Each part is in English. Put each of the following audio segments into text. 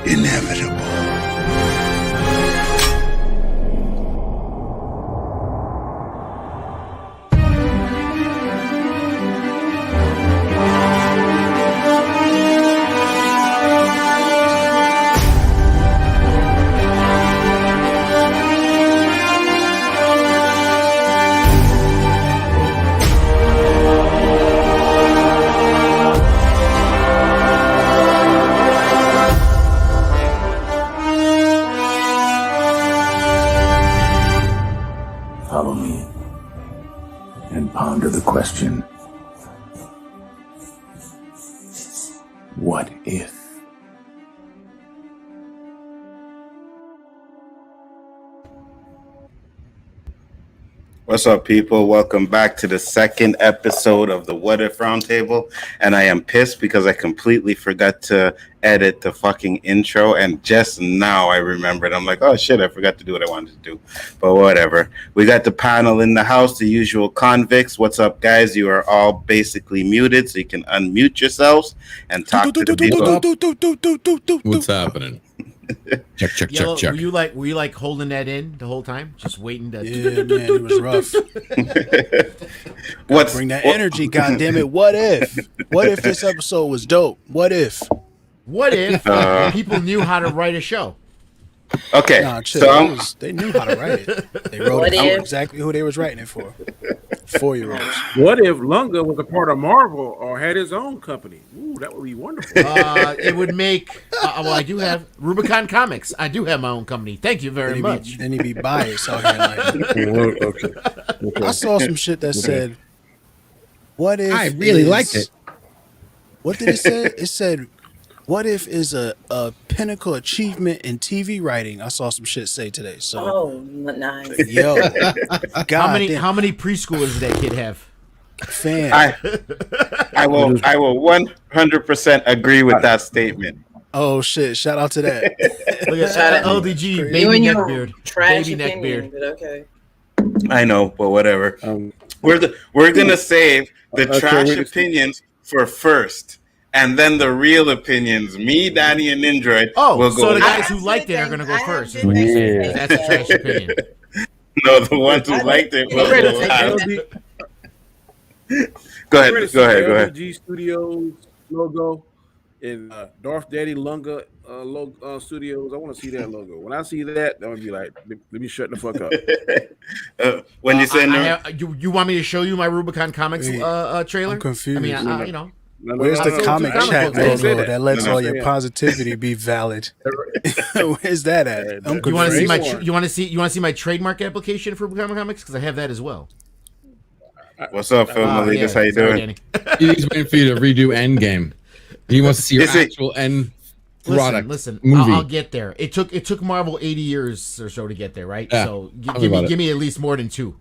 inevitable. Follow me and ponder the question, what if? What's up, people? Welcome back to the second episode of the What If Roundtable. And I am pissed because I completely forgot to edit the fucking intro. And just now I remembered. I'm like, oh shit, I forgot to do what I wanted to do. But whatever. We got the panel in the house, the usual convicts. What's up, guys? You are all basically muted, so you can unmute yourselves and talk to the people. What's happening? Check. Were you like holding that in the whole time, just waiting to? Yeah, man, it was rough. Bring that energy, goddammit. What if? What if this episode was dope? What if? What if people knew how to write a show? Okay, Nah, chill. so They knew how to write it. They wrote it out exactly who they was writing it for. 4-year-olds. What if Lunga was a part of Marvel or had his own company? Ooh, that would be wonderful. It would make. Well, I do have Rubicon Comics. I do have my own company. Thank you very much. And he'd be biased out here. Like, Okay. I saw some shit that said, "What if?" I really liked it. What did it say? It said, "What if is a pinnacle achievement in TV writing?" I saw some shit say today. So, Oh, nice. yo, God, How many preschoolers did that kid have? fan? I will 100% agree with that statement. Oh shit! Shout out to that. Look at Shout out. LDG, You baby and neck your beard, trash baby neck opinion, beard. but okay. I know, but whatever. We're gonna save the trash opinions for first, and then the real opinions. Me, Danny, and Nindroid. Oh, will go so the last. guys who liked it are going to go first. Yeah. That's a trash opinion. No, the ones who liked it will go last. Go ahead. LDG Studios logo and Darth Daddy Lunga logo, Studios. I want to see that logo. When I see that, I'm gonna be like, let me shut the fuck up. When you say you want me to show you my Rubicon Comics trailer? I'm confused. I mean, you know. Where's the comic chat books. logo that lets all your Yeah. positivity be valid? Where's that at? I'm You want to see confused. my you want to see my trademark application for Rubicon Comics, because I have that as well. what's up, Phil Maligas? How you Sorry, doing? Danny. He's waiting for you to redo Endgame. He wants to see your Is it- actual end product. Listen, movie. I'll get there. It took Marvel 80 years or so to get there, right? Yeah. So Tell me about give me at least more than 2.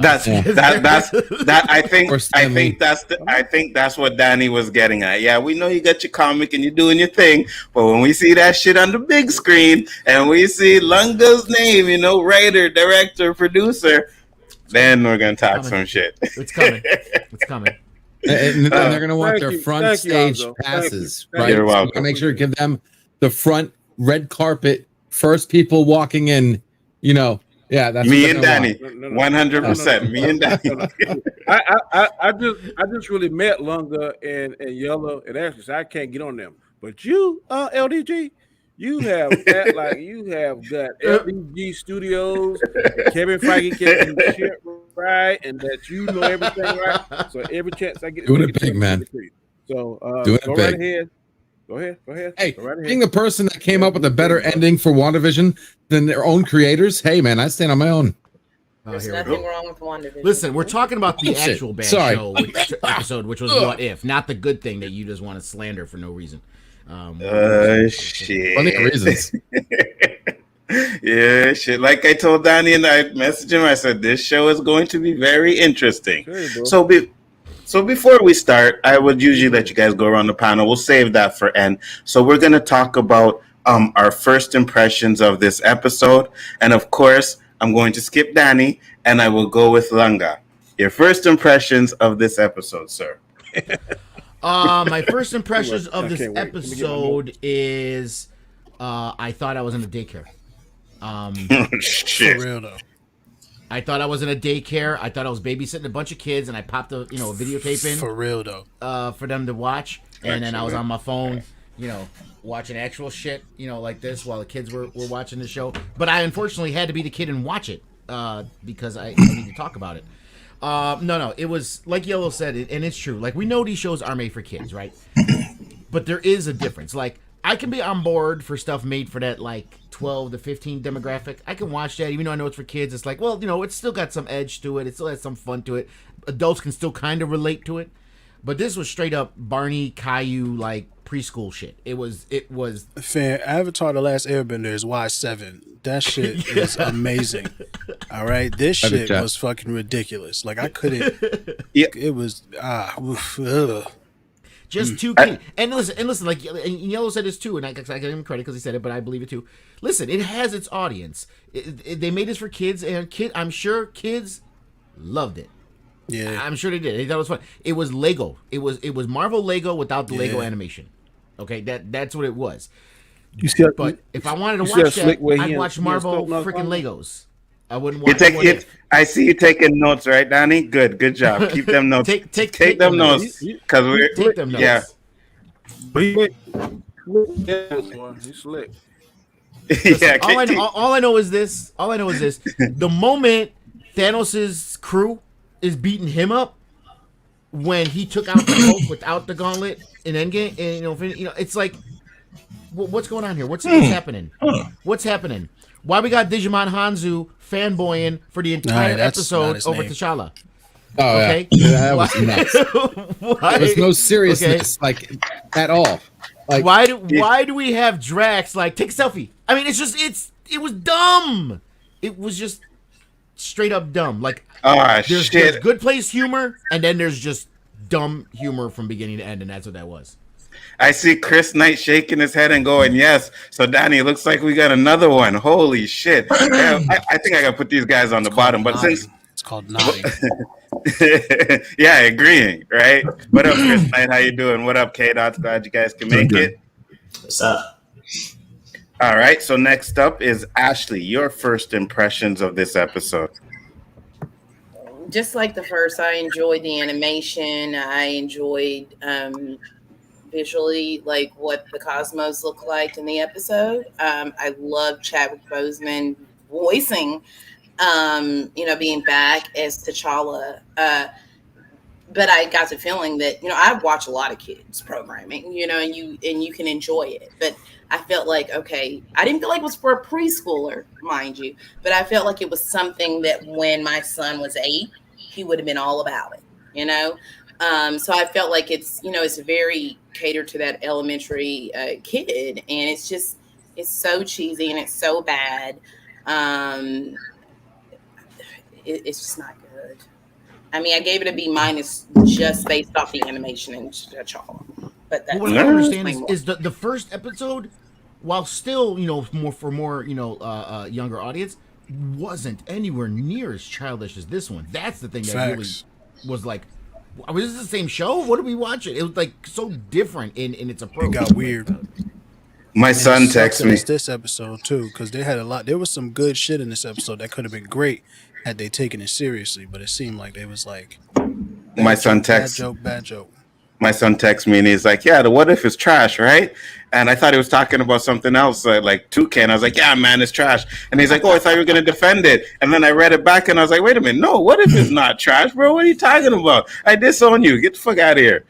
That's that. I think Or Stanley. I think that's what Danny was getting at. Yeah, we know you got your comic and you're doing your thing, but when we see that shit on the big screen and we see Lunga's name, writer, director, producer, then we're gonna talk some shit. It's coming. It's coming. And they're going to want Thank their you. front Thank you, stage Alzo. passes, Thank you. right? You're So welcome. gotta make sure to give them the front red carpet, first people walking in. Yeah, that's Me what and they're gonna Danny, want. 100%. Me and Danny. I just really met Lunga and Yellow and Ashley, so I can't get on them. But you, LDG, you have that you have got LDG Studios, Kevin Feige getting shit right, and that you know everything right. So every chance I get, Doing to it big, man. So Doing go it right big. ahead. Go ahead. Hey, go right ahead. being the person that came up with a better ending for WandaVision than their own creators, hey man, I stand on my own. There's Here we nothing go. wong with WandaVision. Listen, we're talking about the Bullshit. actual bad Sorry. show episode, which was What If, not the good thing that you just want to slander for no reason. Shit. Plenty of reasons. Yeah, shit. Like I told Danny and I messaged him, I said, this show is going to be very interesting. Sure, bro. So before we start, I would usually let you guys go around the panel. We'll save that for end. So we're going to talk about our first impressions of this episode. And of course, I'm going to skip Danny and I will go with Lunga. Your first impressions of this episode, sir. My first impressions of I this can't wait. Let me get my episode is I thought I was in a daycare. Oh, For shit. real though. I thought I was in a daycare. I thought I was babysitting a bunch of kids, and I popped a videotape in For real though. for them to watch, and then I was Excellent. on my phone, watching actual shit, like this while the kids were watching the show. But I unfortunately had to be the kid and watch it because I need to talk about it. No, it was like Yellow said, and it's true. Like, we know these shows are made for kids, right? But there is a difference. Like, I can be on board for stuff made for that, like, 12 to 15 demographic. I can watch that, even though I know it's for kids. It's like, well, it's still got some edge to it. It still has some fun to it. Adults can still kind of relate to it. But this was straight up Barney, Caillou, like, preschool shit. It was Fan, Avatar: The Last Airbender is Y7. That shit is amazing. All right, this shit was fucking ridiculous. Like, I couldn't. Yeah. It was ugh. just too key. And listen, like, and Yellow said this too, and I give him credit because he said it, but I believe it too. Listen, it has its audience. They made this for kids, and I'm sure kids loved it. Yeah, I'm sure they did. They thought it was fun. It was Lego. It was Marvel Lego without the Lego animation. Okay, that's what it was. You see, But if I wanted to you see watch a slick that, way I'd he watch in- he Marvel in Scope freaking Now? Legos. I wouldn't You watch take What it. If. I see you taking notes, right, Donnie? Good job. Keep them notes. Take them them notes notes. because we're Take them notes. yeah. He's slick. Yeah. All I know is this. The moment Thanos' crew is beating him up, when he took out the Hulk without the gauntlet in Endgame, and it's like, what's going on here? What's happening? What's happening? Why we got Digimon Hanzo fanboying for the entire that's not episode his over name. T'Challa? Oh, Okay. yeah. That was nuts. Why? There was no seriousness, like, at all. Like, Why do we have Drax like take a selfie? I mean, it was dumb. It was just straight up dumb. Like, there's good place humor, and then there's just dumb humor from beginning to end, and that's what that was. I see Chris Knight shaking his head and going, yes. So, Donnie, looks like we got another one. Holy shit. Yeah, I think I got to put these guys on the bottom. But Nodding. since... It's called nodding. yeah, agreeing, right? What up, Chris Knight? How you doing? What up, K-Dots? Glad you guys can make it. What's up? All right, so next up is Ashley. Your first impressions of this episode. Just like the first, I enjoyed the animation. I enjoyed visually, like, what the cosmos looked like in the episode. I love Chadwick Boseman voicing, being back as T'Challa. But I got the feeling that, I watch a lot of kids programming, and you can enjoy it. But I felt like, okay, I didn't feel like it was for a preschooler, mind you, but I felt like it was something that when my son was 8, he would have been all about it, So I felt like it's very catered to that elementary kid, and it's so cheesy and it's so bad. It's just not good. I mean, I gave it a B- just based off the animation and T'Challa. But that's what I don't understand is the first episode, while still more younger audience, wasn't anywhere near as childish as this one. That's the thing that really was like, was this the same show? What are we watching? It was like so different in its approach. It got weird. My son texted me. It's this episode too, because they had a lot. There was some good shit in this episode that could have been great had they taken it seriously, but it seemed like they was like, My son texts. bad joke. My son texts me and he's like, yeah, the What If is trash, right? And I thought he was talking about something else, like Toucan. I was like, yeah, man, it's trash. And he's like, oh, I thought you were going to defend it. And then I read it back and I was like, wait a minute. No, What If is not trash, bro? What are you talking about? I disown you. Get the fuck out of here.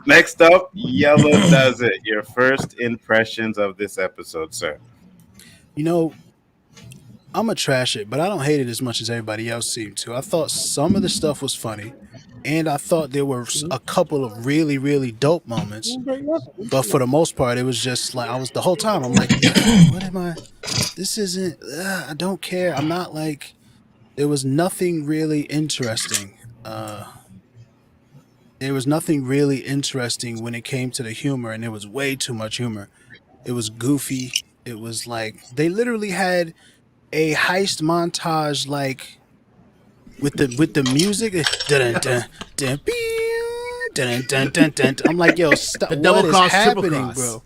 Next up, Yellow Does It. Your first impressions of this episode, sir. I'm going to trash it, but I don't hate it as much as everybody else seemed to. I thought some of the stuff was funny, and I thought there were a couple of really, really dope moments. But for the most part, it was just like, the whole time, I'm like, what am I? This isn't, I don't care. I'm not like, there was nothing really interesting. There was nothing really interesting when it came to the humor, and there was way too much humor. It was goofy. It was like, they literally had a heist montage, like with the music. I'm like, yo, stop! The double what is cross, triple happening, cross. bro?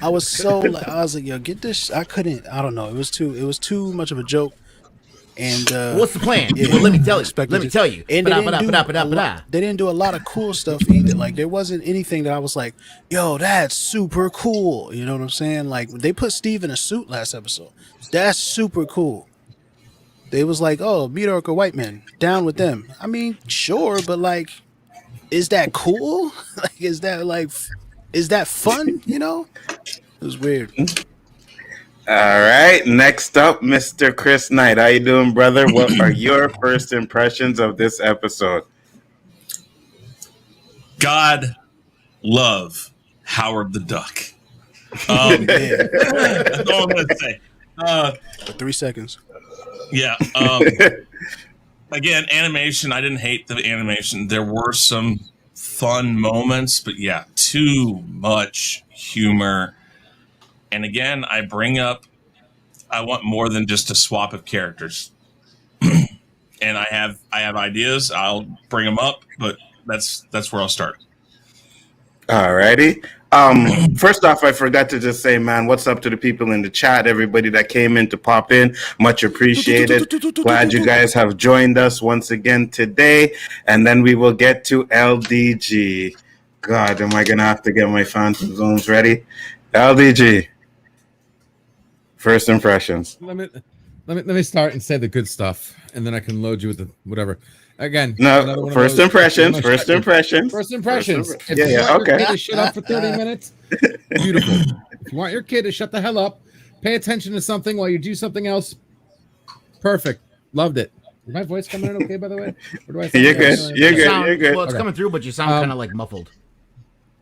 I was so like, I was like, yo, get this. I couldn't. I don't know. It was too much of a joke. And What's the plan? yeah, Well, let me tell you. expected Let me to- tell you. And they Ba-da-ba-da-ba-da-ba-da. didn't do a lot of cool stuff either. Like there wasn't anything that I was like, yo, that's super cool. You know what I'm saying? Like they put Steve in a suit last episode. That's super cool. They was like, oh, mediocre white men, down with them. I mean, sure, but like, is that cool? Like, is that fun? You know? It was weird. All right, next up, Mr. Chris Knight. How you doing, brother? What are your first impressions of this episode? God love Howard the Duck. That's all I'm gonna say. For 3 seconds. Yeah. Again, animation. I didn't hate the animation. There were some fun moments, but yeah, too much humor. And again, I bring up, I want more than just a swap of characters. And I have ideas. I'll bring them up, but that's where I'll start. All righty. First off, I forgot to just say, man, what's up to the people in the chat, everybody that came in to pop in. Much appreciated. Glad you guys have joined us once again today. And then we will get to LDG. God, am I going to have to get my phantom zones ready? LDG. First impressions. Let me start and say the good stuff, and then I can load you with the whatever. Again, No, first impressions. First impressions. First impressions. If Yeah, you yeah, want your okay. kid to shut up for 30 minutes, beautiful. If you want your kid to shut the hell up, pay attention to something while you do something else, perfect. Loved it. Is my voice coming in okay, by the way? Or do I sound You're like good. I'm- You're good. Sound- You're good. Well, it's Okay. coming through, but you sound kind of like muffled.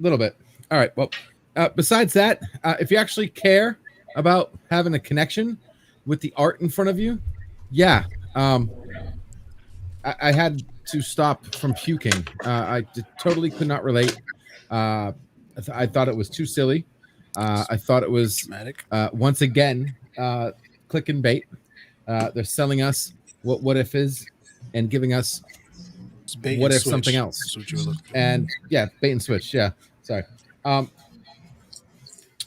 A little bit. All right. Well, besides that, if you actually care about having a connection with the art in front of you, yeah. I had to stop from puking. Totally could not relate. I thought it was too silly. I thought it was Dramatic. once again click and bait. They're selling us what if is and giving us It's bait what and if switch. something else. That's what you were looking for. And yeah, bait and switch. Yeah, sorry.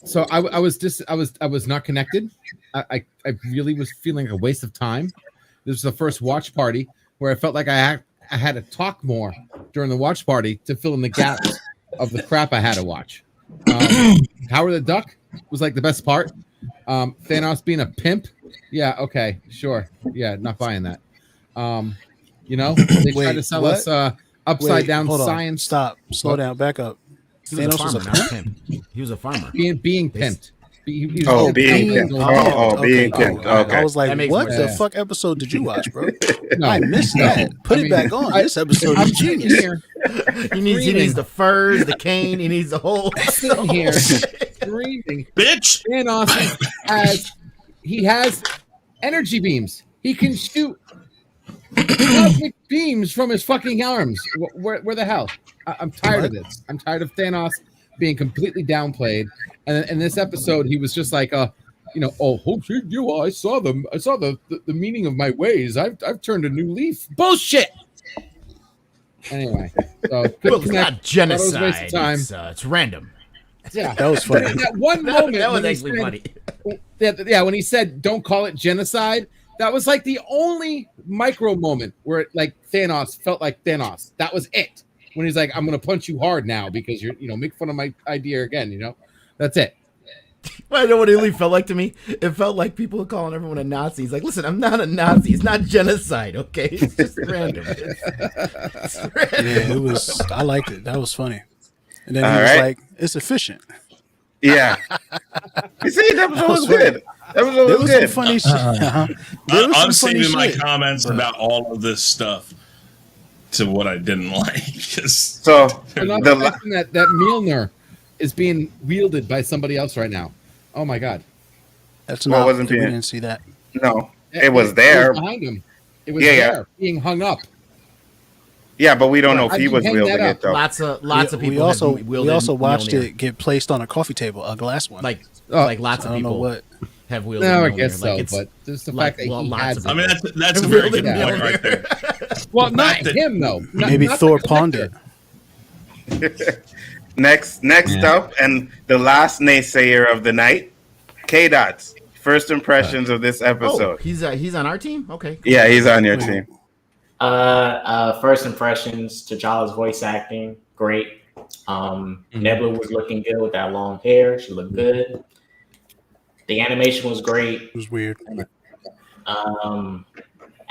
So I was not connected. I really was feeling like a waste of time. This was the first watch party where I felt like I had to talk more during the watch party to fill in the gaps of the crap I had to watch. Howard the Duck was like the best part. Thanos being a pimp. Yeah, okay, sure. Yeah, not buying that. They tried Wait, to sell what? us upside down hold on. science. Stop. Slow down. Back up. He was a Thanos was farmer, a not a pimp? pimp. He was a farmer. Being pimped. He Oh, was being pimped. pimped. Oh, being okay. pimped. I Okay. was like, That makes what more the sense. fuck episode did you watch, bro? No, I missed that. Put I it mean, back on. This episode I'm is genius. here, He needs the furs, the cane. He needs the whole. sitting here, screaming. Bitch! Thanos has energy beams. He can shoot cosmic beams from his fucking arms. Where the hell? I'm tired of this. I'm tired of Thanos being completely downplayed. And in this episode, he was just like, I saw them. I saw the meaning of my ways. I've turned a new leaf. Bullshit. Anyway, so Well, it's not Thought it was a genocide. waste of time. It's random. yeah, That was funny. that one moment That was when he actually said- funny. yeah, when he said "Don't call it genocide," that was like the only micro moment where like Thanos felt like Thanos. That was it. When he's like, "I'm gonna punch you hard now because you're make fun of my idea again." That's it. I know what it really felt like to me. It felt like people calling everyone a Nazi. He's like, listen, I'm not a Nazi. It's not genocide, okay? It's just random. It's random. Yeah, it was. I liked it. That was funny. And then All he was right. like, "It's efficient." Yeah. You see, that was always good. That was There always was some good. funny shit. There was I'm some funny saving my shit. comments about all of this stuff to what I didn't like. 'Cause So, I'm not the, expecting that Mjolnir is being wielded by somebody else right now. Oh my god! That's Well, not. wasn't We being- didn't see that. no, it was there. behind him. It was Yeah, yeah. there, being hung up. Yeah, but we don't know if How he do you was hang wielding that up? it, though. Lots of people We also have wielded watched Mjolnir. it get placed on a coffee table, a glass one. Like Oh, lots I of don't know people what. have wielded No, I Mjolnir. guess so, Like, it's- but just the like, fact that well, he lots has of it. I mean, that's a very good Wielded point right there. Mjolnir. Well, not Fact that- him though. Not Maybe the Thor collector. pawned it. Next up, and the last naysayer of the night, K-Dots. First impressions of this Oh, episode. he's on our team. Okay. Cool. Yeah, he's on your team. First impressions, T'Challa's voice acting, great. Nebula was looking good with that long hair. She looked good. The animation was great. It was weird.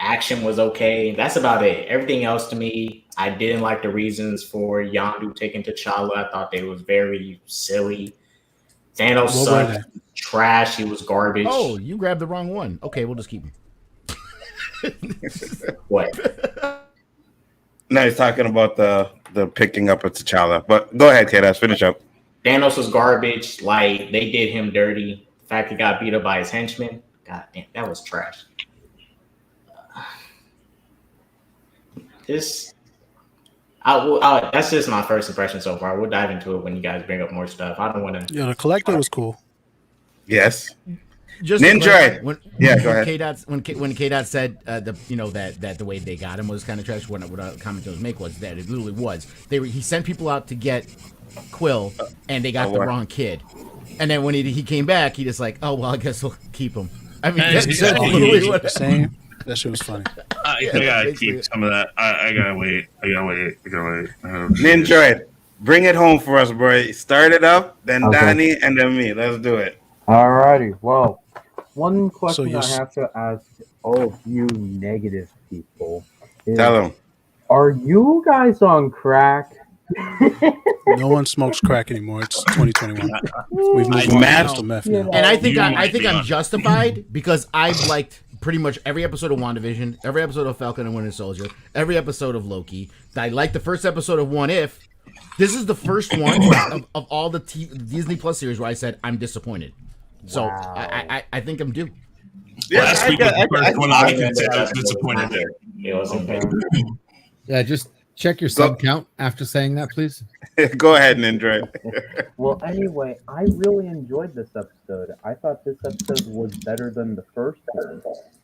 Action was okay. That's about it. Everything else to me, I didn't like the reasons for Yondu taking T'Challa. I thought they was very silly. Thanos sucked. Trash. He was garbage. Oh, you grabbed the wrong one. Okay, we'll just keep him. What? No, he's talking about the picking up of T'Challa. But go ahead, K-Dots, finish up. Thanos was garbage. Like, they did him dirty. The fact he got beat up by his henchmen, god damn, that was trash. That's just my first impression so far. We'll dive into it when you guys bring up more stuff. I don't want to. Yeah, the collector was cool. Yes. Just Ninja. Go ahead. When K-Dot said that the way they got him was kind of trash. What a comment to make was that it literally was. He sent people out to get Quill, and they got the wrong kid. And then when he came back, he just like, oh well, I guess we'll keep him. I mean, that's literally what. Same. That shit was funny. I gotta keep some of that. I gotta wait. Ninja, bring it home for us, bro. Start it up, then okay. Donnie, and then me. Let's do it. Alrighty. Well, one question I have to ask all of you negative people is, tell them, are you guys on crack? No one smokes crack anymore. It's 2021. We've moved on to meth now. And I think I'm justified because I've liked pretty much every episode of WandaVision, every episode of Falcon and Winter Soldier, every episode of Loki. I liked the first episode of What If. This is the first one of all the Disney Plus series where I said I'm disappointed. So wow. I think I'm due. Yeah, last week was the first one I was disappointed. It was okay. Yeah, just check your sub count after saying that, please. Go ahead, Ninja. Well, anyway, I really enjoyed this episode. I thought this episode was better than the first one,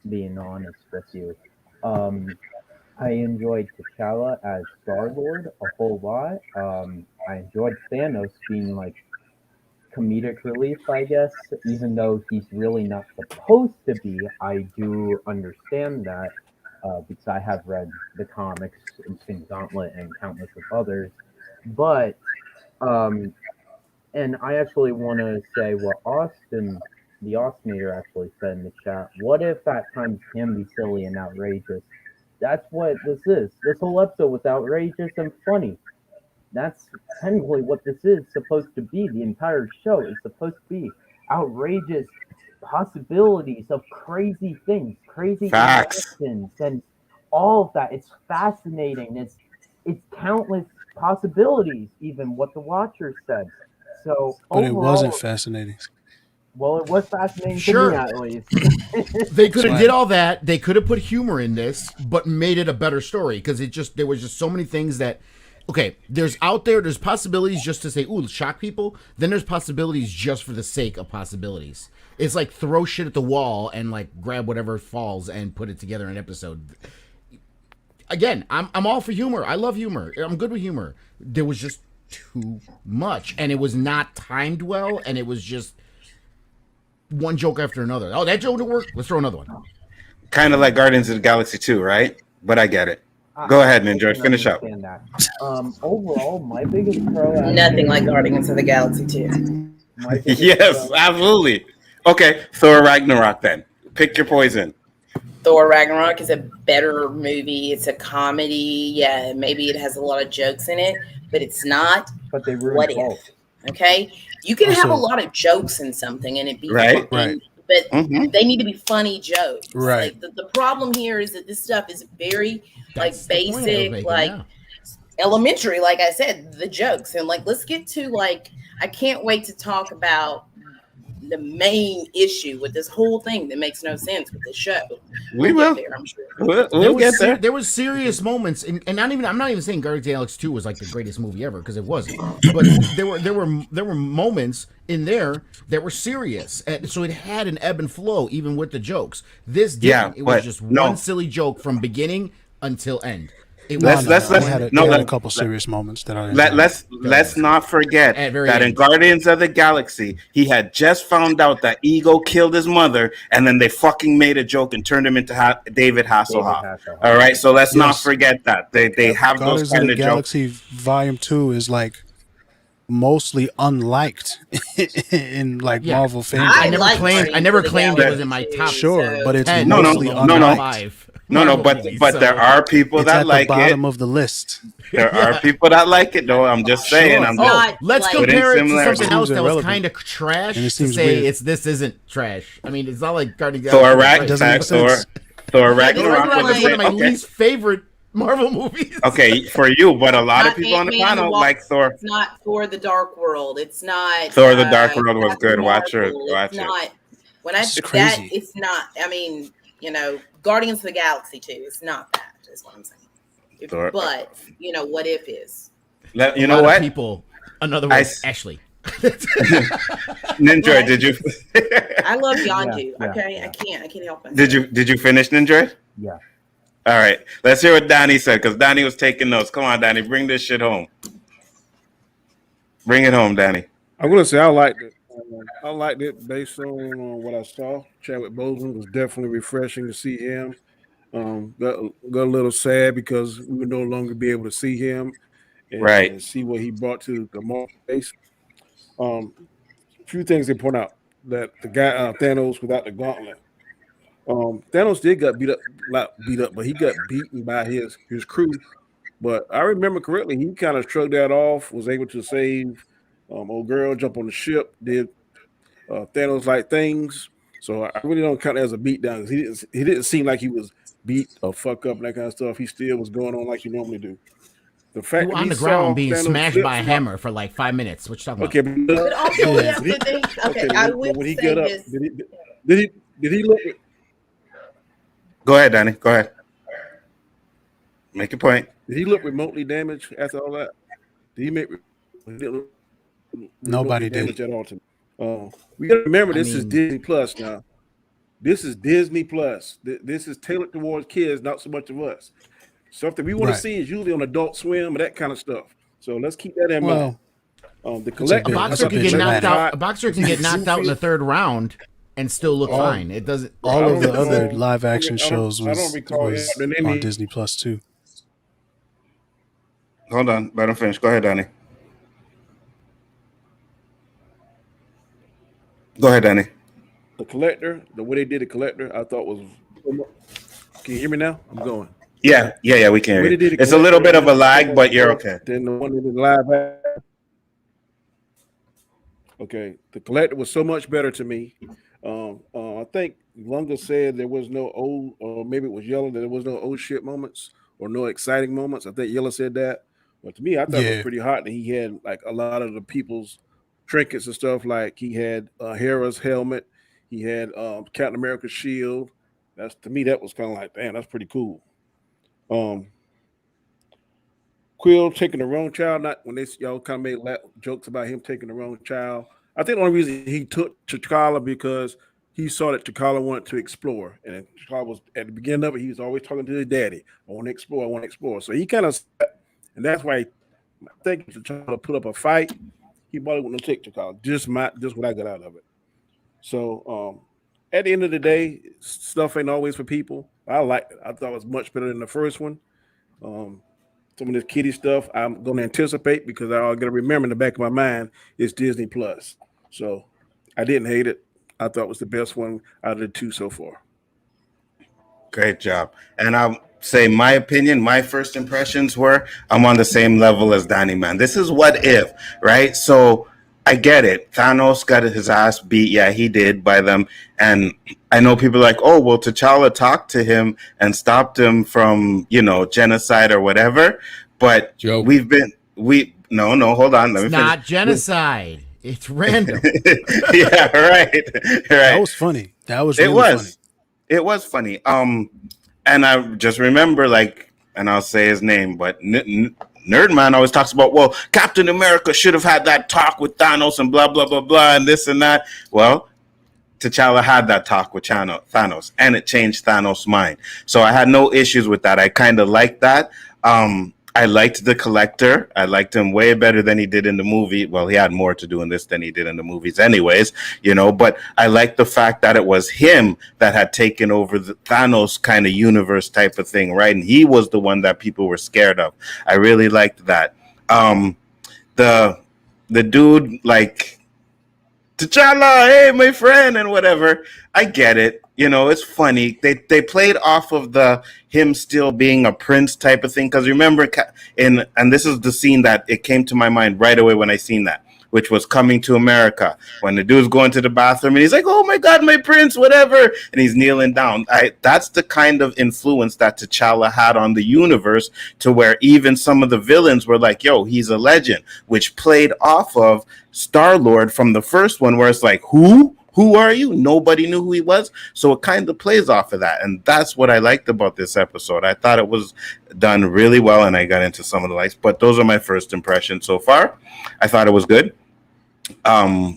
being honest with you. I enjoyed T'Challa as Star-Lord a whole lot. I enjoyed Thanos being like comedic relief, I guess, even though he's really not supposed to be. I do understand that because I have read the comics, Instinct Gauntlet, and countless of others. But, and I actually want to say what the Austinator actually said in the chat. What if at times can be silly and outrageous? That's what this is. This whole episode was outrageous and funny. That's technically what this is supposed to be. The entire show is supposed to be outrageous possibilities of crazy things, crazy interactions, and all of that. It's fascinating. It's countless possibilities, even what the Watchers said. So, but overall, it wasn't fascinating. Well, it was fascinating sure. to me, at least. They could have did all that. They could have put humor in this, but made it a better story because there was just so many things that. Okay, there's possibilities just to say, ooh, shock people. Then there's possibilities just for the sake of possibilities. It's like throw shit at the wall and like grab whatever falls and put it together in an episode. Again, I'm all for humor. I love humor. I'm good with humor. There was just too much, and it was not timed well, and it was just one joke after another. Oh, that joke didn't work. Let's throw another one. Kind of like Guardians of the Galaxy 2, right? But I get it. Go ahead, Ninja. Finish up. Overall, my biggest pro. Nothing like Guardians of the Galaxy 2. Yes, absolutely. Okay, Thor Ragnarok then. Pick your poison. Thor Ragnarok is a better movie. It's a comedy. Yeah, maybe it has a lot of jokes in it, but it's not. But they What If. Okay? You can have a lot of jokes in something and it be right. But they need to be funny jokes. Right. Like the problem here is that this stuff is very basic, elementary. Like I said, the jokes, and like let's get to I can't wait to talk about the main issue with this whole thing that makes no sense with the show. We will. There, I'm sure. We'll get there. There was serious moments, and I'm not even saying Guardians of the Galaxy 2 was like the greatest movie ever because it wasn't. But there were moments in there that were serious, and so it had an ebb and flow even with the jokes. This didn't. It was just one silly joke from beginning until end. Let's had a couple serious moments that I let's not forget that in Guardians of the Galaxy, he had just found out that Ego killed his mother, and then they fucking made a joke and turned him into David Hasselhoff. All right, so let's not forget that they have Guardians those kind of the of Galaxy jokes. Volume 2 is like mostly unliked in Marvel fandom. I never claimed it was in my top. Sure, but it's 10, mostly unliked. 5. But there are people it's that at like the bottom it. of the list. There are people that like it, though. I'm just saying. Sure. Let's compare it to something else that was irrelevant. kind of trash. And it To seems say weird. this isn't trash. I mean, it's not like Guardians. Thor Ragnarok. Thor Ragnarok was was one of my okay. least favorite Marvel movies. Okay, for you, but a lot of Not people on the Ant-Man panel and like Thor. It's not Thor: The Dark World. It's not Thor: The Dark World was Captain good. Watch it. Marvel. Watch It's it. not. When I It's that, crazy. it's not. I mean, Guardians of the Galaxy 2. It's not that. Is what I'm saying. Thor. But what if is? You know what? People. Another one. Ashley. Ninja, did you? I love Yondu. Yeah, Okay, yeah. I can't help it. Did you finish Ninja? Yeah. All right, let's hear what Donnie said, because Donnie was taking notes. Come on, Donnie, bring this shit home. Bring it home, Donnie. I'm gonna say I liked it. I liked it based on what I saw. Chadwick Boseman was definitely refreshing to see him. Got a little sad because we would no longer be able to see him and see what he brought to the Marvel space. A few things they point out that the guy Thanos without the gauntlet. Thanos did got beat up, but he got beaten by his crew. But I remember correctly, he kind of shrugged that off, was able to save old girl, jump on the ship, did Thanos like things. So I really don't count it as a beatdown because he didn't seem like he was beat or fuck up and that kind of stuff. He still was going on like he normally do. The fact that on the ground being smashed by a hammer for like 5 minutes. What you talking about? Okay, But also we have to think. Okay, I will when he say get up, this. did he look? Go ahead, Donnie. Go ahead. Make your point. Did he look remotely damaged after all that? Did he make? Nobody did. Damage at all to me. We got to remember this is Disney Plus now. This is Disney Plus. This is tailored towards kids, not so much of us. Something we want to see is usually on Adult Swim and that kind of stuff. So let's keep that in mind. The collector, a boxer can get knocked out. A boxer can get knocked out in the third round and still look fine. It doesn't. All of the other live action shows was the name on Disney Plus too. Hold on, let him finish. Go ahead, Donnie. Go ahead, Donnie. The collector, the way they did the collector, I thought was. Can you hear me now? I'm going. Yeah, we can hear you. It's a little bit of a lag, but you're okay. Then the one that did live. Okay, the collector was so much better to me. I think Lunga said there was no old, or maybe it was Yellow, that there was no old shit moments or no exciting moments. I think Yellow said that. But to me, I thought it was pretty hot that he had like a lot of the people's trinkets and stuff. Like he had Hera's helmet, he had Captain America's shield. That's to me, that was kind of like, damn, that's pretty cool. Quill taking the wrong child, not when y'all kind of made jokes about him taking the wrong child. I think the only reason he took T'Challa because he saw that T'Challa wanted to explore, and T'Challa was at the beginning of it. He was always talking to his daddy. I want to explore. So he kind of, and that's why I think T'Challa put up a fight. He probably wouldn't have taken T'Challa. Just what I got out of it. So at the end of the day, stuff ain't always for people. I liked it. I thought it was much better than the first one. Some of this kiddie stuff I'm going to anticipate because I got to remember in the back of my mind it's Disney Plus. So I didn't hate it. I thought it was the best one out of the two so far. Great job. And I'll say my opinion, my first impressions were I'm on the same level as Donnie, man. This is what if, right? So I get it. Thanos got his ass beat. Yeah, he did by them. And I know people are like, oh, well, T'Challa talked to him and stopped him from, genocide or whatever. But no, hold on. Let me not finish. Genocide. It's random. Yeah, right. That was funny. That was really funny. It was funny. And I just remember, and I'll say his name, but Nerdman always talks about, well, Captain America should have had that talk with Thanos and blah, blah, blah, blah, and this and that. Well, T'Challa had that talk with Thanos, and it changed Thanos' mind. So I had no issues with that. I kind of liked that. I liked the Collector. I liked him way better than he did in the movie. Well, he had more to do in this than he did in the movies anyways, but I liked the fact that it was him that had taken over the Thanos kind of universe type of thing, right? And he was the one that people were scared of. I really liked that. The dude, like, T'Challa, hey, my friend, and whatever. I get it. It's funny. They played off of him still being a prince type of thing. Because remember, and this is the scene that it came to my mind right away when I seen that, which was Coming to America. When the dude's going to the bathroom and he's like, oh my God, my prince, whatever. And he's kneeling down. That's the kind of influence that T'Challa had on the universe, to where even some of the villains were like, yo, he's a legend, which played off of Star-Lord from the first one, where it's like, who? Who are you? Nobody knew who he was. So it kind of plays off of that. And that's what I liked about this episode. I thought it was done really well, and I got into some of the likes. But those are my first impressions so far. I thought it was good.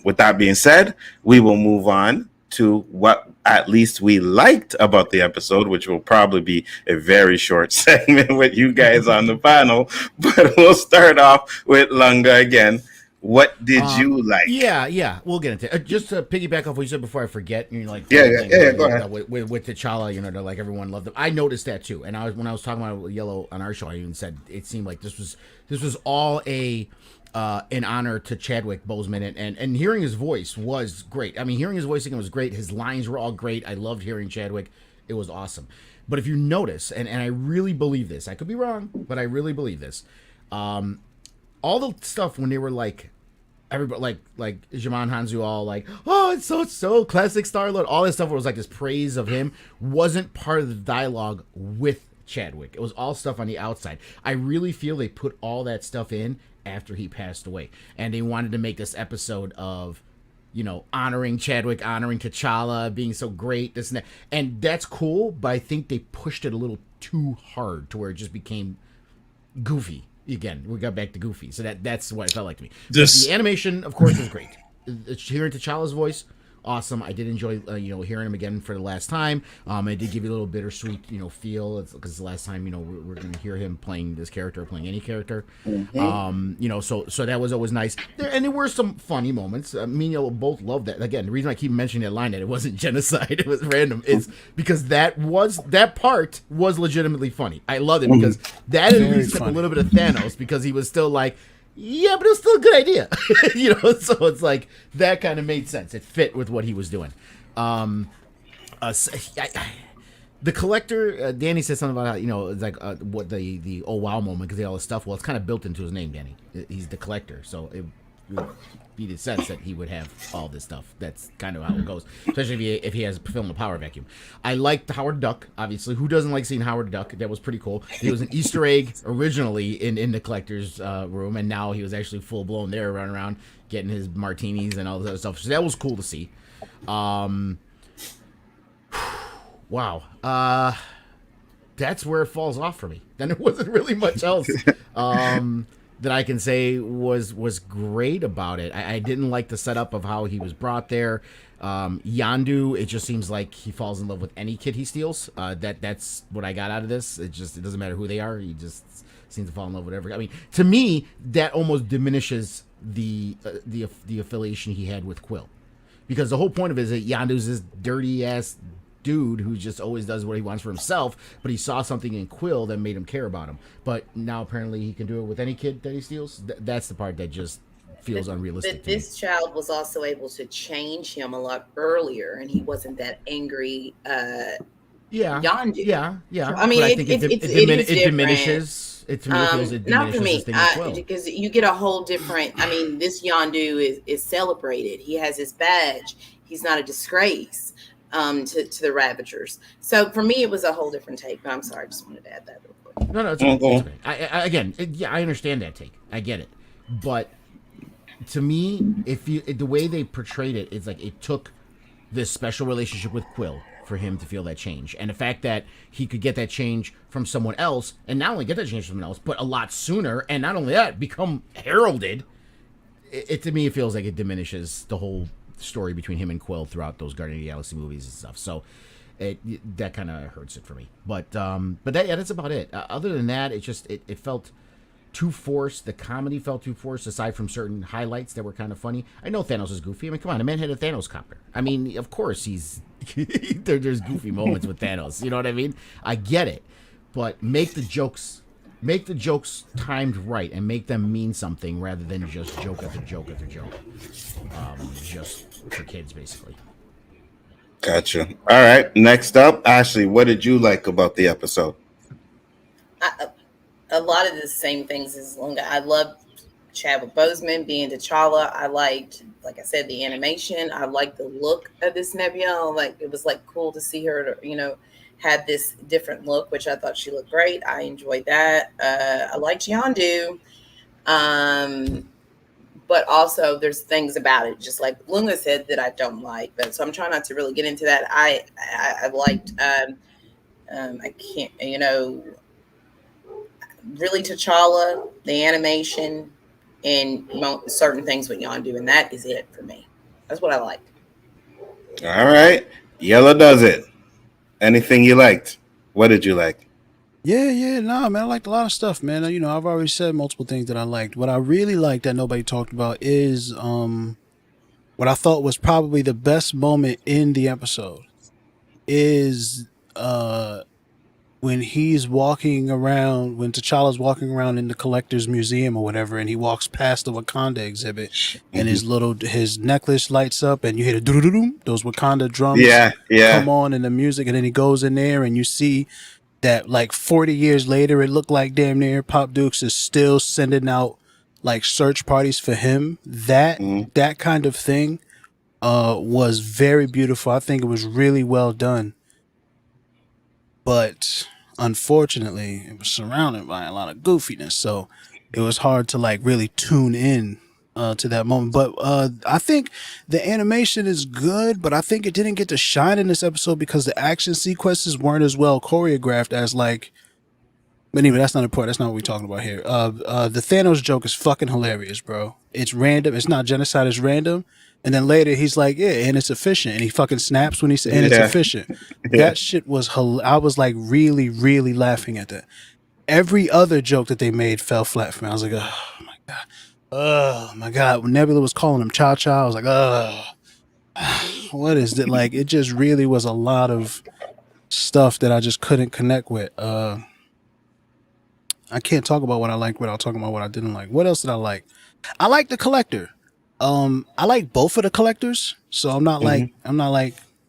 With that being said, we will move on to what at least we liked about the episode, which will probably be a very short segment with you guys on the panel. But we'll start off with Lunga again. What did you like? Yeah, we'll get into it. Just to piggyback off what you said before I forget, go ahead. With T'Challa, they're like, everyone loved him. I noticed that too. And when I was talking about Yellow on our show, I even said it seemed like this was all an honor to Chadwick Boseman, and hearing his voice was great. I mean, hearing his voice again was great. His lines were all great. I loved hearing Chadwick. It was awesome. But if you notice, and I really believe this, I could be wrong, but I really believe this. All the stuff when they were like, everybody like Jaman Hanzu, all like, oh, it's so classic Star-Lord, all this stuff where it was like this praise of him, wasn't part of the dialogue with Chadwick. It was all stuff on the outside. I really feel they put all that stuff in after he passed away, and they wanted to make this episode of, honoring Chadwick, honoring T'Challa, being so great, this and that, and that's cool. But I think they pushed it a little too hard to where it just became goofy. Again, we got back to goofy, so that's what it felt like to me. The animation, of course, was great. Hearing T'Challa's voice, awesome. I did enjoy, hearing him again for the last time. It did give you a little bittersweet, feel, because the last time, we're going to hear him playing this character, playing any character. Mm-hmm. So that was always nice. There were some funny moments. Me and you both loved that. Again, the reason I keep mentioning that line that it wasn't genocide, it was random, is because that part was legitimately funny. I loved it because that at least took a little bit of Thanos, because he was still like, yeah, but it was still a good idea. So it's like that kind of made sense. It fit with what he was doing. The Collector, Danny said something about how, it's like what the oh wow moment, because they all this stuff. Well, it's kind of built into his name, Danny. He's the Collector, so it would be the sense that he would have all this stuff. That's kind of how it goes, especially if he has filmed a power vacuum. I liked Howard Duck, obviously. Who doesn't like seeing Howard Duck? That was pretty cool. He was an Easter egg originally in the Collector's room, and now he was actually full blown there, running around getting his martinis and all this other stuff. So that was cool to see. Wow. That's where it falls off for me. Then there wasn't really much else that I can say was great about it. I didn't like the setup of how he was brought there. Yondu, it just seems like he falls in love with any kid he steals. That's what I got out of this. It doesn't matter who they are. He just seems to fall in love with every. I mean, to me, that almost diminishes the affiliation he had with Quill, because the whole point of it is that Yondu's this dirty ass dude who just always does what he wants for himself, but he saw something in Quill that made him care about him. But now apparently he can do it with any kid that he steals. That's the part that just feels unrealistic. But this child was also able to change him a lot earlier, and he wasn't that angry. Yondu. Yeah. I mean, it diminishes. It diminishes. Not for me, because you get a whole different. I mean, this Yondu is celebrated. He has his badge. He's not a disgrace to the Ravagers. So for me, it was a whole different take. But I'm sorry, I just wanted to add that real quick. No, it's okay. I understand that take. I get it, but to me, the way they portrayed it, it's like it took this special relationship with Quill for him to feel that change, and the fact that he could get that change from someone else, and not only get that change from someone else, but a lot sooner, and not only that, become heralded. To me, it feels like it diminishes the whole story between him and Quill throughout those Guardian of the Galaxy movies and stuff. So that kind of hurts it for me. But that's about it. Other than that, it felt too forced. The comedy felt too forced, aside from certain highlights that were kind of funny. I know Thanos is goofy. I mean, come on, the man had a Thanos copter. I mean, of course there's goofy moments with Thanos. You know what I mean? I get it, but make the jokes timed right and make them mean something rather than just joke after joke after joke. Just for kids, basically. Gotcha. All right. Next up, Ashley, what did you like about the episode? A lot of the same things as Lunga. I loved Chadwick Boseman being T'Challa. I liked, like I said, the animation. I liked the look of this Nebula. Like, it was like cool to see her, had this different look, which I thought she looked great. I enjoyed that. I liked Yondu. But also there's things about it, just like Lunga said, that I don't like. But so I'm trying not to really get into that. I liked, I can't, really T'Challa, the animation, and certain things with Yondu, and that is it for me. That's what I liked. All right. Yellow does it. Anything you liked? What did you like? Yeah, man, I liked a lot of stuff, man. I've already said multiple things that I liked. What I really liked that nobody talked about is what I thought was probably the best moment in the episode is when he's walking around, when T'Challa's walking around in the Collector's Museum or whatever, and he walks past the Wakanda exhibit, and his necklace lights up, and you hear the doo-doo-doo-doo, those Wakanda drums come on in the music, and then he goes in there, and you see that like 40 years later, it looked like damn near Pop Dukes is still sending out like search parties for him. That kind of thing was very beautiful. I think it was really well done. But unfortunately, it was surrounded by a lot of goofiness, so it was hard to like really tune in to that moment. But I think the animation is good, but I think it didn't get to shine in this episode because the action sequences weren't as well choreographed as like. But anyway, that's not important. That's not what we're talking about here. The Thanos joke is fucking hilarious, bro. It's random. It's not genocide. It's random. And then later he's like, yeah, and it's efficient. And he fucking snaps when he says, and it's efficient. That shit was, I was like really, really laughing at that. Every other joke that they made fell flat for me. I was like, oh my God. Oh my God. When Nebula was calling him Cha Cha, I was like, oh, what is it? Like, it just really was a lot of stuff that I just couldn't connect with. I can't talk about what I liked without talking about what I didn't like. What else did I like? I like the Collector. I like both of the Collectors, so I'm not like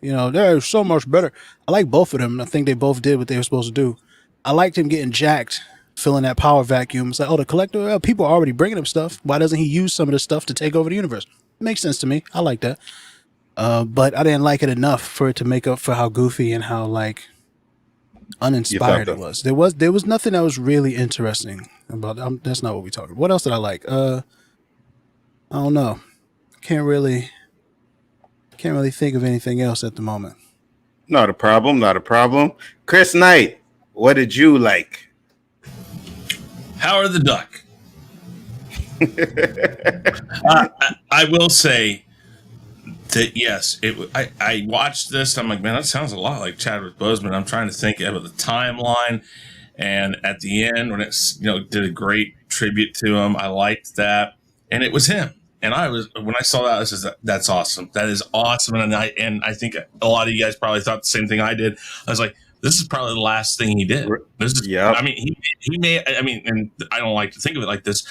they're so much better. I like both of them. I think they both did what they were supposed to do. I liked him getting jacked, filling that power vacuum. It's like, oh, the Collector, people are already bringing him stuff. Why doesn't he use some of the stuff to take over the universe? It makes sense to me. I like that. But I didn't like it enough for it to make up for how goofy and how like uninspired it was. There was nothing that was really interesting about that. That's not what we talking about. What else did I like? I don't know. Can't really think of anything else at the moment. Not a problem. Chris Knight, what did you like? Howard the Duck. I will say that yes, I watched this. I'm like, man, that sounds a lot like Chadwick Boseman. I'm trying to think of the timeline, and at the end when it's did a great tribute to him. I liked that, and it was him. And when I saw that, I said, that's awesome. That is awesome. And I think a lot of you guys probably thought the same thing I did. I was like, this is probably the last thing he did. I mean, he may. I mean, and I don't like to think of it like this.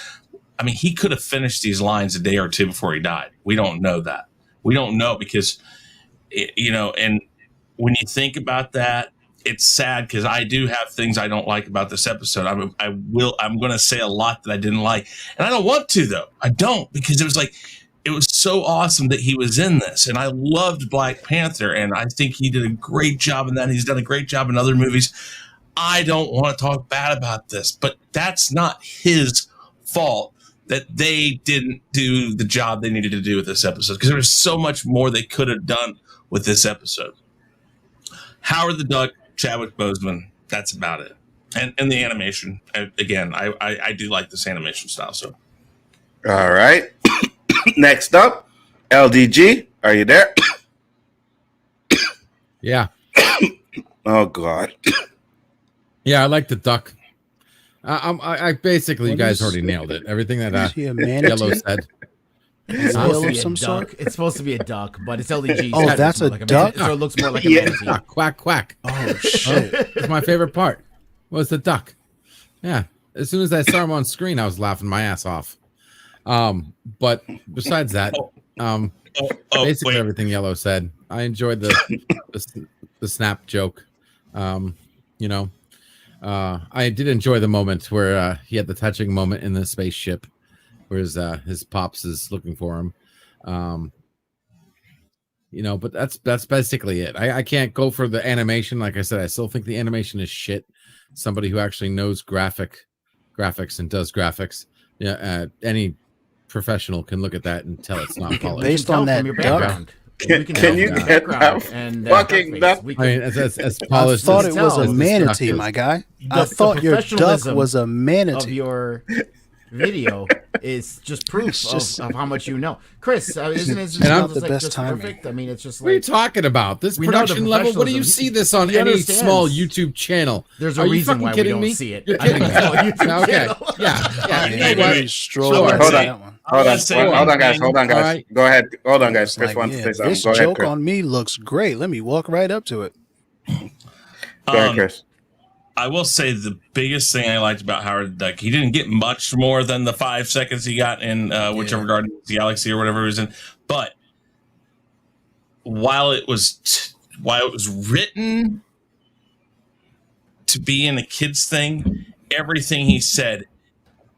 I mean, he could have finished these lines a day or two before he died. We don't know that. We don't know because, and when you think about that, it's sad because I do have things I don't like about this episode. I'm going to say a lot that I didn't like, and I don't want to though. I don't, because it was so awesome that he was in this, and I loved Black Panther, and I think he did a great job in that. He's done a great job in other movies. I don't want to talk bad about this, but that's not his fault that they didn't do the job they needed to do with this episode, because there was so much more they could have done with this episode. Howard the Duck, Chadwick Boseman, that's about it. And the animation, again, I do like this animation style. So, all right. Next up, LDG, Are you there? Yeah. Oh God. Yeah, I like the duck. I basically, you What guys is- already nailed it. Everything that Is he a manatee? Yellow said. It's Whale supposed to of be a some duck. sort? It's supposed to be a duck, but it's LDG. Oh, so it that's looks more a like duck? So it looks more like a Yeah. manatee. Ah, quack, quack. Oh shit! It's my favorite part. Was the duck. Yeah. As soon as I saw him on screen, I was laughing my ass off. But besides that, basically wait. everything Yellow said. I enjoyed the snap joke. You know, I did enjoy the moment where he had the touching moment in the spaceship, where his pops is looking for him. You know, but that's basically it. I can't go for the animation. Like I said, I still think the animation is shit. Somebody who actually knows graphics and does graphics, any professional can look at that and tell it's not polished. Based on that duck, Can you get that fucking duck? I mean, as I polished. thought as it was a this manatee, duck is. my guy. I thought your duck was a of manatee. your video is just proof of how much you know. Chris, isn't it just, And I'm just the like best just timing. perfect? I mean, it's just What are you like talking about? This We know the production level. What do you professionalism. see this on He any understands. small YouTube channel? there's Are a you reason fucking why we kidding don't me? see it. You're I think kidding me. it's all YouTube Okay. channel. Yeah. You know Hey, what? hey, Stroll so right hold to on. that one. Hold on, Say hold on, guys. Hold on, guys. All right. Go ahead. Hold on, guys. It's Chris like, wants yeah, to say something. this Go ahead, joke Chris. on me looks great. Let me walk right up to it. Go ahead, Chris. I will say the biggest thing I liked about Howard the Duck, he didn't get much more than the 5 seconds he got in whichever Guardians of the Galaxy or whatever he was in. But while it was written to be in a kid's thing, everything he said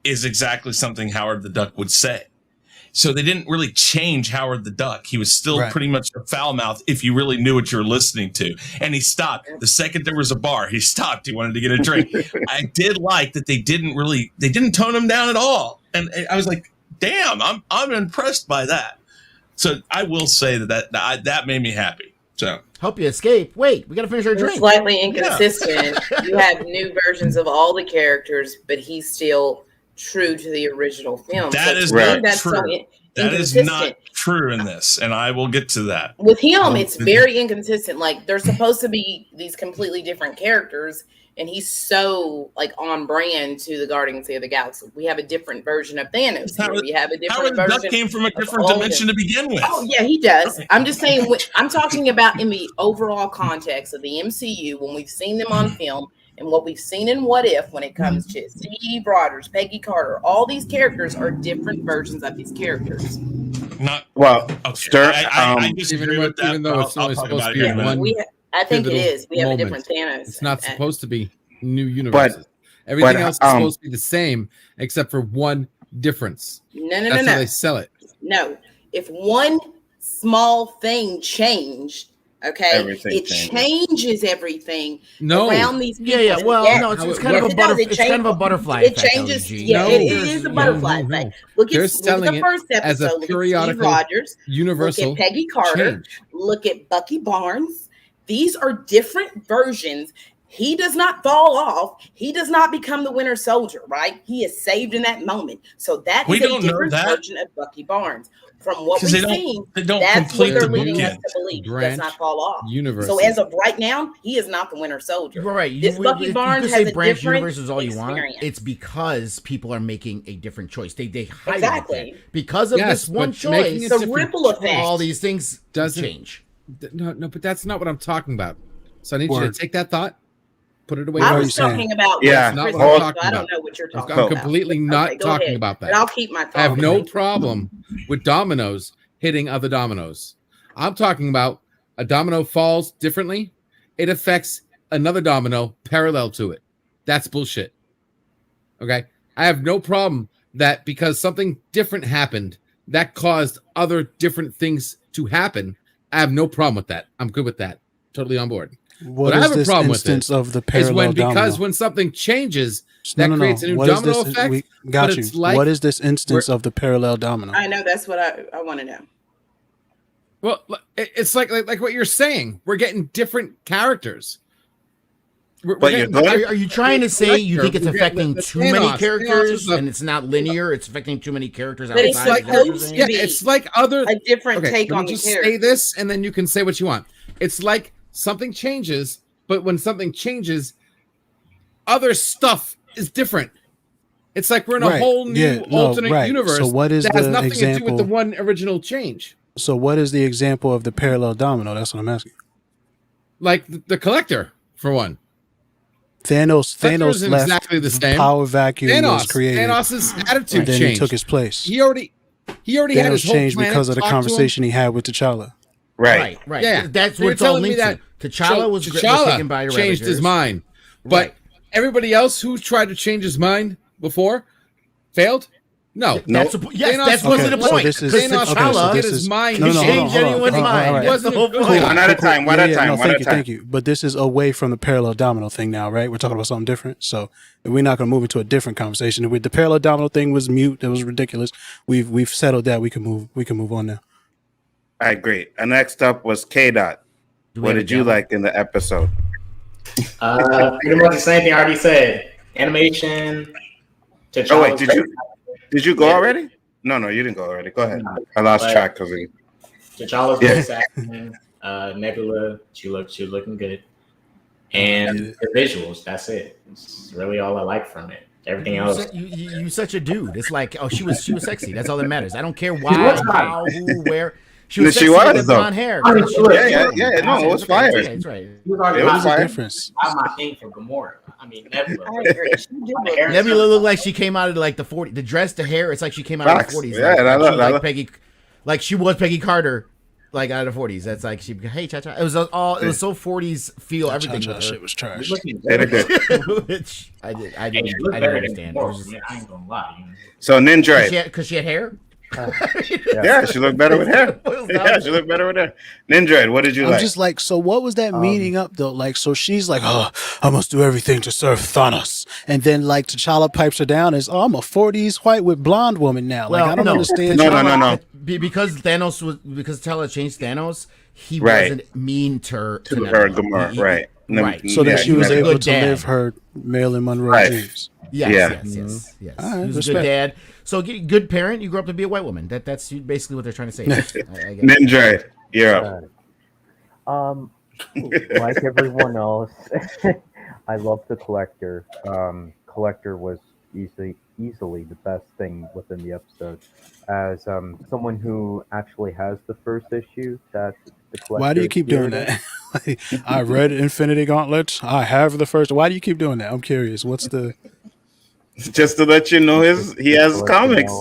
is exactly something Howard the Duck would say. So they didn't really change Howard the Duck. He was still Right. pretty much a foul mouth if you really knew what you were listening to. And he stopped. The second there was a bar, he stopped. He wanted to get a drink. I did like that they didn't tone him down at all. And I was like, damn, I'm impressed by that. So I will say that made me happy. So Help you escape. Wait, we got to finish our It's drink. slightly inconsistent. You have new versions of all the characters, but he's still true to the original film. that So is to me, not that's true. so That is inconsistent. not true in this, and I will get to that. With him, it's very inconsistent. Like they're supposed to be these completely different characters, and he's so like on brand to the Guardians of the Galaxy. We have a different version of Thanos. Here. We have a different Howard the version. Duck came from a of different all of dimension them. to begin with. Oh yeah, he does. I'm just saying. I'm talking about in the overall context of the MCU when we've seen them on film and what we've seen in What If when it comes to Steve Rogers, Peggy Carter. All these characters are different versions of these characters. Not Well, okay. Stern, I disagree with that. even though but it's I'll only talk supposed about to it be in a minute. one I think it pivotal is. We have moment. a different Thanos. It's not And- supposed to be new universes. Everything else is supposed to be the same except for one difference. No, That's how no. they sell it. No. If one small thing changed, okay, Everything it changes. changes everything No. around these people. Yeah. Well, Yes. no, it's How it's it kind of a works. It does. butterfly. It It's kind of a changes- butterfly It effect. changes. LG. Yeah, No. it is a No, butterfly no, no. effect. Look They're at selling the it first as a episode. Look at Steve periodical Rogers. universal Look at Peggy Carter. change. Look at Bucky Barnes. These are different versions. He does not fall off. He does not become the Winter Soldier, right? He is saved in that moment. So that We is a don't know different that. version of Bucky Barnes. From what 'Cause we've they don't- seen, they don't that's what complete they're the leading us bookend. to believe. He does Branch not fall off. universes. So as of right now, he is not the Winter Soldier. You're right. This Bucky if Barnes you has could say a branch different universes all you want. experience. It's because people are making a different choice. They highlight Exactly. that. Because of Yes, this one but making choice. it The different ripple effect. All these things Doesn't- change. No, but that's not what I'm talking about. So I need you Word. to take that thought, put it away. What I are was you saying? talking about Yeah, what's not Chris what I'm said, talking so I don't about. know what you're talking I'm about. completely not Okay, go talking ahead. about that. But I'll keep my thought. I have no problem with dominoes hitting other dominoes. I'm talking about a domino falls differently. It affects another domino parallel to it. That's bullshit. Okay. I have no problem that because something different happened that caused other different things to happen. I have no problem with that. I'm good with that. Totally on board. What I is have a this problem with instance of the Is parallel when domino? because when something changes, that creates a new What is domino this- effect. We got but you. it's like What is this instance of the parallel domino? I know that's what I want to know. Well, it's like what you're saying. We're getting different characters. Are you trying to say you think it's affecting too many characters and it's not linear? It's affecting too many characters outside. But it's like it's like other a different take on the just character. say this, and then you can say what you want. It's like something changes, but when something changes, other stuff is different. It's like we're in a whole new alternate universe. So what is that has the nothing example to do with the one original change? So what is the example of the parallel domino? That's what I'm asking. Like the Collector, for one. Thanos left exactly the same. Power vacuum was created. Thanos' attitude and then changed. he took his place. He already had his whole changed planet because of the talk to him. conversation he had with T'Challa. Right. Yeah, That's so what you're it's all telling me linked that to. T'Challa was taken by changed Ravagers. his mind, but everybody else who tried to change his mind before failed. No, that's wasn't the point. Because T'Challa get his mind change anyone's mind. Wasn't one at a time. One at a time. Thank you. But this is away from the parallel domino thing now, right? We're talking about something different. So we're not going to move into a different conversation. With the parallel domino thing was mute. It was ridiculous. We've settled that. We can move on now. All right, great. And next up was K-Dot. What did you like in the episode? Pretty much the same thing I already said. Animation. T'Challa. Oh wait, did you go already? No, you didn't go already. Go ahead. I lost track because of you. T'Challa's voice acting, Nebula, she was looking good, and the visuals. That's it. It's really all I like from it. Everything else, you such a dude. It's like, oh, she was sexy. That's all that matters. I don't care why, how, who, where. She was sexy with blonde hair. No, it was fire. That's right. It was a difference. I'm not thing for Gamora. I mean, Nebula. Nebula looked like she came out of like the 40s. The dress, the hair, it's like she came out of the 40s. Yeah, and I love Peggy, like she was Peggy Carter, like out of the 40s. That's like hey, Cha-Cha. It was so 40s feel. Everything. Cha-Cha shit was trash. Which I didn't understand. I ain't gonna lie. So Ninja, because she had hair. Yeah, she looked better with hair. Yeah, she looked better with hair. Ninja, what did you like? I'm just like, so what was that meaning up though? Like, so she's like, oh, I must do everything to serve Thanos, and then like T'Challa pipes her down as, oh, I'm a 40s white with blonde woman now. Like, I don't understand. No. Because T'Challa changed Thanos, he wasn't mean to her Gamora, right? Right. So that she was able to live her Marilyn Monroe dreams. Yes. Right, he was a good dad. So good parent, you grew up to be a white woman. That's basically what they're trying to say. Ninja, you're up. Like everyone else, I love the Collector. Collector was easily the best thing within the episode. As someone who actually has the first issue, that the Collector. Why do you keep doing that? I read Infinity Gauntlet. I have the first. Why do you keep doing that? I'm curious. What's the? Just to let you know, he has comics.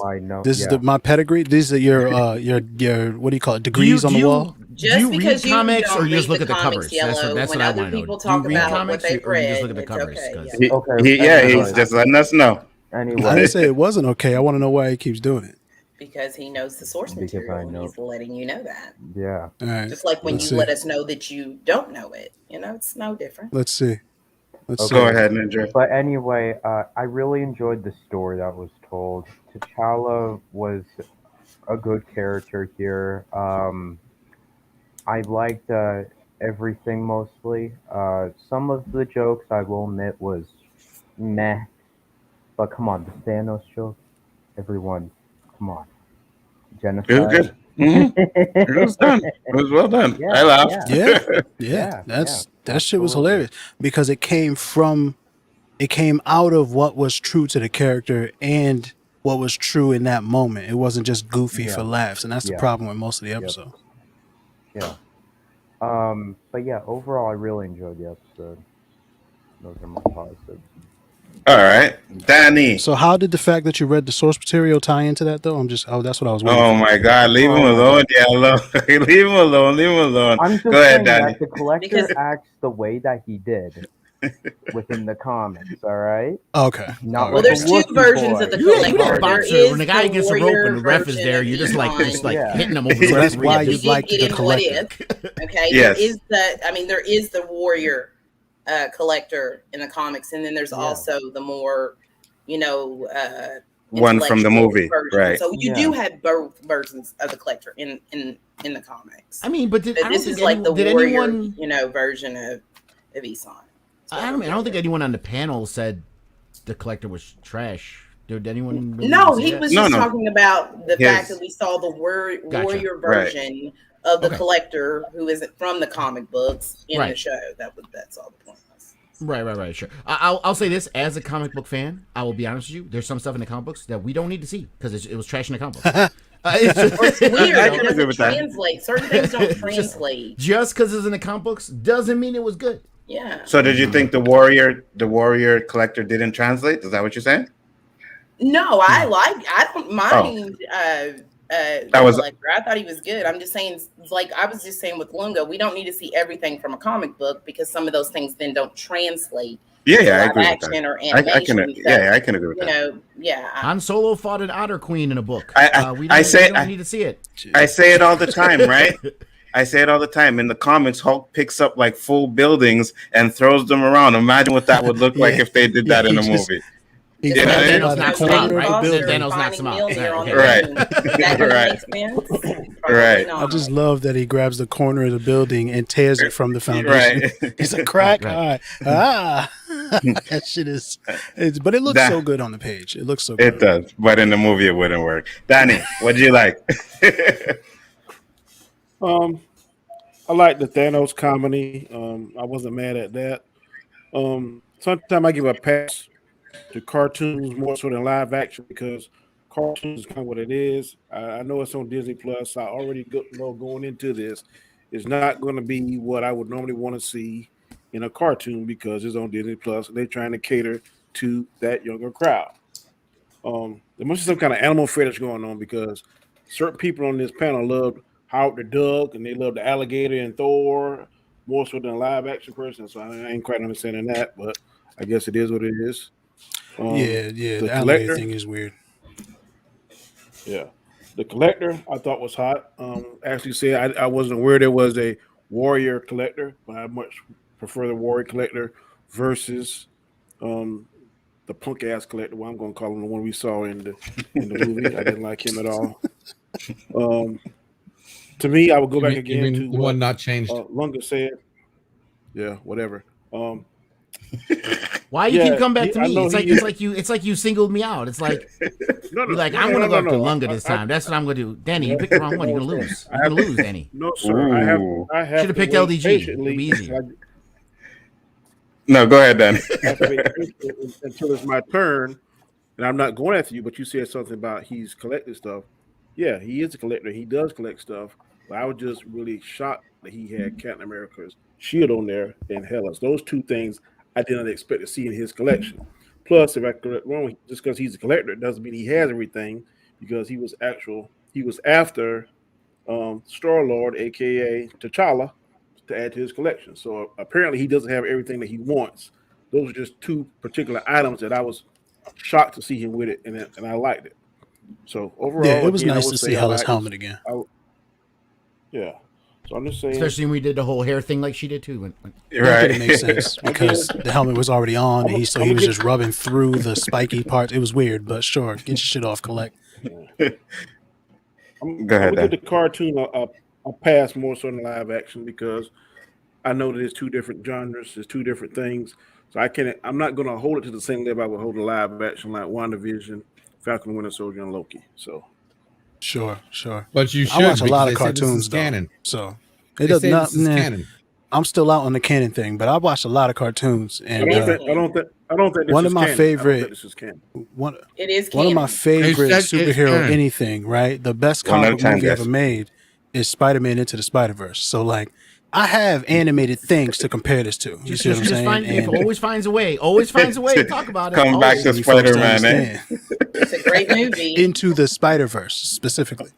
This is my pedigree. These are your what do you call it? Degrees on the wall. Do you read comics or you just look at the covers? That's what I want to know. Do you read comics or you just look at the covers? He's just letting us know. Anyway, I didn't say it wasn't okay. I want to know why he keeps doing it. Because he knows the source material. He's letting you know that. Yeah. All right. Just like when you let us know that you don't know it. It's no different. Let's see. Go ahead, Ninja. But anyway, I really enjoyed the story that was told. T'Challa was a good character here. I liked everything mostly. Some of the jokes, I will admit, was meh. But come on, the Thanos joke, everyone, come on. Genocide. It was good. It was done. It was well done. Yeah, I laughed. Yeah. That shit was hilarious because it came out of what was true to the character and what was true in that moment. It wasn't just goofy for laughs, and that's the problem with most of the episodes. Yeah. But yeah, overall, I really enjoyed the episode. Those are my positives. All right, Danny. So how did the fact that you read the source material tie into that though? That's what I was wondering. Oh my God, leave him alone, Yellow. Leave him alone. I'm just Go ahead, saying Danny. that the Collector acts the way that he did within the comics, all right? Okay. Well, there's two versions of the Collector. You know, boxer, when the guy gets a rope and the ref is there, you're just like hitting him over the That's why you like the Collector. Okay, yes. There is the warrior Collector in the comics, and then there's also the more, one from the movie, version. right? So you do have both versions of the Collector in the comics. I mean, but this is like the warrior, version of Eson. I don't think anyone on the panel said the collector was trash. Did anyone? Really No, say he that? was just talking about the Yes. fact that we saw the warrior Right. version of the Okay. collector who isn't from the comic books in the Right. show. That's all the point was. Right, sure. I'll say this as a comic book fan. I will be honest with you. There's some stuff in the comic books that we don't need to see because it was trash in the comic books. It's weird. I It can agree doesn't with that. translate. Certain things don't translate. Just because it's in the comic books doesn't mean it was good. Yeah. So did you think the warrior collector didn't translate? Is that what you're saying? No, I don't mind. That was- Collector. I thought he was good. I'm just saying, like I was just saying with Lunga, we don't need to see everything from a comic book because some of those things then don't translate. Yeah, to I live agree with action that. or I animation. can, So, yeah, I can agree with you that. know, yeah. Han Solo fought an otter queen in a book. We I don't need to see it. I say it all the time, right? I say it all the time. In the comics, Hulk picks up like full buildings and throws them around. Imagine what that would look like if they did that in a movie. He Yeah, grabbed Thanos by the knocks him corner out, of the right? building. Thanos knocks him out. Right. That doesn't Right. make sense. Probably Right. not. I just love that he grabs the corner of the building and tears it from the foundation. Right. It's a crack. Right. All right. That shit is. But it looks That- so good on the page. It looks so good. It does, but in the movie it wouldn't work. Danny, what do you like? I like the Thanos comedy. I wasn't mad at that. Sometimes I give a pass to cartoons more so than live action because cartoons is kind of what it is. I know it's on Disney Plus. I already know going into this, it's not going to be what I would normally want to see in a cartoon because it's on Disney Plus and they're trying to cater to that younger crowd. There must be some kind of animal fetish going on because certain people on this panel loved Howard the Duck and they love the alligator and Thor more so than a live action person. So I ain't quite understanding that, but I guess it is what it is. Yeah. The alligator collector thing is weird. Yeah. The collector I thought was hot. Actually said I wasn't aware there was a warrior collector, but I much prefer the warrior collector versus the punk ass collector. Well, I'm gonna call him the one we saw in the movie. I didn't like him at all. To me, I would go back You again mean to the what one not changed. Lunga said. Yeah, whatever. Why you Yeah, keep coming back to I me? know It's like you singled me out. It's like No, you're like I'm gonna go after no. Lunga this time. That's what I'm gonna do. Danny, you picked the wrong one. You're gonna lose. You're gonna lose, Danny. No, sir. I have Should've to picked wait LDG. patiently. It'd be easier. No, go ahead, Danny. I have to wait patiently until it's my turn, and I'm not going after you. But you said something about he's collecting stuff. Yeah, he is a collector. He does collect stuff. But I was just really shocked that he had Captain America's shield on there and Hellas. Those two things I did not expect to see in his collection. Plus, if I correct wrong, just because he's a collector doesn't mean he has everything because he was after Star-Lord, aka T'Challa, to add to his collection. So apparently he doesn't have everything that he wants. Those are just two particular items that I was shocked to see him with it, and I liked it. So overall, Yeah, it was again, I nice would to say see I Hella's liked- helmet again. Yeah. So I'm just saying. Especially when we did the whole hair thing like she did too. That Right. didn't make sense because the helmet was already on, and he was just rubbing through the spiky parts. It was weird, but sure, get your shit off, collect. I'm Go ahead, gonna give Dan. the cartoon a pass more so than live action because I know that it's two different genres, it's two different things. So I'm not gonna hold it to the same level I would hold a live action like WandaVision, Falcon, Winter Soldier, and Loki. So Sure. But you should. I watch a lot of because they say this cartoons, is though. canon. So They it does say not. this is Nah, canon. I'm still out on the canon thing, but I watched a lot of cartoons, I and don't think this one is of my canon. I don't favorite- think this is canon. one It is one of my canon. favorite It's superhero canon. anything, right? The best One at a comic book time, movie guys. ever made is Spider-Man Into the Spider-Verse. So like, I have animated things to compare this to. You see what I'm saying? It And always finds a way. Always finds a way to talk about it. Come back Always. to you folks to Spider-Man, eh? understand. It's a great movie. Into the Spider-Verse specifically.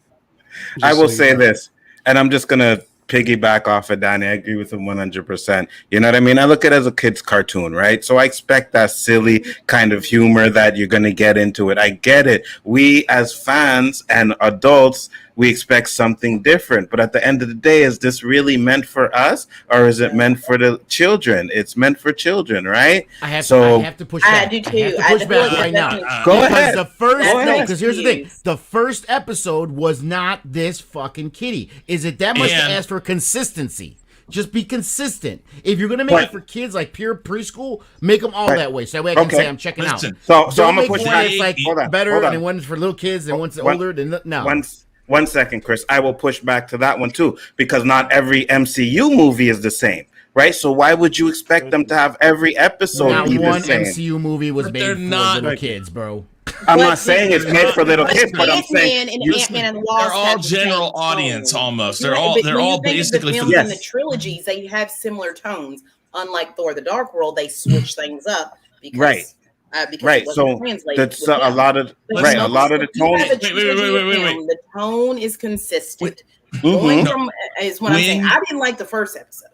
I Just will so you say know. this, and I'm just gonna piggyback off of Danny. I agree with him 100%. You know what I mean? I look at it as a kid's cartoon, right? So I expect that silly kind of humor that you're gonna get into it. I get it. We as fans and adults, we expect something different. But at the end of the day, is this really meant for us, or is it meant for the children? It's meant for children, right? I have So- to push I back. do I too. have to I push feel back like right now. that's- Go Because ahead. the first That's no, because here's the thing: excuse. the first episode was not this fucking kitty. Is it that much to And- ask for consistency? Just be consistent. If you're gonna make it for kids like pure preschool, make them all that way. So that way I can say I'm checking out. So I'm gonna push back. It's like better, and one's for little kids, and one's older. No. 1 second, Chris. I will push back to that one too, because not every MCU movie is the same, right? So why would you expect them to have every episode be the same? MCU movie was made for little kids, bro. I'm not saying it's made for little kids, but I'm saying they're all general audience almost. They're all basically for the trilogies. They have similar tones. Unlike Thor: The Dark World, they switch things up because So that's a lot of the tones. Wait. The tone is consistent. Going from is what I'm saying. I didn't like the first episode.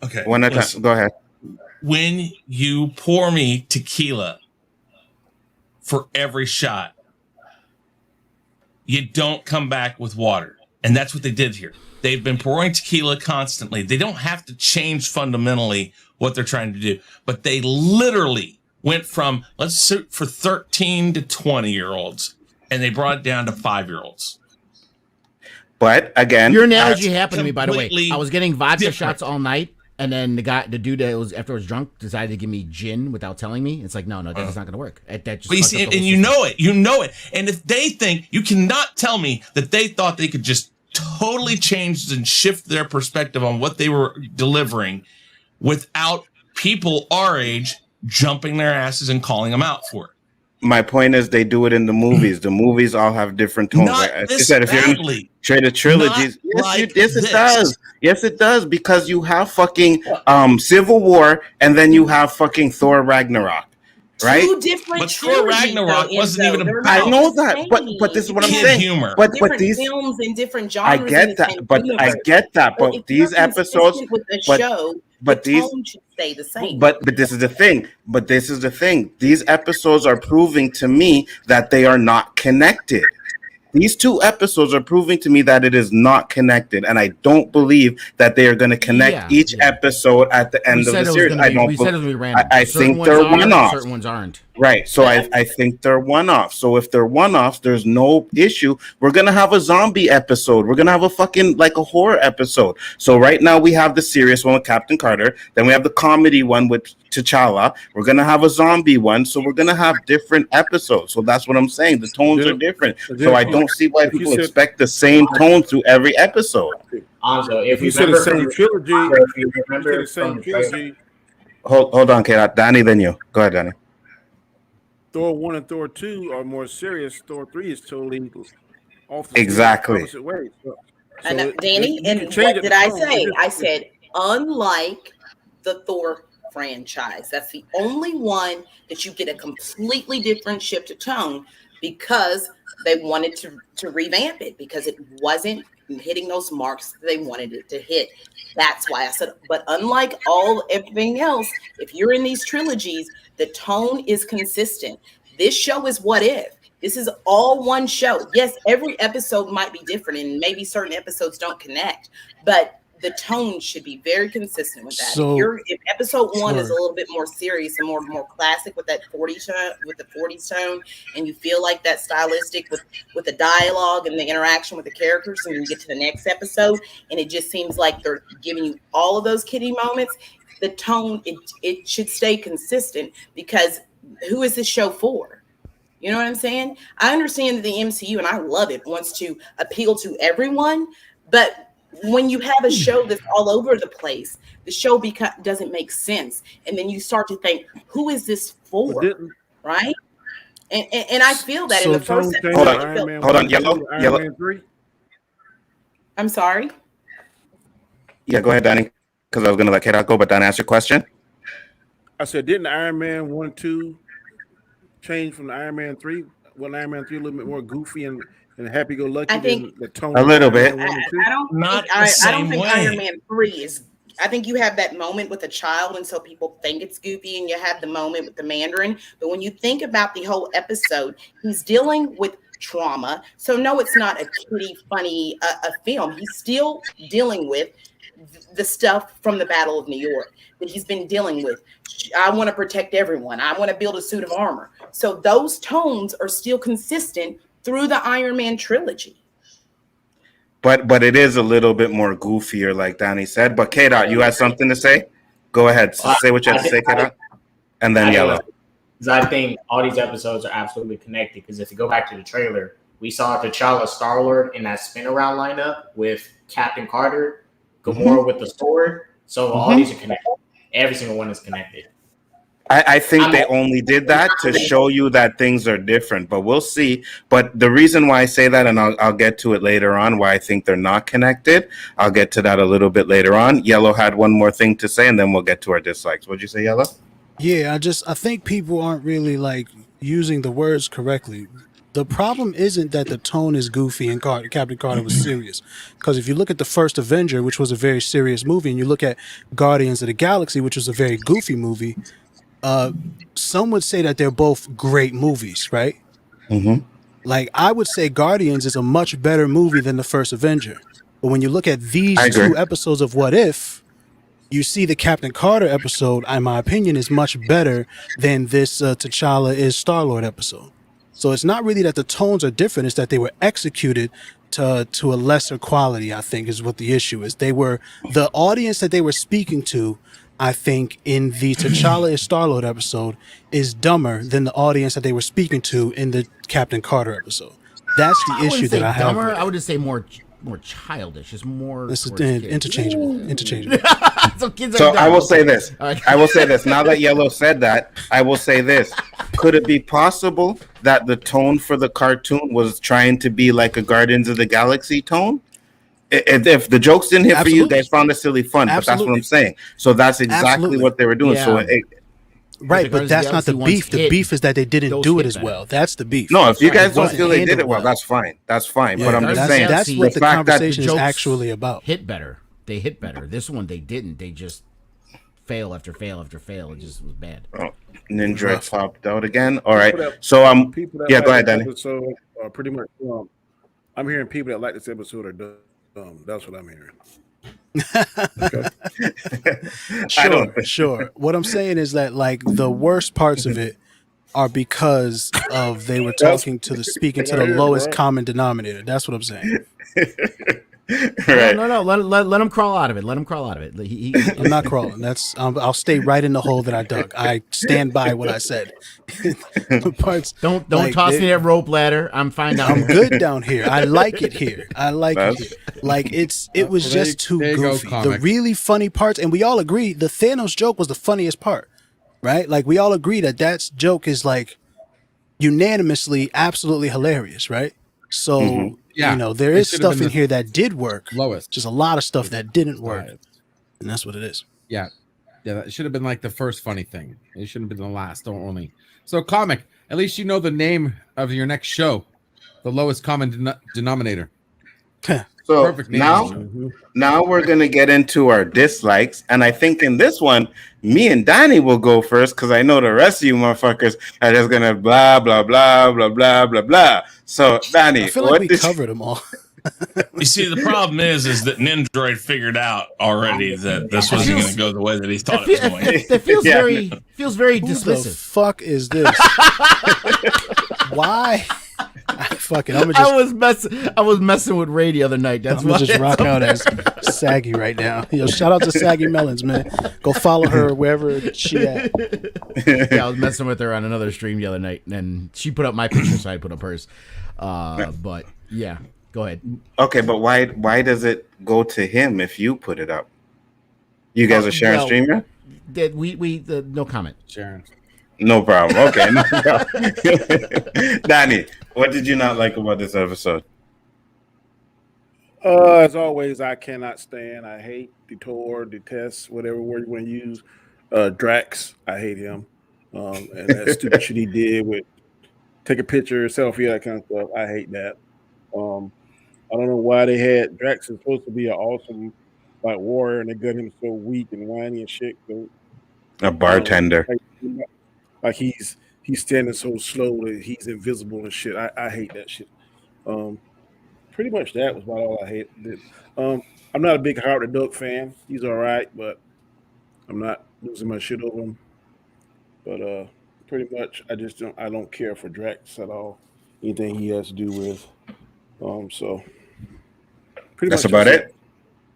Okay, Go ahead. When you pour me tequila for every shot, you don't come back with water. And that's what they did here. They've been pouring tequila constantly. They don't have to change fundamentally what they're trying to do, but they literally went from, let's shoot for 13 to 20-year-olds, and they brought it down to 5-year-olds. But again, your analogy happened to me, by the way. I was getting vodka shots all night, and then the dude that was after I was drunk decided to give me gin without telling me. It's like, no, that's not going to work. That just but you see, and you know it. And if they think, you cannot tell me that they thought they could just totally change and shift their perspective on what they were delivering without people our age jumping their asses and calling them out for it. My point is, they do it in the movies. The movies all have different tones. Not right? this If you're in the trilogies, yes, it does. Yes, it does, because you have fucking Civil War, and then you have fucking Thor Ragnarok, right? Two different but Thor Ragnarok wasn't even about. I know that, but this is what I'm saying. Humor. But these films in different genres. I get that, but these episodes, with the show. But the tone should stay the same. But this is the thing. These episodes are proving to me that they are not connected. These 2 episodes are proving to me that it is not connected, and I don't believe that they are going to connect each episode at the end of the series. I think they're one-offs. Certain ones aren't. Right. So I think they're one-offs. So if they're one-offs, there's no issue. We're going to have a zombie episode. We're going to have a fucking like a horror episode. So right now we have the serious one with Captain Carter. Then we have the comedy one with T'Challa. We're going to have a zombie one. So we're going to have different episodes. So that's what I'm saying. The tones are different. So I don't see why people expect the same tone through every episode. Also, if you said the same trilogy, Hold on, Kate. Danny, then you. Go ahead, Danny. Thor 1 and Thor 2 are more serious. Thor 3 is totally off the opposite way. And Danny, and what did I say? I said, unlike the Thor franchise, that's the only one that you get a completely different shift of tone, because they wanted to revamp it, because it wasn't hitting those marks that they wanted it to hit. That's why I said, but unlike everything else, if you're in these trilogies, the tone is consistent. This show is What If. This is all one show. Yes, every episode might be different, and maybe certain episodes don't connect, but the tone should be very consistent with that. So, if episode 1 is a little bit more serious and more classic with that 40s tone, and you feel like that stylistic with the dialogue and the interaction with the characters, and you get to the next episode and it just seems like they're giving you all of those kiddie moments, the tone, it should stay consistent, because who is this show for? You know what I'm saying? I understand that the MCU, and I love it, wants to appeal to everyone, but when you have a show that's all over the place, the show doesn't make sense. And then you start to think, who is this for? Right? And I feel that in the first episode. Hold on, Yellow. I'm sorry? Yeah, go ahead, Danny, because I was going to let Kate go, but Danny, ask your question. I said, didn't Iron Man 1 and 2 change from the Iron Man 3? Wasn't Iron Man 3 a little bit more goofy and happy-go-lucky? I think the tone a little bit. I don't think Iron Man 3 is. I think you have that moment with a child, and so people think it's goofy, and you have the moment with the Mandarin. But when you think about the whole episode, he's dealing with trauma. So no, it's not a kiddie, funny a film. He's still dealing with the stuff from the Battle of New York that he's been dealing with. I want to protect everyone. I want to build a suit of armor. So those tones are still consistent through the Iron Man trilogy. but it is a little bit more goofier, like Danny said. But K-Dot, you had something to say? Go ahead, say what you had to say, K-Dot, and then Yellow. Because I think all these episodes are absolutely connected. Because if you go back to the trailer, we saw T'Challa, Star-Lord in that spin around lineup with Captain Carter, Gamora with the sword. So all these are connected. Every single one is connected. I think they only did that to show you that things are different, but we'll see. But the reason why I say that, and I'll get to it later on, why I think they're not connected, I'll get to that a little bit later on. Yellow had one more thing to say, and then we'll get to our dislikes. What'd you say, Yellow? Yeah, I think people aren't really like using the words correctly. The problem isn't that the tone is goofy and Captain Carter was serious. Because if you look at the first Avenger, which was a very serious movie, and you look at Guardians of the Galaxy, which was a very goofy movie, some would say that they're both great movies, right? Mm-hmm. Like, I would say Guardians is a much better movie than the first Avenger. But when you look at these two episodes of What If, you see the Captain Carter episode, in my opinion, is much better than this T'Challa is Star-Lord episode. So it's not really that the tones are different, it's that they were executed to a lesser quality, I think, is what the issue is. They were, the audience that they were speaking to, I think, in the T'Challa is Star-Lord episode is dumber than the audience that they were speaking to in the Captain Carter episode. That's the issue that I have. Dumber, I would just say more childish. It's more. This is interchangeable. So I will say this. I will say this. Now that Yellow said that, I will say this. Could it be possible that the tone for the cartoon was trying to be like a Guardians of the Galaxy tone? If the jokes didn't hit for you, guys found it silly fun. But that's what I'm saying. So that's exactly what they were doing. Yeah. So right, but that's not the beef. The beef is that they didn't do it as well. That's the beef. No, if you guys don't feel they did it well, that's fine. That's fine. Yeah, but I'm just saying that's what the conversation is actually about. Hit better. They hit better. This one they didn't. They just fail after fail after fail. It just was bad. Oh, Ninja popped out again. All right. So yeah, go ahead, Danny. So pretty much, I'm hearing people that like this episode are dumb. That's what I'm hearing. Sure. What I'm saying is that like the worst parts of it are because of they were speaking to the lowest common denominator. That's what I'm saying. Right. No. Let him crawl out of it. Let him crawl out of it. I'm not crawling. I'll stay right in the hole that I dug. I stand by what I said. Don't toss me that rope ladder. I'm fine down. I'm good down here. I like it here. Like it was just too goofy. The really funny parts, and we all agree the Thanos joke was the funniest part, right? Like we all agree that joke is like unanimously absolutely hilarious, right? So there is stuff in here that did work. Just a lot of stuff that didn't work, and that's what it is. Yeah, that should have been like the first funny thing. It shouldn't have been the last. Only. So comic. At least you know the name of your next show, the lowest common denominator. So now we're going to get into our dislikes. And I think in this one, me and Danny will go first because I know the rest of you motherfuckers are just going to blah, blah, blah, blah, blah, blah, blah. So, Danny, I feel like we covered them all. You see, the problem is that Nindroid figured out already that this wasn't going to go the way that he thought it was going. It feels very dismissive. The fuck is this? Why? Fuck it. I was messing with Ray the other night. That's I'm gonna just rock out as Saggy right now. Shout out to Saggy Melons, man. Go follow her wherever she at. Yeah, I was messing with her on another stream the other night, and she put up my picture, so I put up hers. But yeah, go ahead. Okay, but why does it go to him if you put it up? You guys are sharing streamer? We no comment. Sharon. No problem. Okay. No problem. Danny, what did you not like about this episode? As always, I cannot stand. I hate, detest, whatever word you want to use. Drax, I hate him. And that stupid shit he did with take a picture, selfie, that kind of stuff. I hate that. I don't know why they had Drax is supposed to be an awesome like warrior, and they got him so weak and whiny and shit. So, a bartender. Like he's standing so slow that he's invisible and shit. I hate that shit. Pretty much that was about all I hated. I'm not a big Howard the Duck fan. He's all right, but I'm not losing my shit over him. But pretty much I don't care for Drax at all. Anything he has to do with. So That's about it.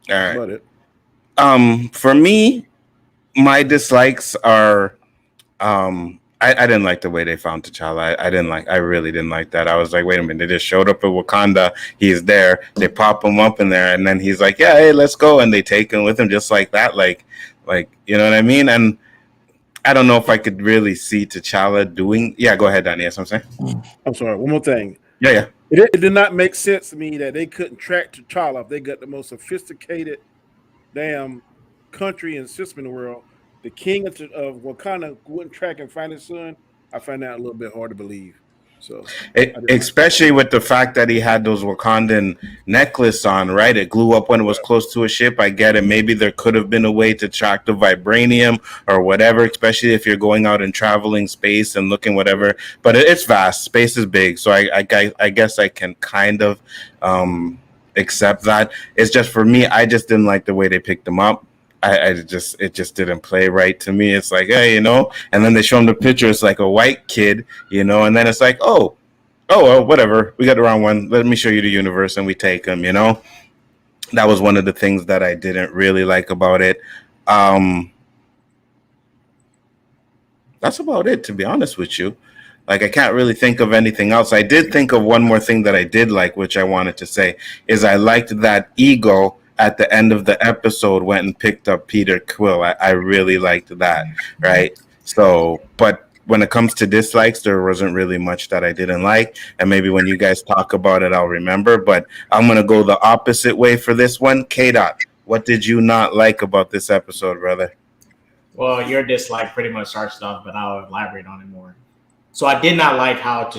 All right. About it. For me, my dislikes are I didn't like the way they found T'Challa. I really didn't like that. I was like, wait a minute, they just showed up at Wakanda, he's there, they pop him up in there, and then he's like, yeah, hey, let's go, and they take him with him just like that, like you know what I mean? And I don't know if I could really see T'Challa doing. Yeah, go ahead, Danny. That's what I'm saying. I'm sorry. One more thing. Yeah. It did not make sense to me that they couldn't track T'Challa if they got the most sophisticated damn country and system in the world. The king of Wakanda wouldn't track and find his son. I find that a little bit hard to believe. So, especially with the fact that he had those Wakandan necklace on, right? It glue up when it was close to a ship. I get it. Maybe there could have been a way to track the vibranium or whatever, especially if you're going out and traveling space and looking whatever. But it's vast. Space is big. So I guess I can kind of accept that. It's just for me, I just didn't like the way they picked him up. It just didn't play right to me. It's like, hey, and then they show him the picture. It's like a white kid, and then it's like, oh, well, whatever. We got the wrong one. Let me show you the universe, and we take him. That was one of the things that I didn't really like about it. That's about it, to be honest with you. Like, I can't really think of anything else. I did think of one more thing that I did like, which I wanted to say, is I liked that Ego at the end of the episode went and picked up Peter Quill. I really liked that, right? So, but when it comes to dislikes, there wasn't really much that I didn't like. And maybe when you guys talk about it, I'll remember. But I'm going to go the opposite way for this one. K-Dot, what did you not like about this episode, brother? Well, your dislike pretty much starts off, but I'll elaborate on it more. So I did not like how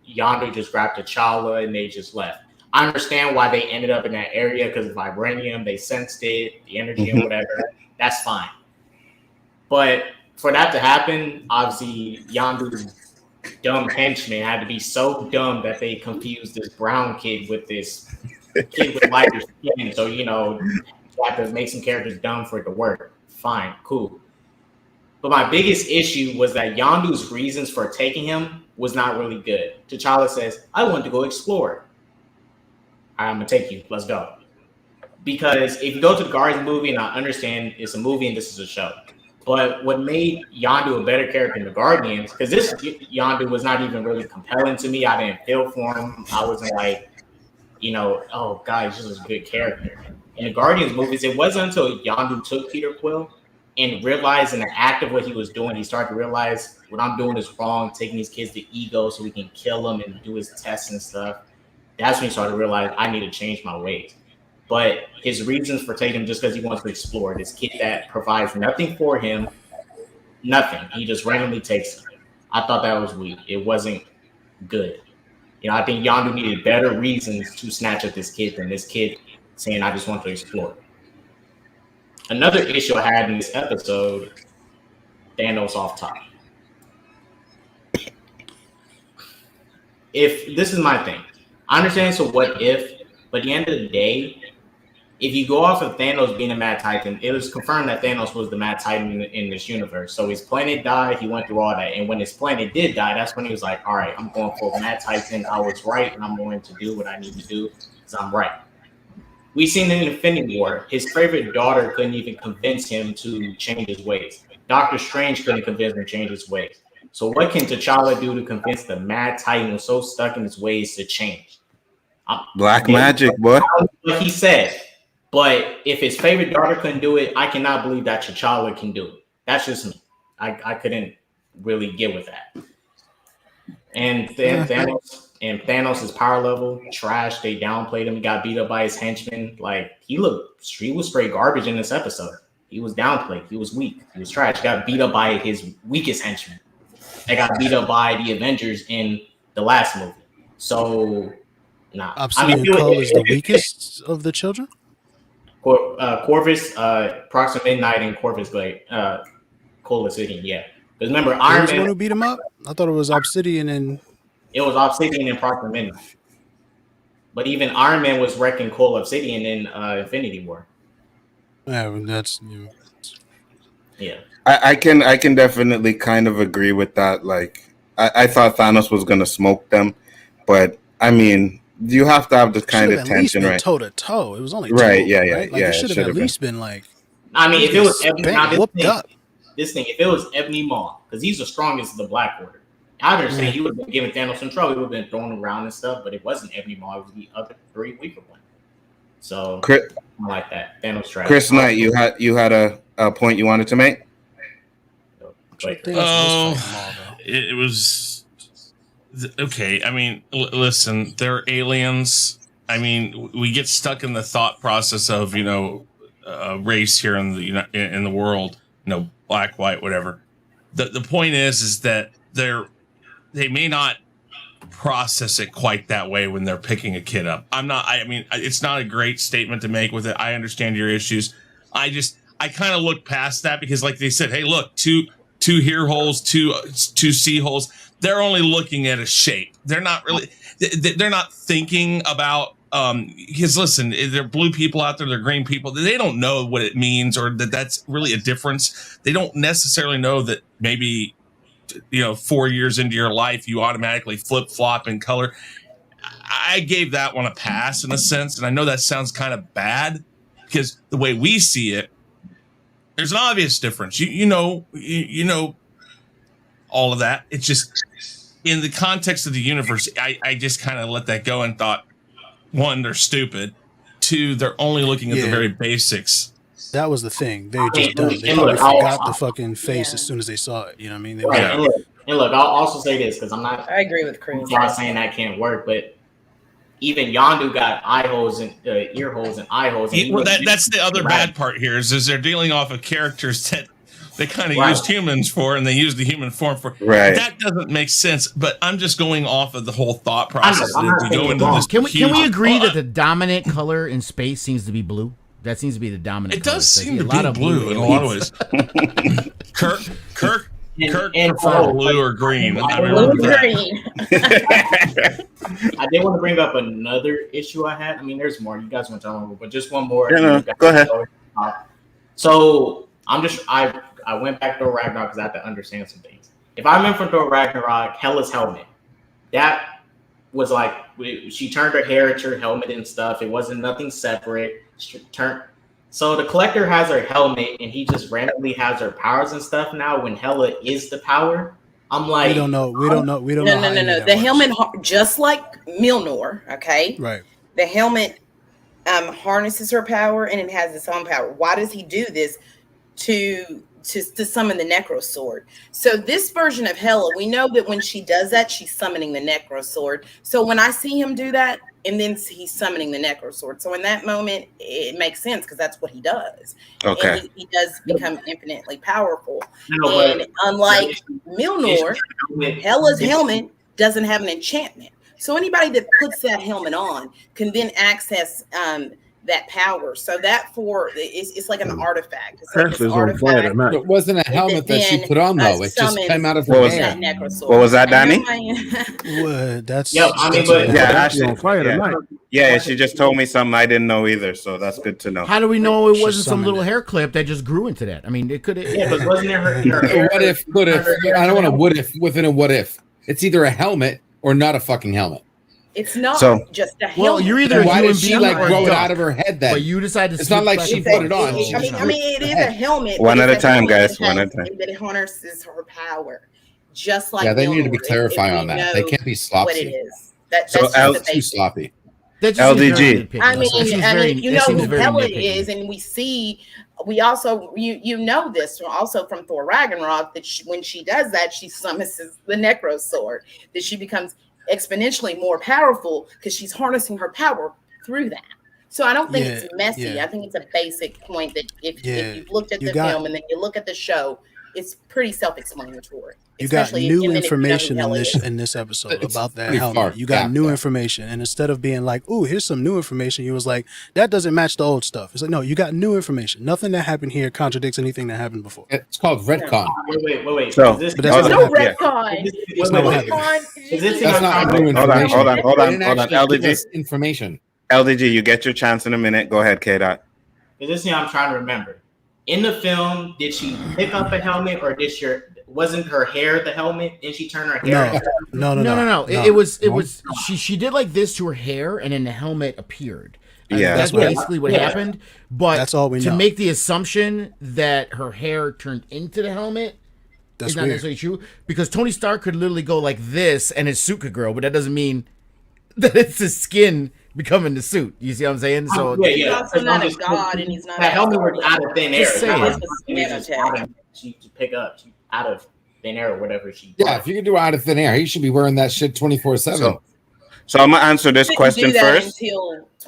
Yondu just grabbed T'Challa and they just left. I understand why they ended up in that area because of vibranium. They sensed it, the energy and whatever. That's fine. But for that to happen, obviously, Yondu's dumb henchmen had to be so dumb that they confused this brown kid with this kid with lighter skin. So, you have to make some characters dumb for it to work. Fine, cool. But my biggest issue was that Yondu's reasons for taking him was not really good. T'Challa says, I want to go explore. I'm going to take you. Let's go. Because if you go to the Guardians movie, and I understand it's a movie and this is a show, but what made Yondu a better character in the Guardians, because this Yondu was not even really compelling to me. I didn't feel for him. I wasn't like, oh, God, he's just a good character. In the Guardians movies, it wasn't until Yondu took Peter Quill and realized in the act of what he was doing, he started to realize what I'm doing is wrong, taking these kids to Ego so we can kill them and do his tests and stuff. That's when he started to realize I need to change my ways. But his reasons for taking him just because he wants to explore, this kid that provides nothing for him, nothing. He just randomly takes him. I thought that was weak. It wasn't good. I think Yondu needed better reasons to snatch at this kid than this kid saying, I just want to explore. Another issue I had in this episode, Thanos off top. If this is my thing, I understand it's a what if, but at the end of the day, if you go off of Thanos being a Mad Titan, it was confirmed that Thanos was the Mad Titan in this universe. So his planet died, he went through all that. And when his planet did die, that's when he was like, all right, I'm going for Mad Titan. I was right, and I'm going to do what I need to do because I'm right. We've seen in Infinity War, his favorite daughter couldn't even convince him to change his ways. Doctor Strange couldn't convince him to change his ways. So what can T'Challa do to convince the Mad Titan who's so stuck in his ways to change? Black magic, boy. What he said. But if his favorite daughter couldn't do it, I cannot believe that T'Challa can do it. That's just me. I couldn't really get with that. And Thanos' power level, trash. They downplayed him. He got beat up by his henchmen. Like, he was straight garbage in this episode. He was downplayed. He was weak. He was trash. He got beat up by his weakest henchman. They got beat up by the Avengers in the last movie. So, nah. Obsidian Cole is the weakest of the children? Corvus, Proxima Midnight, and Corvus Glade. Cole is sitting, yeah. Because remember, Iron Man. Who beat him up? I thought it was Obsidian and. It was Obsidian and Proxima Midnight. But even Iron Man was wrecking Cole Obsidian in Infinity War. Yeah, that's. Yeah. I can definitely kind of agree with that. Like, I thought Thanos was going to smoke them, but I mean, You have to have the kind of at least tension, been right? toe to toe. It was only Right, toe, yeah. Like it should have at least been like. I mean, if it was whooped up. This thing, if it was Ebony Maw, because he's the strongest of the Black Order. I understand he would have been giving Thanos some trouble. He would have been thrown around and stuff, but it wasn't Ebony Maw. It was the other 3 weaker one. So I like that. Thanos trash. Chris Knight, you had a point you wanted to make? It was okay. I mean, listen, they're aliens. I mean, we get stuck in the thought process of race here in the world. Black, white, whatever. The point is that they may not process it quite that way when they're picking a kid up. I mean, it's not a great statement to make with it. I understand your issues. I kind of look past that because, like they said, hey, look, two ear holes, two C holes. They're only looking at a shape. They're not really. They're not thinking about. Because listen, there are blue people out there, there are green people. They don't know what it means or that's really a difference. They don't necessarily know that maybe 4 years into your life you automatically flip flop in color. I gave that one a pass in a sense, and I know that sounds kind of bad because the way we see it, there's an obvious difference. You know all of that. It's just in the context of the universe. I just kind of let that go and thought. 1, they're stupid. 2, they're only looking at the very basics. That was the thing. They were just dumb. They probably forgot the fucking face as soon as they saw it. You know what I mean? And look, I'll also say this because I agree with Chris. I'm not saying that can't work, but even Yondu got eye holes and ear holes and eye holes. And that's the other bad part here is they're dealing off of characters that they kind of used humans for, and they used the human form for. Right. That doesn't make sense. But I'm just going off of the whole thought process. We go into this. Can we agree that the dominant color in space seems to be blue? That seems to be the dominant. It does color. seem to be blue in a lot of ways. Kirk prefer blue or green. I remember that. I did want to bring up another issue I had. I mean, there's more. You guys want to tell me, but just one more. Go ahead. So I went back to Thor Ragnarok because I had to understand some things. If I remember from Thor Ragnarok, Hela's helmet, that was like she turned her hair into her helmet and stuff. It wasn't nothing separate. So the Collector has her helmet, and he just randomly has her powers and stuff now. When Hela is the power, I'm like, we don't know. No. The helmet, just like Mjolnir, okay? Right. The helmet harnesses her power, and it has its own power. Why does he do this? To summon the Necro Sword. So this version of Hela, we know that when she does that, she's summoning the Necro Sword. So when I see him do that, and then he's summoning the Necro Sword. So in that moment, it makes sense because that's what he does. Okay. And he does become infinitely powerful. And unlike Mjolnir, Hela's helmet doesn't have an enchantment. So anybody that puts that helmet on can then access that power. So that it's like an artifact. It's like this artifact. It wasn't a helmet that she put on though. It just came out of her hair. What was that, Danny? That's she just told me something I didn't know either, so that's good to know. How do we know it wasn't some little hair clip that just grew into that? I mean, it could have. Yeah, but wasn't there her What if? I don't want to what if within a what if. It's either a helmet or not a fucking helmet. It's not just a helmet. Well, you're either why did she grow it out of her head then? But you decided to. It's not like she put it on. I mean, it is a helmet. One at a time, guys. One at a time. That harnesses her power, just like. Yeah, they need to be clarified on that. They can't be sloppy. What it is. That's too sloppy. LDG. I mean, you know who Hela is, and we also you know this also from Thor Ragnarok that when she does that, she summons the Necro Sword, that she becomes exponentially more powerful because she's harnessing her power through that. So I don't think it's messy. I think it's a basic point that if you've looked at the film and then you look at the show, it's pretty self-explanatory. You got new information in this episode about that helmet. You got new information, and instead of being like, "Ooh, here's some new information," you was like, "That doesn't match the old stuff." It's like, no, you got new information. Nothing that happened here contradicts anything that happened before. It's called retcon. Wait. So, there's no retcon. That's not new information. Hold on. LDG information. LDG, you get your chance in a minute. Go ahead, K-Dot. This thing I'm trying to remember. In the film, did she pick up a helmet, or did wasn't her hair the helmet? Didn't she turn her hair? No. It was she did like this to her hair, and then the helmet appeared. Yeah, that's basically what happened. But that's all we know. To make the assumption that her hair turned into the helmet is not necessarily true, because Tony Stark could literally go like this and his suit could grow, but that doesn't mean that it's his skin becoming the suit. You see what I'm saying? So he's also not a god, and he's not. That helmet was out of thin air. She pick up out of thin air or whatever she. Yeah, if you can do out of thin air, he should be wearing that shit 24/7. So I'm gonna answer this question first.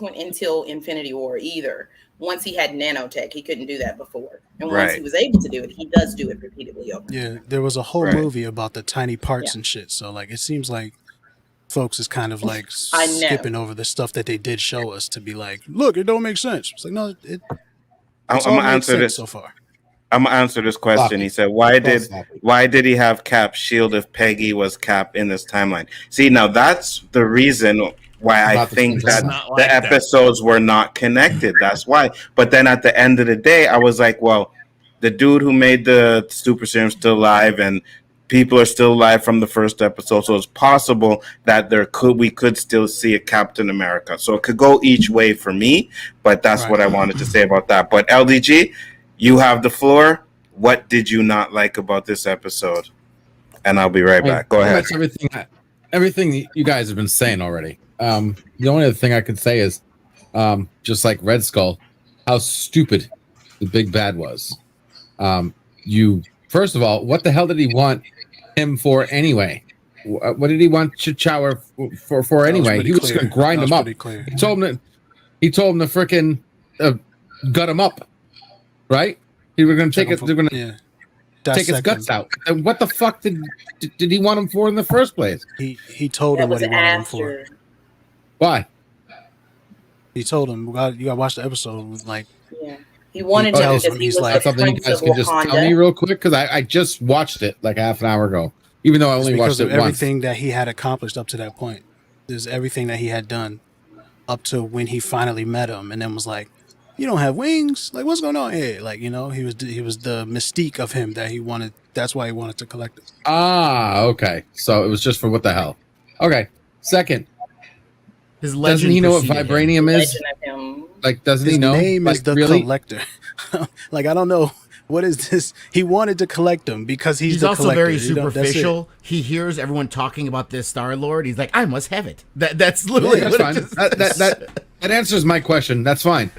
Until Infinity War either. Once he had nanotech, he couldn't do that before. And once he was able to do it, he does do it repeatedly over. Yeah, there was a whole movie about the tiny parts and shit. So like, it seems like folks is kind of like skipping over the stuff that they did show us to be like, look, it don't make sense. It's like, no, I'm gonna answer this so far. I'm gonna answer this question. He said, "Why did he have Cap's shield if Peggy was Cap in this timeline?" See, now that's the reason why I think that the episodes were not connected. That's why. But then at the end of the day, I was like, well, the dude who made the super serum still alive, and people are still alive from the first episode, so it's possible that we could still see a Captain America. So it could go each way for me. But that's what I wanted to say about that. But LDG, you have the floor. What did you not like about this episode? And I'll be right back. Go ahead. Everything you guys have been saying already. The only other thing I could say is, just like Red Skull, how stupid the big bad was. First of all, what the hell did he want him for anyway? What did he want T'Challa for anyway? He was just going to grind him up. He told him to freaking gut him up. Right? He was going to take it. They're going to take his guts out. And what the fuck did he want him for in the first place? He told him what he wanted him for. Why? He told him, "You got to watch the episode." Like, he wanted to. He's like, something you guys can just tell me real quick, because I just watched it like half an hour ago, even though I only watched it once. Everything that he had accomplished up to that point. There's everything that he had done up to when he finally met him, and then was like, "You don't have wings? Like, what's going on here?" Like, he was the mystique of him that he wanted. That's why he wanted to collect it. Okay. So it was just for what the hell? Okay. Second, his legend. Doesn't he know what vibranium is? Like, doesn't he know? His name is the Collector. Like, I don't know. What is this? He wanted to collect them because he's the also collector. Very superficial. He hears everyone talking about this Star-Lord. He's like, I must have it. That's literally that's fine. That answers my question. That's fine.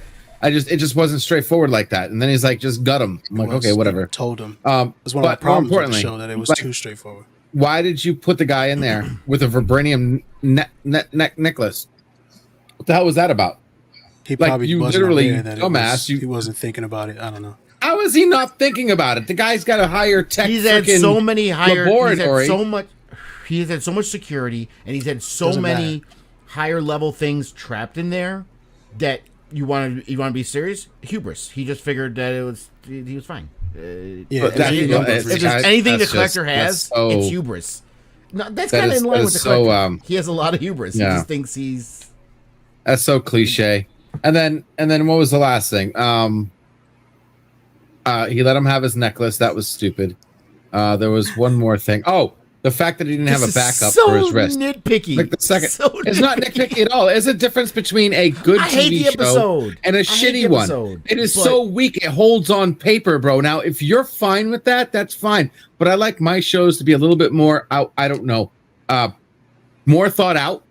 It just wasn't straightforward like that. And then he's like, just gut him. I'm like, okay, whatever. Told him. It's one of the problems with the show that it was too straightforward. Why did you put the guy in there with a vibranium necklace? What the hell was that about? He probably you wasn't literally aware that dumbass. He wasn't thinking about it. I don't know. How is he not thinking about it? The guy's got a higher tech. He's had so many higher laboratory. He's had so much security, and he's had so many higher level things trapped in there that you want to be serious? Hubris. He just figured that he was fine. If there's anything the collector has, it's hubris. No, that's kind of in line with the collector. He has a lot of hubris. Yeah. He just thinks he's. That's so cliche. And then what was the last thing? He let him have his necklace. That was stupid. There was one more thing. Oh, the fact that he didn't have a backup for his wrist. Nitpicky. Like the second. It's not nitpicky at all. There's a difference between a good TV show and a shitty one. It is so weak. It holds on paper, bro. Now, if you're fine with that, that's fine. But I like my shows to be a little bit more out. I don't know, more thought out.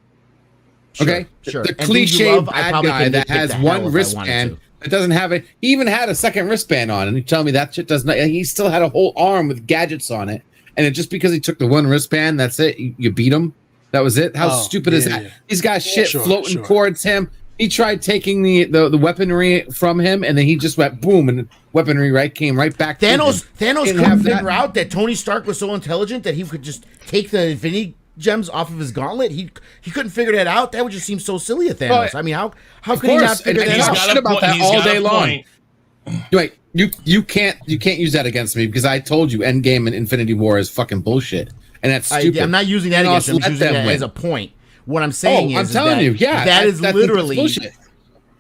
Okay, sure. The cliche bad guy that has one wristband that doesn't have it. He even had a second wristband on, and you tell me that shit does not. He still had a whole arm with gadgets on it. And just because he took the one wristband, that's it. You beat him. That was it. How stupid is that? He's got shit floating towards him. He tried taking the weaponry from him, and then he just went boom, and the weaponry came right back. Thanos couldn't figure out that Tony Stark was so intelligent that he could just take the Infinity Gems off of his gauntlet. He couldn't figure that out. That would just seem so silly at Thanos. I mean, how could he not figure that out? Shit about that all day long. Wait. You can't use that against me because I told you Endgame and Infinity War is fucking bullshit, and that's stupid. I'm not using that against him. I'm using that as a point. What I'm saying is, that is literally bullshit.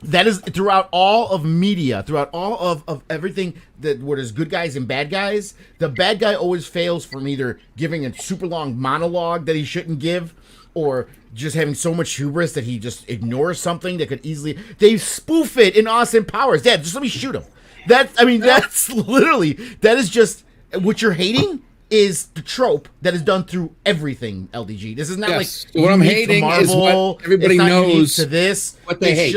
That is throughout all of media, throughout all of everything that where there's good guys and bad guys. The bad guy always fails from either giving a super long monologue that he shouldn't give, or just having so much hubris that he just ignores something that could easily. They spoof it in Austin Powers. Dad, just let me shoot him. That's literally, that is just what you're hating. Is the trope that is done through everything, LDG. This is not like what I'm hating is what everybody knows to this. What they hate.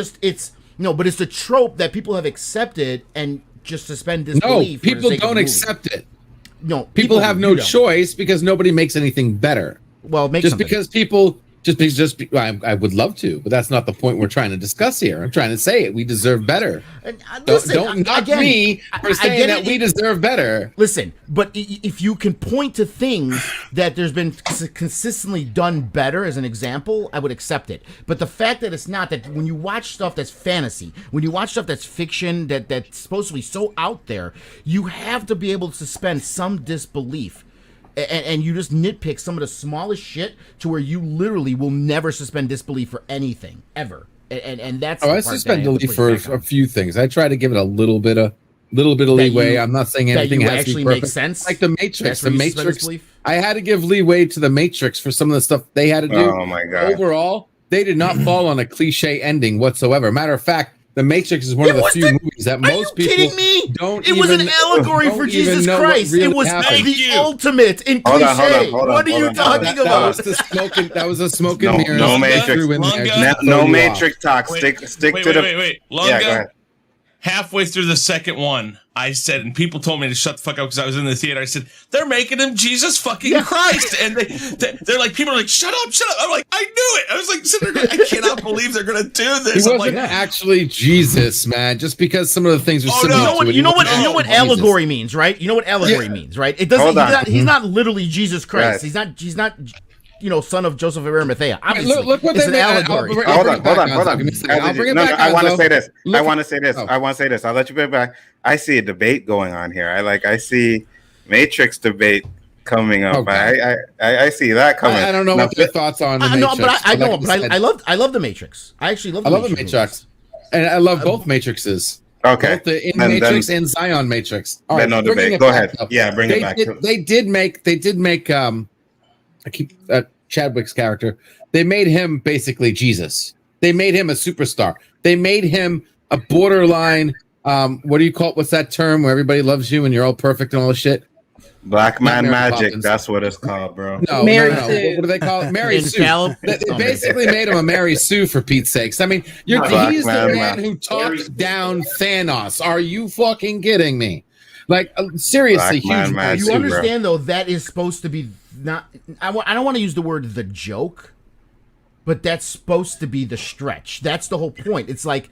But it's the trope that people have accepted and just suspend disbelief. No, people don't accept it. No, people have no choice because nobody makes anything better. Well, because people I would love to, but that's not the point we're trying to discuss here. I'm trying to say it. We deserve better. Don't knock me for saying that we deserve better. Listen, but if you can point to things that there's been consistently done better as an example, I would accept it. But the fact that it's not, that when you watch stuff that's fantasy, when you watch stuff that's fiction, that's supposed to be so out there, you have to be able to suspend some disbelief. And you just nitpick some of the smallest shit to where you literally will never suspend disbelief for anything ever, and that's. I suspend disbelief for a few things. I try to give it a little bit of leeway. I'm not saying anything has to be perfect. Makes sense. Like the Matrix. The Matrix. I had to give leeway to the Matrix for some of the stuff they had to do. Oh my god! Overall, they did not fall on a cliche ending whatsoever. Matter of fact, The Matrix is one of the few movies that most people don't. It was an allegory for Jesus Christ. Really, it was the ultimate in cliche. What are you talking about? That was a smoke and mirrors. No Matrix. No Matrix talk. Stick to the. Wait. Lunga, go ahead. Halfway through the second one, I said, and people told me to shut the fuck up because I was in the theater. I said, they're making him Jesus fucking Christ. And they're like, people are like, shut up. I'm like, I knew it. I was like, sitting there going, I cannot believe they're going to do this. He wasn't actually Jesus, man, just because some of the things are similar to it. You know what allegory means, right? You know what allegory means, right? It doesn't. He's not literally Jesus Christ. Right. He's not. Son of Joseph of Arimathea. Obviously, look what it's an allegory. Hold on. I'll bring it back. I want to say this. I'll let you bring it back. I see a debate going on here. I see Matrix debate coming up. Okay. I see that coming. I don't know what your thoughts on the Matrix. I love the Matrix. I actually love the Matrix. And I love both Matrixes. Okay. Both the Matrix and Zion Matrix. All right, no debate. Go ahead. Bring it back. They did make I keep Chadwick's character. They made him basically Jesus. They made him a superstar. They made him a borderline. What do you call it? What's that term where everybody loves you and you're all perfect and all this shit? Black man magic. Poppins. That's what it's called, bro. No. What do they call it? Mary Sue. They basically made him a Mary Sue for Pete's sakes. I mean, he's the man who talked down Thanos. Are you fucking kidding me? Like seriously, huge. You understand though that is supposed to be not. I don't want to use the word the joke, but that's supposed to be the stretch. That's the whole point. It's like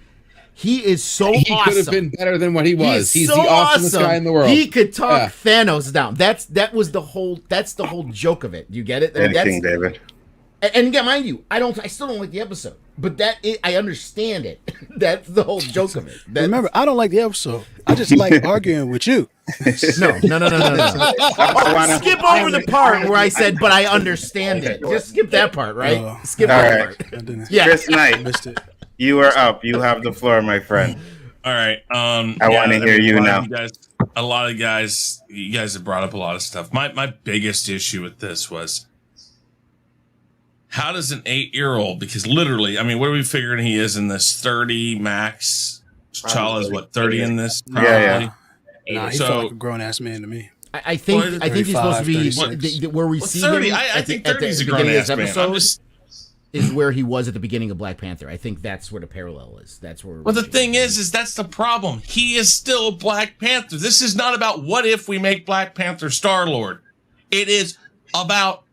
he is so awesome. He could have been better than what he was. He's so the awesomest guy in the world. He could talk Thanos down. That's the whole joke of it. You get it? Anything, David. And mind you, I still don't like the episode, but I understand it. That's the whole joke of it. Remember, I don't like the episode. I just like arguing with you. No. Skip over the part where I said, but I understand it. Just skip that part, right? Skip that part. Yeah. Chris Knight, missed it. You are up. You have the floor, my friend. All right. I want to hear you now. A lot of guys, you guys have brought up a lot of stuff. My biggest issue with this was, how does an 8-year-old, because literally, I mean, what are we figuring he is in this? 30 max? T'Challa is what, 30 in this? Probably? Yeah. Nah, he felt like a grown-ass man to me. I think he's supposed to be where we see 30. him I think 30 is a grown-ass man. Is where he was at the beginning of Black Panther. I think that's where the parallel is. That's where. Well, the thing is that's the problem. He is still Black Panther. This is not about what if we make Black Panther Star-Lord. It is about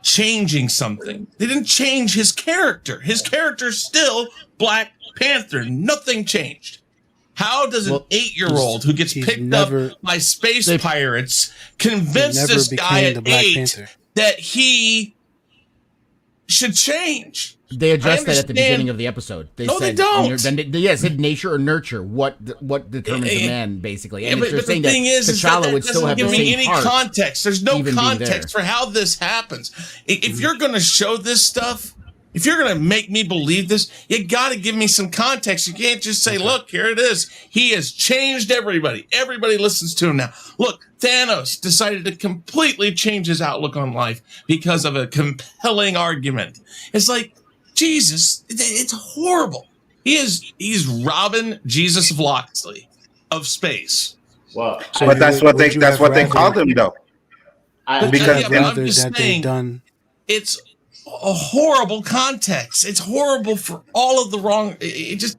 changing something. They didn't change his character. His character's still Black Panther. Nothing changed. How does an 8-year-old who gets picked up by space pirates convince this guy at 8 that he should change? They addressed that at the beginning of the episode. They said nature or nurture. What determines a man, basically? And but the thing is T'Challa would still have the same any context. There's no context for how this happens. If you're going to show this stuff, If you're going to make me believe this, you got to give me some context. You can't just say, look, here it is. He has changed everybody. Everybody listens to him now. Look, Thanos decided to completely change his outlook on life because of a compelling argument. It's like, Jesus, it's horrible. He's Robin Jesus of Locksley of space. Well, but that's what they called him, though. Because I'm just saying, it's a horrible context. It's horrible for all of the wrong. It's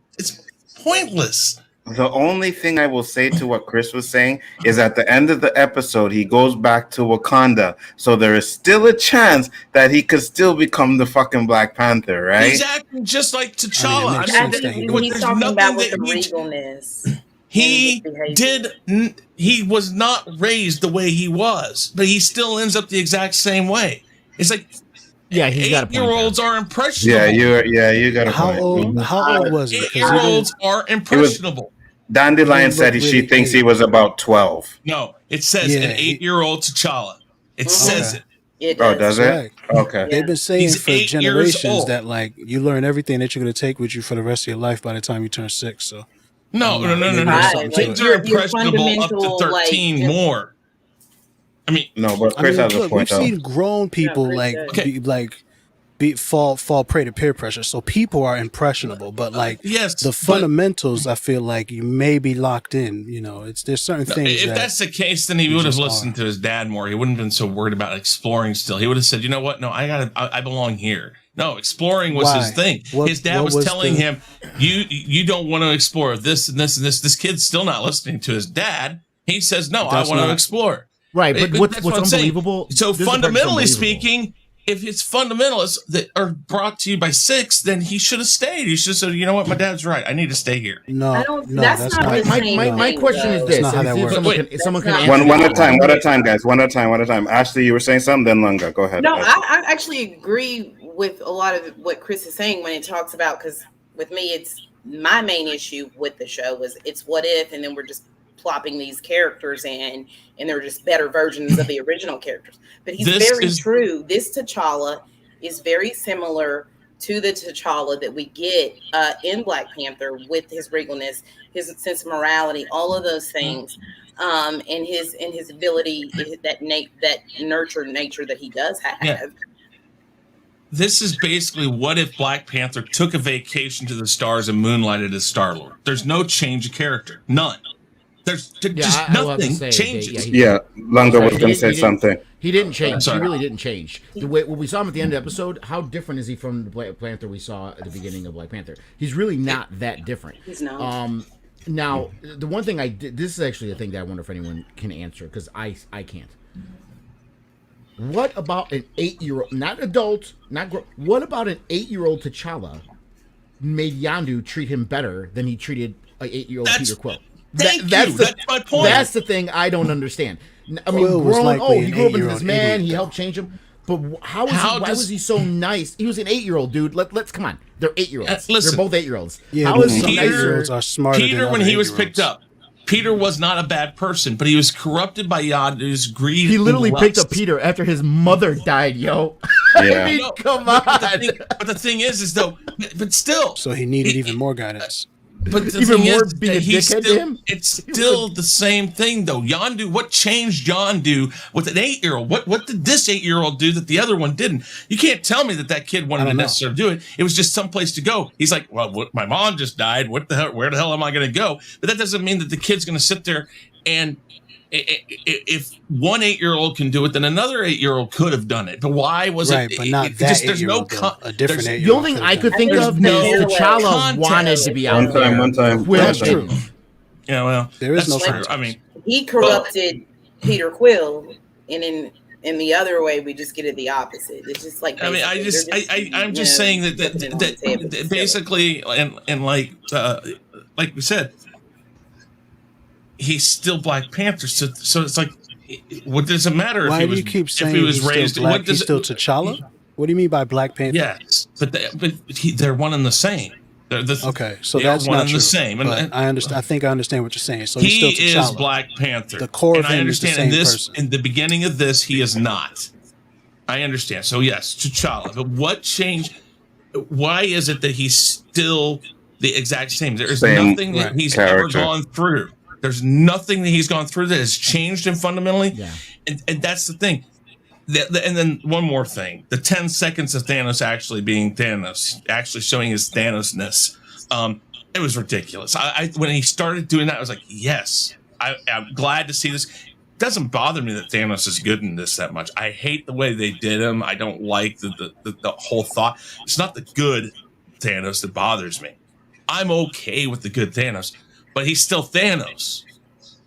pointless. The only thing I will say to what Chris was saying is at the end of the episode, he goes back to Wakanda. So there is still a chance that he could still become the fucking Black Panther, right? Exactly, just like T'Challa. He's talking about with the regalness. He was not raised the way he was, but he still ends up the exact same way. It's like, yeah, he's got a point. 8-year-olds are impressionable. You got a point. How old was he? 8-year-olds are impressionable. Dandelion said she thinks he was about 12. No, it says an 8-year-old T'Challa. It says it. It does. Oh, does it? Okay. They've been saying for generations that like you learn everything that you're going to take with you for the rest of your life by the time you turn 6. So no. Kids are impressionable up to 13 more. I mean, no, but Chris has a point. We've seen grown people fall prey to peer pressure. So people are impressionable, but the fundamentals, I feel like you may be locked in. You know, there's certain things. If that's the case, then he would have listened to his dad more. He wouldn't have been so worried about exploring. Still, he would have said, "You know what? No, I belong here." No, exploring was his thing. His dad was telling him, "You don't want to explore this and this and this." This kid's still not listening to his dad. He says, "No, I want to explore." Right, but what's unbelievable? So fundamentally speaking, if it's fundamentalists that are brought to you by 6, then he should have stayed. He should have said, "You know what? My dad's right. I need to stay here." No, that's not the same thing. My question is this: not how that works. Someone can one at a time, guys. One at a time. Ashley, you were saying something. Then Lunga, go ahead. No, I actually agree with a lot of what Chris is saying when it talks about, because with me, it's my main issue with the show was it's what if, and then we're just plopping these characters in, and they're just better versions of the original characters. But he's true. This T'Challa is very similar to the T'Challa that we get in Black Panther, with his regalness, his sense of morality, all of those things, and his ability, that nurture nature that he does have. Yeah. This is basically what if Black Panther took a vacation to the stars and moonlighted as Star-Lord. There's no change of character. None. There's just nothing changes. Lunga was going to say something. He didn't change. He really didn't change. The way when we saw him at the end of the episode, how different is he from the Black Panther we saw at the beginning of Black Panther? He's really not that different. He's not. Now, the one thing I did, this is actually a thing that I wonder if anyone can answer, because I can't. What about an 8-year-old, not adult, not grown, what about an 8-year-old T'Challa made Yondu treat him better than he treated an 8-year-old Peter Quill? That's my point. That's the thing I don't understand. I mean, he grew up into this man. He helped change him. But why was he so nice? He was an 8-year-old dude. Let's come on. They're 8-year-olds. Listen, they're both 8-year-olds. Yeah, how is some 8-year-olds are smarter Peter, than when he was 8-year-olds. picked up, Peter was not a bad person, but he was corrupted by Yondu's greed. He literally and picked lust. up Peter after his mother died, yo. Yeah. I mean, come on. But the thing is though, but still. So he needed even more guidance. But the Even thing more is being a that he's dickhead to still, him? it's still the same thing though. Yondu, what changed Yondu with an 8-year-old? What did this 8-year-old do that the other one didn't? You can't tell me that kid wanted to necessarily do it. It was just someplace to go. He's like, well, my mom just died. What the hell? Where the hell am I going to go? But that doesn't mean that the kid's going to sit there and if one 8-year-old can do it, then another 8-year-old could have done it. But why was right, it? But not that just, there's no a different 8-year-old. The only thing I could think of is T'Challa wanted to be out there. One time. That's true. Yeah, well, there is no true. I mean, he corrupted Peter Quill, and in the other way, we just get it the opposite. It's just like, I mean, I'm just saying that basically, and like we said, he's still Black Panther. So it's like, what does it matter? Why if he do was, you keep saying if he was he's raised? still black? What does He's still T'Challa? What do you mean by Black Panther? Yes, but they're one and the same. Okay, so that's one not and true. the same. And I understand. I think I understand what you're saying. So he he's still T'Challa. is Black Panther. The core of and I him is the understand same in this person. in the beginning of this, he is not. I understand. So yes, T'Challa. But what changed? why is it that he's still the exact same? There's Same nothing that he's character. ever gone through. There's nothing that he's gone through that has changed him fundamentally. Yeah. And that's the thing. And then one more thing, the 10 seconds of Thanos actually being Thanos, actually showing his Thanos-ness, it was ridiculous. When he started doing that, I was like, yes, I'm glad to see this. It doesn't bother me that Thanos is good in this that much. I hate the way they did him. I don't like the whole thought. It's not the good Thanos that bothers me. I'm okay with the good Thanos, but he's still Thanos.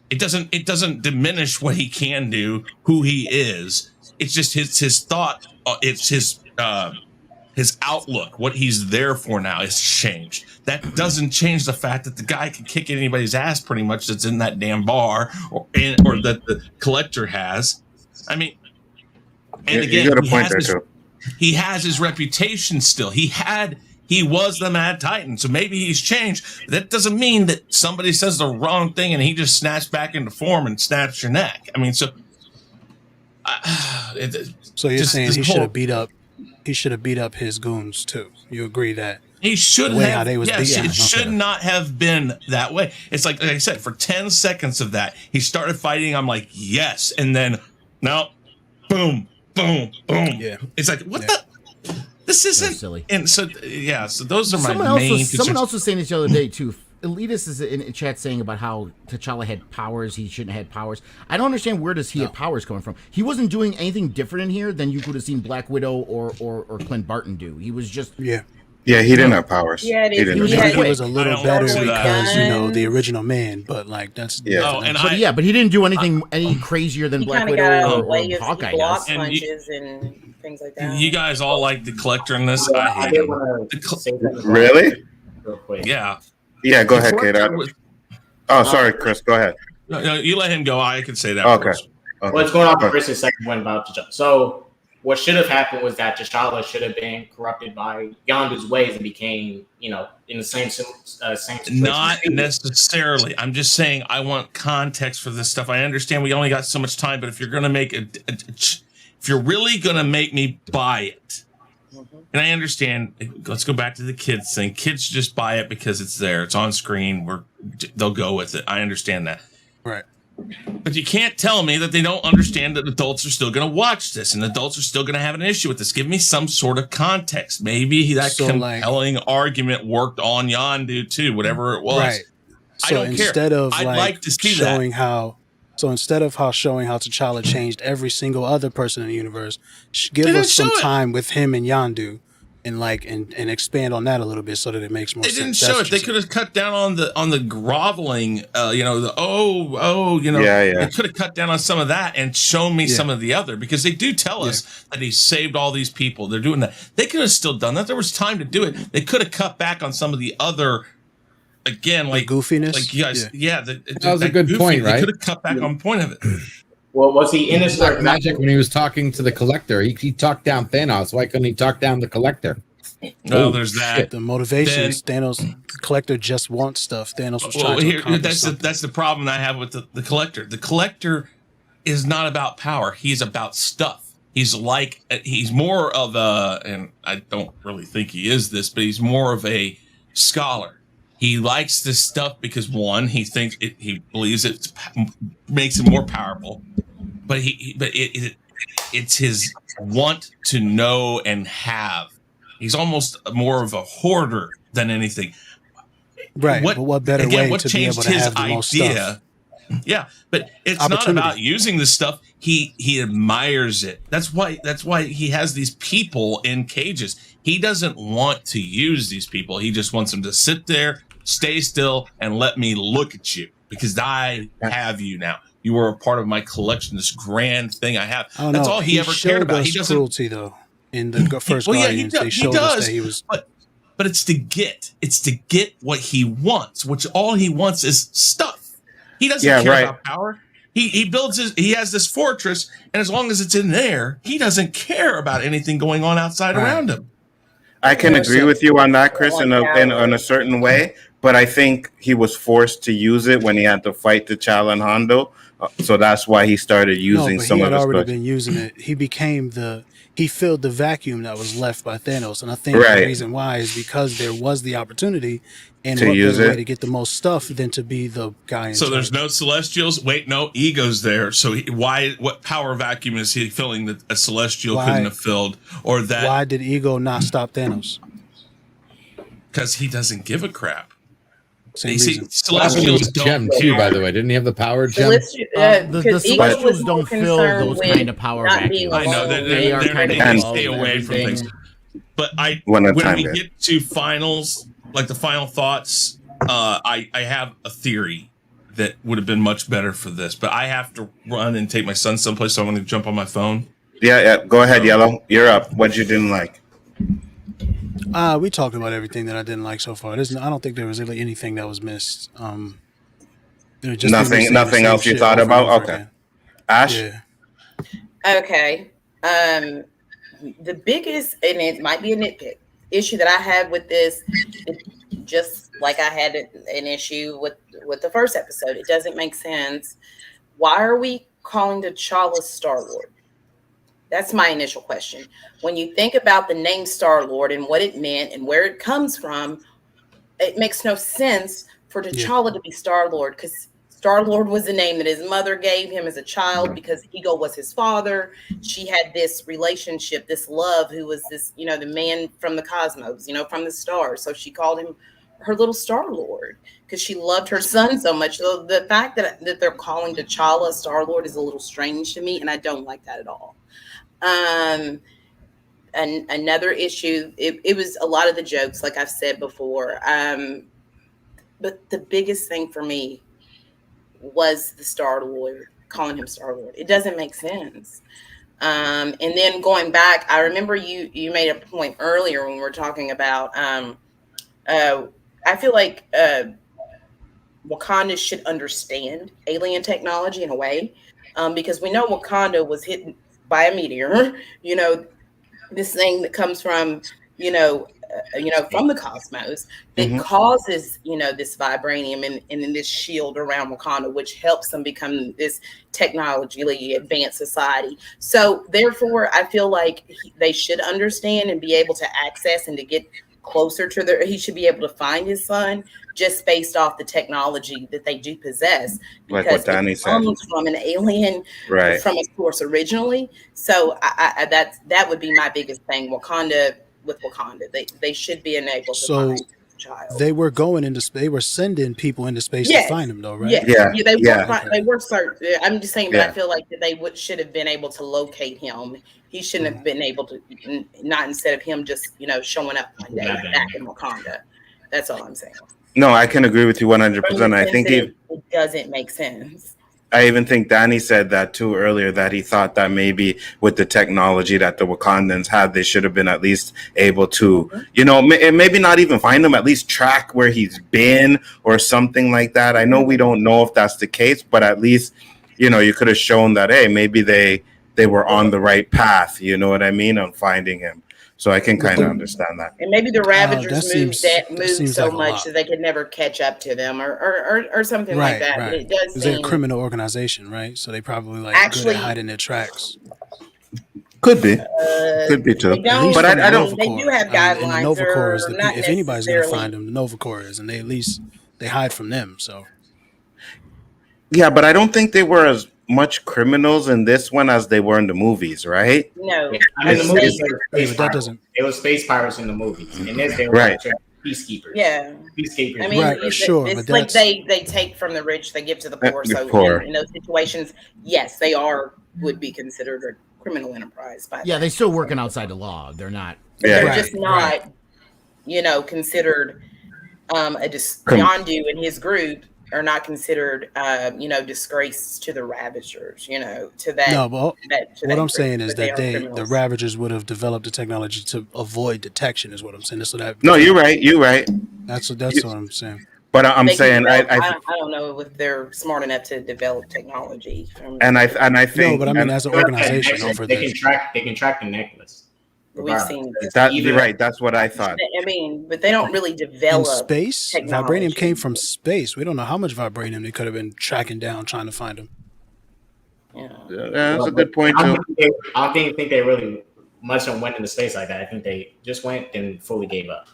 It doesn't diminish what he can do, who he is. It's just his thought. It's his outlook. What he's there for now has changed. That doesn't change the fact that the guy can kick anybody's ass pretty much that's in that damn bar or that the collector has. I mean, and again, he has his reputation still. He was the Mad Titan, so maybe he's changed. But that doesn't mean that somebody says the wrong thing and he just snaps back into form and snaps your neck. I mean, so. So you're saying he should have beat up his goons too? You agree that he should have? How they was it should not have been that way. It's like I said, for 10 seconds of that, he started fighting. I'm like, yes, and then no, boom, boom, boom. Yeah, it's like what the. This isn't silly. And so those are my main concerns. Someone else was saying this the other day too. Elitist is in chat saying about how T'Challa had powers. He shouldn't have had powers. I don't understand where does he have powers coming from. He wasn't doing anything different in here than you could have seen Black Widow or Clint Barton do. He was just he didn't have powers. Yeah, he was a little better because the original man. But like that's but he didn't do anything any crazier than Black Widow or Hawkeye does. Punches and things like that. You guys all like the collector in this. I hate him. Really? Real quick. Yeah. Yeah, go ahead, Kate. Sorry, Chris. Go ahead. No, you let him go. I can say that. Okay. What's going on for Chris's second one about T'Challa? So what should have happened was that T'Challa should have been corrupted by Yondu's ways and became, in the same situation. Not necessarily. I'm just saying I want context for this stuff. I understand we only got so much time, but if you're going to make if you're really going to make me buy it, and I understand, let's go back to the kids thing. Kids just buy it because it's there. It's on screen. They'll go with it. I understand that. Right. But you can't tell me that they don't understand that adults are still going to watch this and adults are still going to have an issue with this. Give me some sort of context. Maybe that compelling argument worked on Yondu too, whatever it was. Right. So I don't instead care. of I'd like to see showing that. how showing how T'Challa changed every single other person in the universe, give us some time with him and Yondu, and expand on that a little bit so that it makes more sense. They didn't show it. They could have cut down on the groveling. They could have cut down on some of that and shown me some of the other, because they do tell us that he saved all these people. They're doing that. They could have still done that. There was time to do it. They could have cut back on some of the other. Again, like goofiness, like you guys, that was a good point, right? They could have cut back on point of it. Well, was he in his Black Magic when he was talking to the Collector? He talked down Thanos. Why couldn't he talk down the Collector? No, there's that. The motivations. Thanos, the Collector just wants stuff. Thanos was trying to accomplish something. That's the problem I have with the Collector. The Collector is not about power. He's about stuff. He's more of a, and I don't really think he is this, but he's more of a scholar. He likes this stuff because one, he thinks he believes it makes him more powerful, but it's his want to know and have. He's almost more of a hoarder than anything. Right. But what better way to be able to have the most stuff? Yeah, but it's not about using the stuff. He admires it. That's why he has these people in cages. He doesn't want to use these people. He just wants them to sit there, stay still, and let me look at you, because I have you now. You are a part of my collection, this grand thing I have. That's all he ever cared about. He doesn't cruelty though. In the first Guardians, they showed us that he was. But it's to get what he wants, which all he wants is stuff. He doesn't care about power. He has this fortress, and as long as it's in there, he doesn't care about anything going on outside around him. I can agree with you on that, Chris, in a certain way, but I think he was forced to use it when he had to fight T'Challa and Hondo. So that's why he started using some of he had his already special. been using it. He filled the vacuum that was left by Thanos, and I think Right. the reason why is because there was the opportunity, and To what use better way it. to get the most stuff than to be the guy in So charge. there's no Celestials. Wait, no, Ego's there. So what power vacuum is he filling that a Celestial couldn't have filled? Or that Why did Ego not stop Thanos? because he doesn't give a crap. Same You see, reason. Celestials don't Gem care. too, by the way. Didn't he have the power gem? The Celestials don't fill those kind of power vacuums. I know They are kind of they above stay away from everything. things. But One at a when time, we guys. get to finals, like the final thoughts, I have a theory that would have been much better for this. But I have to run and take my son someplace, so I'm going to jump on my phone. Yeah. Go ahead, Yellow. You're up. What you didn't like? We talked about everything that I didn't like so far. I don't think there was really anything that was missed. Nothing else you thought about? Okay. Again. Ash? Yeah. Okay. The biggest, and it might be a nitpick, issue that I had with this, just like I had an issue with the first episode, it doesn't make sense. Why are we calling T'Challa Star-Lord? That's my initial question. When you think about the name Star-Lord and what it meant and where it comes from, it makes no sense for T'Challa to be Star-Lord, because Star-Lord was the name that his mother gave him as a child because Ego was his father. She had this relationship, this love, who was this, the man from the cosmos, from the stars. So she called him her little Star-Lord because she loved her son so much. So the fact that they're calling T'Challa Star-Lord is a little strange to me, and I don't like that at all. And another issue, it was a lot of the jokes, like I've said before. But the biggest thing for me was the Star-Lord, calling him Star-Lord. It doesn't make sense. And then going back, I remember you made a point earlier when we were talking about, I feel like Wakanda should understand alien technology in a way, because we know Wakanda was hit by a meteor, this thing that comes from, from the cosmos that causes, this vibranium and this shield around Wakanda, which helps them become this technologically advanced society. So therefore, I feel like they should understand and be able to access and to get closer to he should be able to find his son just based off the technology that they do possess. Like what Danny said. Comes from an alien, right, from a source originally. So that would be my biggest thing. Wakanda, they should be enabled to find the child. They were going into space. They were sending people into space to find him, though, right? They were certain. I'm just saying, but I feel like that they should have been able to locate him. He shouldn't have been able to, not instead of him just showing up one day back in Wakanda. That's all I'm saying. No, I can agree with you 100%. I think it doesn't make sense. I even think Danny said that too earlier, that he thought that maybe with the technology that the Wakandans had, they should have been at least able to, maybe not even find him, at least track where he's been or something like that. I know we don't know if that's the case, but at least, you could have shown that, hey, maybe they were on the right path, you know what I mean, on finding him. So I can kind of understand that. And maybe the Ravagers moved so like much that they could never catch up to them or something like that. Right. But it does seem... They're a criminal organization, right? So they probably good at hiding their tracks. Could be too. But I don't... They do have guidelines. The Nova Corps is if anybody's going to find them, the Nova Corps is. And they hide from them, so... Yeah, but I don't think they were as much criminals in this one as they were in the movies, right? No. In the movies, they were space pirates in the movies. In this, they were peacekeepers. Yeah. Peacekeepers. I mean, it's like they take from the rich, they give to the poor. So in those situations, yes, they would be considered a criminal enterprise. But they're still working outside the law. They're not. They're just not, considered Yondu and his group are not considered, disgrace to the Ravagers, to that. No, but what I'm saying is that the Ravagers would have developed the technology to avoid detection, is what I'm saying. So that you're right. That's what I'm saying. But I'm saying I don't know if they're smart enough to develop technology. I think no, but I mean as an organization they can track the necklace. we've seen. You're right. That's what I thought. I mean, but they don't really In develop space, technology. vibranium came from space. We don't know how much vibranium they could have been tracking down trying to find him. Yeah. That's a good point too. I don't think they really much went into space like that. I think they just went and fully gave up.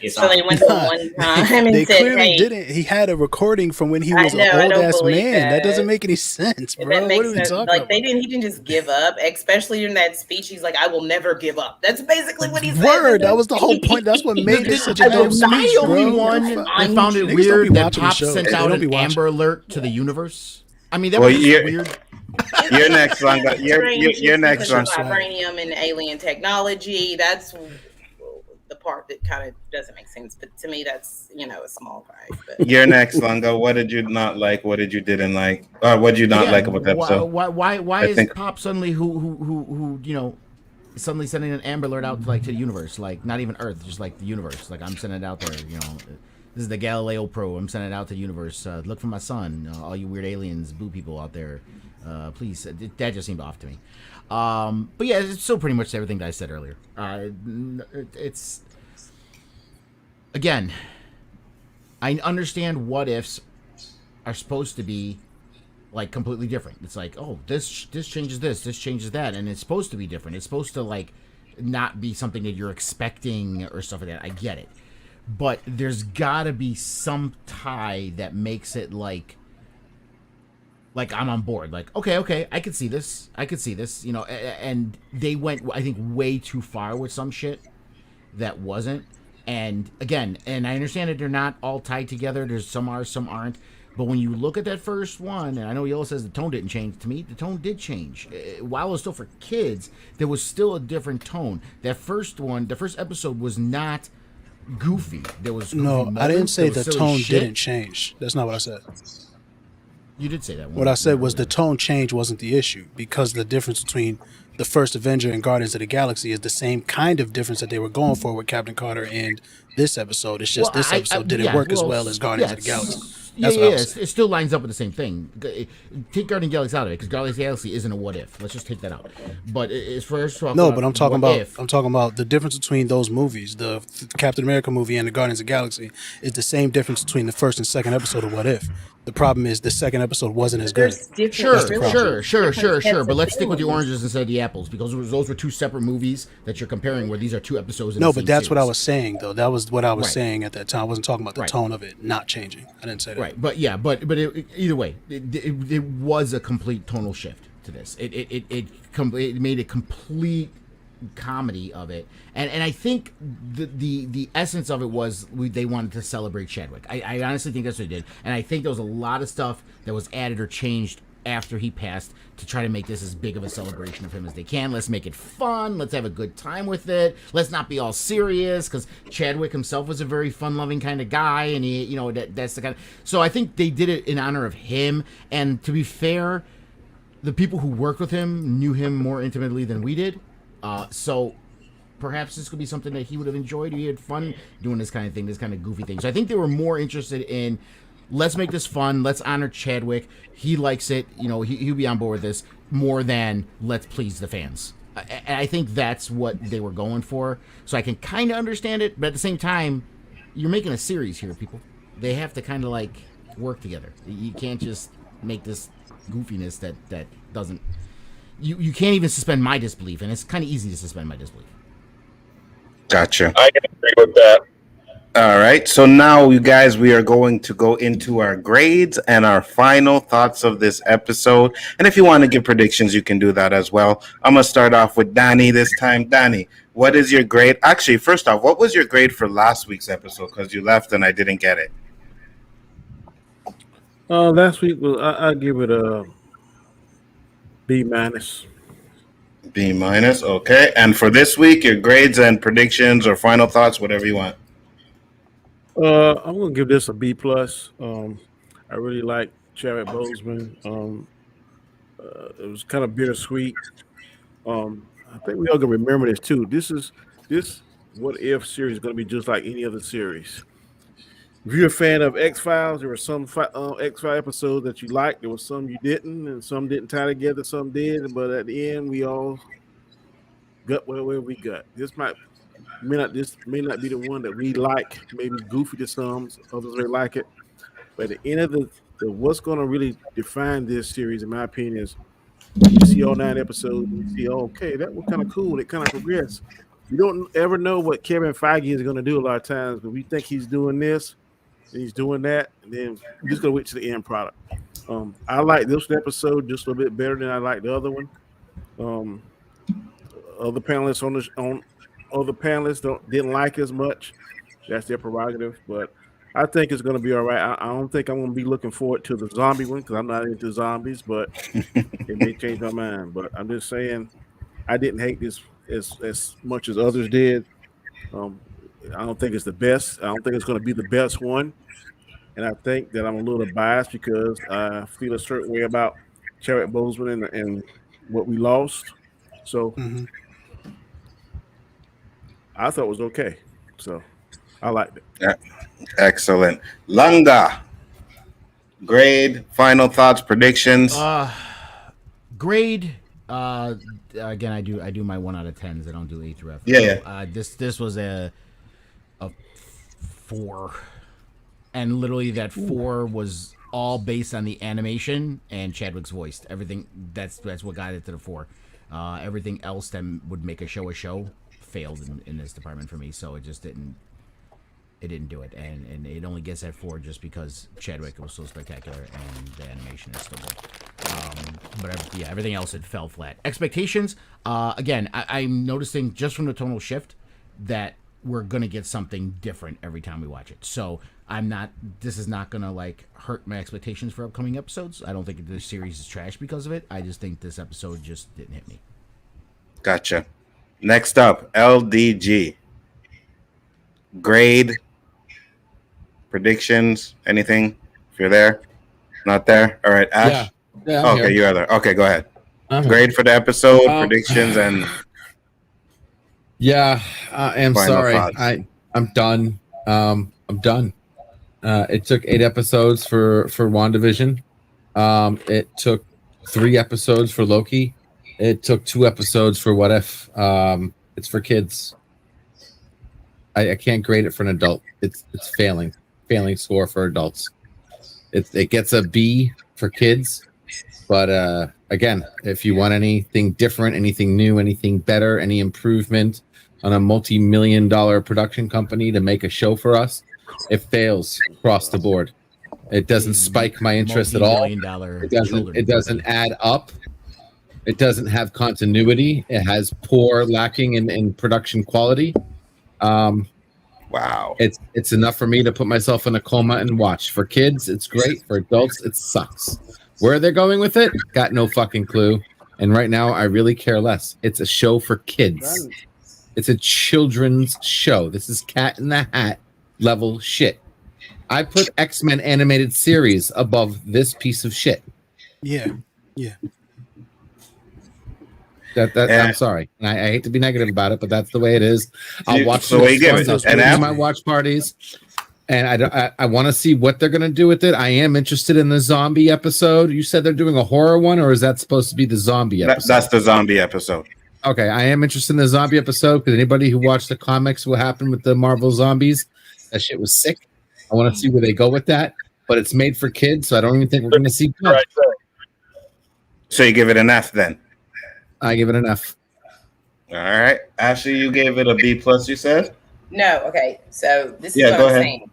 So they went to one time and they said, clearly "Hey, didn't. He had a recording from when he was an old ass man. That doesn't make any sense, bro. That makes what are we sense. talking Like about? he didn't just give up, especially in that speech. He's like, "I will never give up." That's basically what he said. Word. That was the whole point. That's what made this such a dope speech, the only bro. one that found it Niggas don't weird be that watching the Pop show. sent They out don't be an watching. Amber Alert to the universe. I mean, that was just weird. You're next, Longa. You're next, Longa. Vibranium and alien technology. That's the part that kind of doesn't make sense. But to me, that's a small price. But. You're next, Longa. What did you not like? What did you didn't like? Or what did you not like about the episode? Why is Pop suddenly who suddenly sending an Amber Alert out to the universe? Like not even Earth, just like the universe. Like I'm sending it out there. This is the Galileo Pro. I'm sending it out to the universe. Look for my son. All you weird aliens, boo people out there. Please. That just seemed off to me. But yeah, it's still pretty much everything that I said earlier. It's again, I understand what ifs are supposed to be like completely different. It's like, oh, this changes this changes that, and it's supposed to be different. It's supposed to like not be something that you're expecting or stuff like that. I get it, but there's got to be some tie that makes it like I'm on board. Like, okay, I could see this. And they went, I think, way too far with some shit that wasn't. And again, and I understand that they're not all tied together. There's some are, some aren't. But when you look at that first one, and I know Yellow says the tone didn't change. To me, the tone did change. While it was still for kids, there was still a different tone. That first one, the first episode was not goofy. There was goofy moments, I didn't say the tone shit. didn't change. That's not what I said. You did say that. What I said was the tone change wasn't the issue, because the difference between the first Avenger and Guardians of the Galaxy is the same kind of difference that they were going for with Captain Carter and this episode. It's just this episode didn't work as well as Guardians of the Galaxy. That's what I was saying. It still lines up with the same thing. Take Guardians of the Galaxy out of it, because Guardians of the Galaxy isn't a what if. Let's just take that out. But it's first. No, but I'm talking about the difference between those movies, the Captain America movie and the Guardians of the Galaxy, is the same difference between the first and second episode of What If. The problem is the second episode wasn't as good. Sure. But let's stick with the oranges instead of the apples, because those were two separate movies that you're comparing, where these are two episodes. In no, the but same that's series. what I was saying, though. That was what I was saying at that time. I wasn't talking about the tone of it not changing. I didn't say that. Right, but either way, it was a complete tonal shift to this. It made a complete comedy of it, and I think the essence of it was they wanted to celebrate Chadwick. I honestly think that's what they did, and I think there was a lot of stuff that was added or changed after he passed to try to make this as big of a celebration of him as they can. Let's make it fun. Let's have a good time with it. Let's not be all serious, because Chadwick himself was a very fun-loving kind of guy, and he, that's the kind of. So I think they did it in honor of him. And to be fair, the people who worked with him knew him more intimately than we did. So perhaps this could be something that he would have enjoyed. He had fun doing this kind of thing, this kind of goofy thing. So I think they were more interested in, let's make this fun. Let's honor Chadwick. He likes it. He'll be on board with this more than let's please the fans. And I think that's what they were going for. So I can kind of understand it, but at the same time, you're making a series here, people. They have to kind of like work together. You can't just make this goofiness that doesn't. You can't even suspend my disbelief, and it's kind of easy to suspend my disbelief. Gotcha. I can agree with that. All right. So now, you guys, we are going to go into our grades and our final thoughts of this episode. And if you want to give predictions, you can do that as well. I'm going to start off with Danny this time. Danny, what is your grade? Actually, first off, what was your grade for last week's episode? Because you left and I didn't get it. Last week, I give it a B-. B-. Okay. And for this week, your grades and predictions or final thoughts, whatever you want. I'm gonna give this a B+. I really like Chadwick Boseman. It was kind of bittersweet. I think we all gonna remember this too. This What If series is gonna be just like any other series. If you're a fan of X-Files, there were some X-Files episodes that you liked. There was some you didn't, and some didn't tie together. Some did, but at the end, we all gut whatever we got. This may not be the one that we like. Maybe goofy to some, others may like it. But at the end of the what's going to really define this series, in my opinion, is when you see all 9 episodes, you see, oh, okay, that was kind of cool. It kind of progressed. You don't ever know what Kevin Feige is going to do a lot of times, but we think he's doing this and he's doing that, and then we're just going to wait to the end product. I like this episode just a little bit better than I like the other one. Other panelists didn't like as much. That's their prerogative, but I think it's going to be all right. I don't think I'm going to be looking forward to the zombie one because I'm not into zombies, but it may change my mind. But I'm just saying I didn't hate this as much as others did. I don't think it's the best. I don't think it's going to be the best one. And I think that I'm a little biased because I feel a certain way about Chadwick Boseman and what we lost. So I thought it was okay. So I liked it. Yeah. Excellent. Lunga. Grade, final thoughts, predictions. Grade. Again, I do my 1 out of 10s. I don't do A through F. Yeah. This was a 4. And literally that 4 was all based on the animation and Chadwick's voice. Everything that's what got it to the 4. Everything else that would make a show failed in this department for me. So it just didn't do it, and it only gets at 4 just because Chadwick was so spectacular and the animation is still good. But everything else it fell flat. Expectations, again, I'm noticing just from the tonal shift that we're gonna get something different every time we watch it. So this is not gonna like hurt my expectations for upcoming episodes. I don't think this series is trash because of it. I just think this episode just didn't hit me. Gotcha. Next up, LDG. Grade, predictions, anything? If you're there, not there. All right, Ash. Yeah, okay, here. you are there. Okay, go ahead. Uh-huh. Grade for the episode, predictions, and I'm final sorry. thoughts. I'm done. I'm done. It took 8 episodes for WandaVision. It took 3 episodes for Loki. It took 2 episodes for What If. It's for kids. I can't grade it for an adult. It's failing score for adults. It gets a B for kids, but again, if you want anything different, anything new, anything better, any improvement on a multi-million-dollar production company to make a show for us, it fails across the board. It doesn't spike my interest at all. It doesn't add up. It doesn't have continuity. It has poor lacking in production quality. Wow. It's enough for me to put myself in a coma and watch. For kids, it's great. For adults, it sucks. Where they're going with it, got no fucking clue. And right now, I really care less. It's a show for kids. It's a children's show. This is Cat in the Hat level shit. I put X-Men animated series above this piece of shit. Yeah. I'm sorry. And I hate to be negative about it, but that's the way it is. I'll watch my watch parties, and I want to see what they're going to do with it. I am interested in the zombie episode. You said they're doing a horror one, or is that supposed to be the zombie episode? That's the zombie episode. Okay, I am interested in the zombie episode because anybody who watched the comics, what happened with the Marvel zombies, that shit was sick. I want to see where they go with that, but it's made for kids, so I don't even think we're going to see much. So you give it an F then? I give it an F. All right. Ashley, you gave it a B+, you said? No, okay. So this is what I'm saying.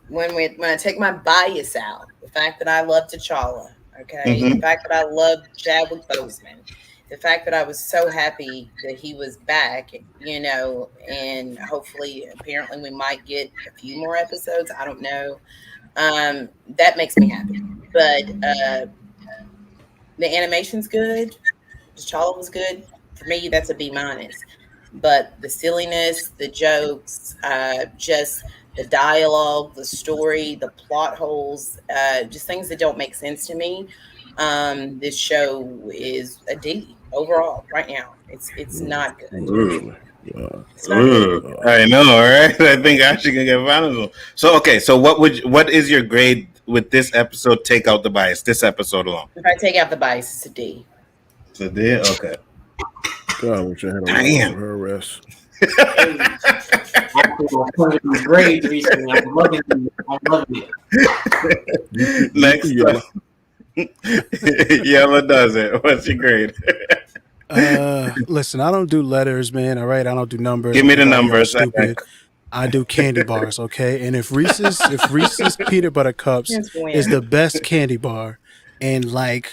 When I take my bias out, the fact that I love T'Challa, okay, the fact that I love Chadwick Boseman, the fact that I was so happy that he was back, and hopefully, apparently we might get a few more episodes. I don't know. That makes me happy. But the animation's good. T'Challa was good. For me, that's a B-. But the silliness, the jokes, just the dialogue, the story, the plot holes, just things that don't make sense to me. This show is a D overall right now. It's not good. It's not good. I know, right? I think Ashley can get final. So what is your grade with this episode? Take out the bias. This episode alone. If I take out the bias, it's a D. It's a D? Okay. God, I wish I had a Damn. her rest. I'm putting these grades recently. I'm loving it. Next up. Yellow does it. What's your grade? Listen, I don't do letters, man. All right, I don't do numbers. Give me the Everybody numbers. Stupid. I do candy bars, okay? And if Reese's peanut butter cups is the best candy bar, and like,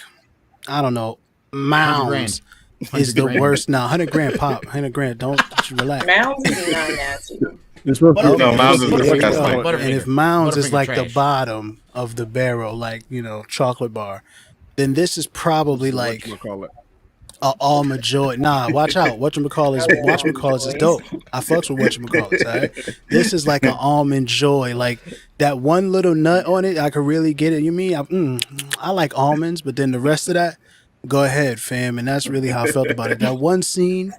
I don't know, Mounds is the worst. Now, 100 grand pop, 100 grand. Don't relax. Mounds is not nasty. No, Mounds is disgusting. And if Mounds is like the bottom of the barrel, like, you know, chocolate bar, then this is probably like a almond joy. Nah, watch out. Whatchamacallit is dope. I fucks with whatchamacallit, all right? This is like an almond joy. Like that one little nut on it, I could really get it. You mean I like almonds, but then the rest of that, go ahead, fam. And that's really how I felt about it. That one scene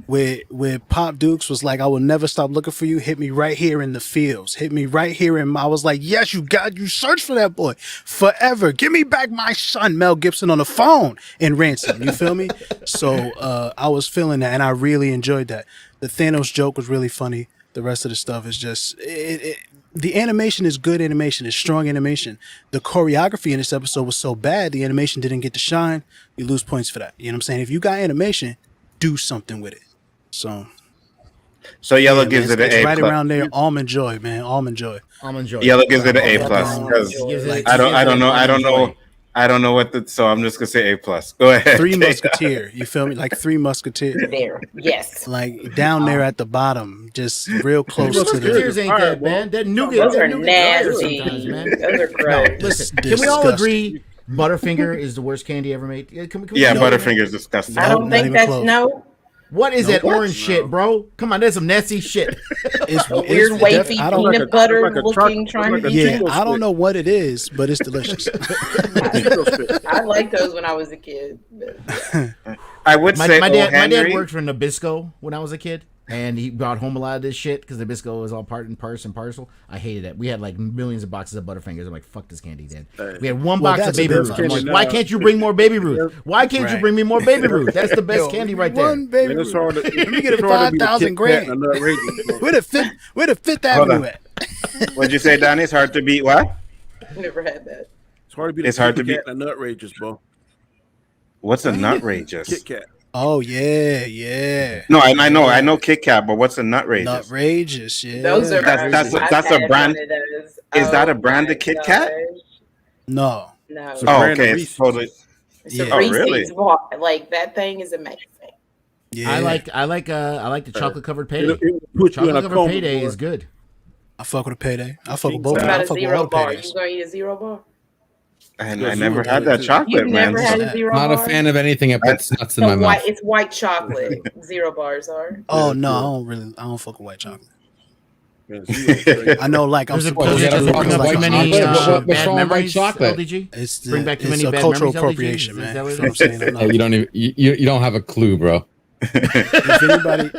where Pop Dukes was like, I will never stop looking for you, hit me right here in the fields, hit me right here in I was like, yes, you search for that boy forever, give me back my son Mel Gibson on the phone in Ransom, you feel me? So I was feeling that, and I really enjoyed that. The Thanos joke was really funny. The rest of the stuff is just the animation is good animation, it's strong animation. The choreography in this episode was so bad the animation didn't get to shine. You lose points for that. You know what I'm saying? If you got animation, do something with it. So Yellow gives it an A+. Right around there, almond joy, man, almond joy. Yellow gives it an A+ because I don't know what so I'm just gonna say A+. Go ahead. Three Musketeer, you feel me? Like Three Musketeer. There, yes. Like down there at the bottom, just real close to the. Musketeers ain't that bad. That nougat. Those are nasty. Man. Those are gross. No, listen, can we all agree? Butterfinger is the worst candy ever made. Can we Butterfinger is disgusting. I don't think that's no. What is that orange shit, bro? Come on, that's some nasty shit. It's weird, wafy peanut butter looking. Trying to be. Yeah, I don't know what it is, but it's delicious. I liked those when I was a kid. I would say my dad worked for Nabisco when I was a kid, and he brought home a lot of this shit because Nabisco was all part and parcel. I hated it. We had like millions of boxes of Butterfingers. I'm like, fuck this candy, Dad. We had one box of Baby Ruth. I'm like, why can't you bring more Baby Ruth? Why can't you bring me more Baby Ruth? That's the best candy right there. One Baby Ruth. Let me get a 5,000 grand. Where the Fifth Avenue at? What'd you say, Donnie? It's hard to beat what? Never had that. It's hard to beat. It's hard to beat a Nutrageous, bro. What's a Nutrageous? Kit Kat. Oh yeah. No, I know Kit Kat, but what's a Nutrageous? Nutrageous, yeah. Those are that's a brand. Is that a brand of Kit Kat? No. Oh, okay. It's totally. Oh, really? Like that thing is amazing. Yeah. I like the chocolate covered payday. Chocolate covered payday is good. I fuck with a payday. I fuck with both. What about I fuck a zero with bar? You gonna eat a zero bar? And I never had that chocolate, man. Never had a zero Not bar? a fan of anything that puts nuts in my mouth. It's white chocolate. Zero bars are. Oh no, I don't fuck with white chocolate. I know, like I'm supposed to bring up too many bad memories. Chocolate. LDG. It's Bring back too many a bad cultural memories, appropriation, LDG? man. Is That's what I'm saying. You don't even you don't have a clue, bro. If anybody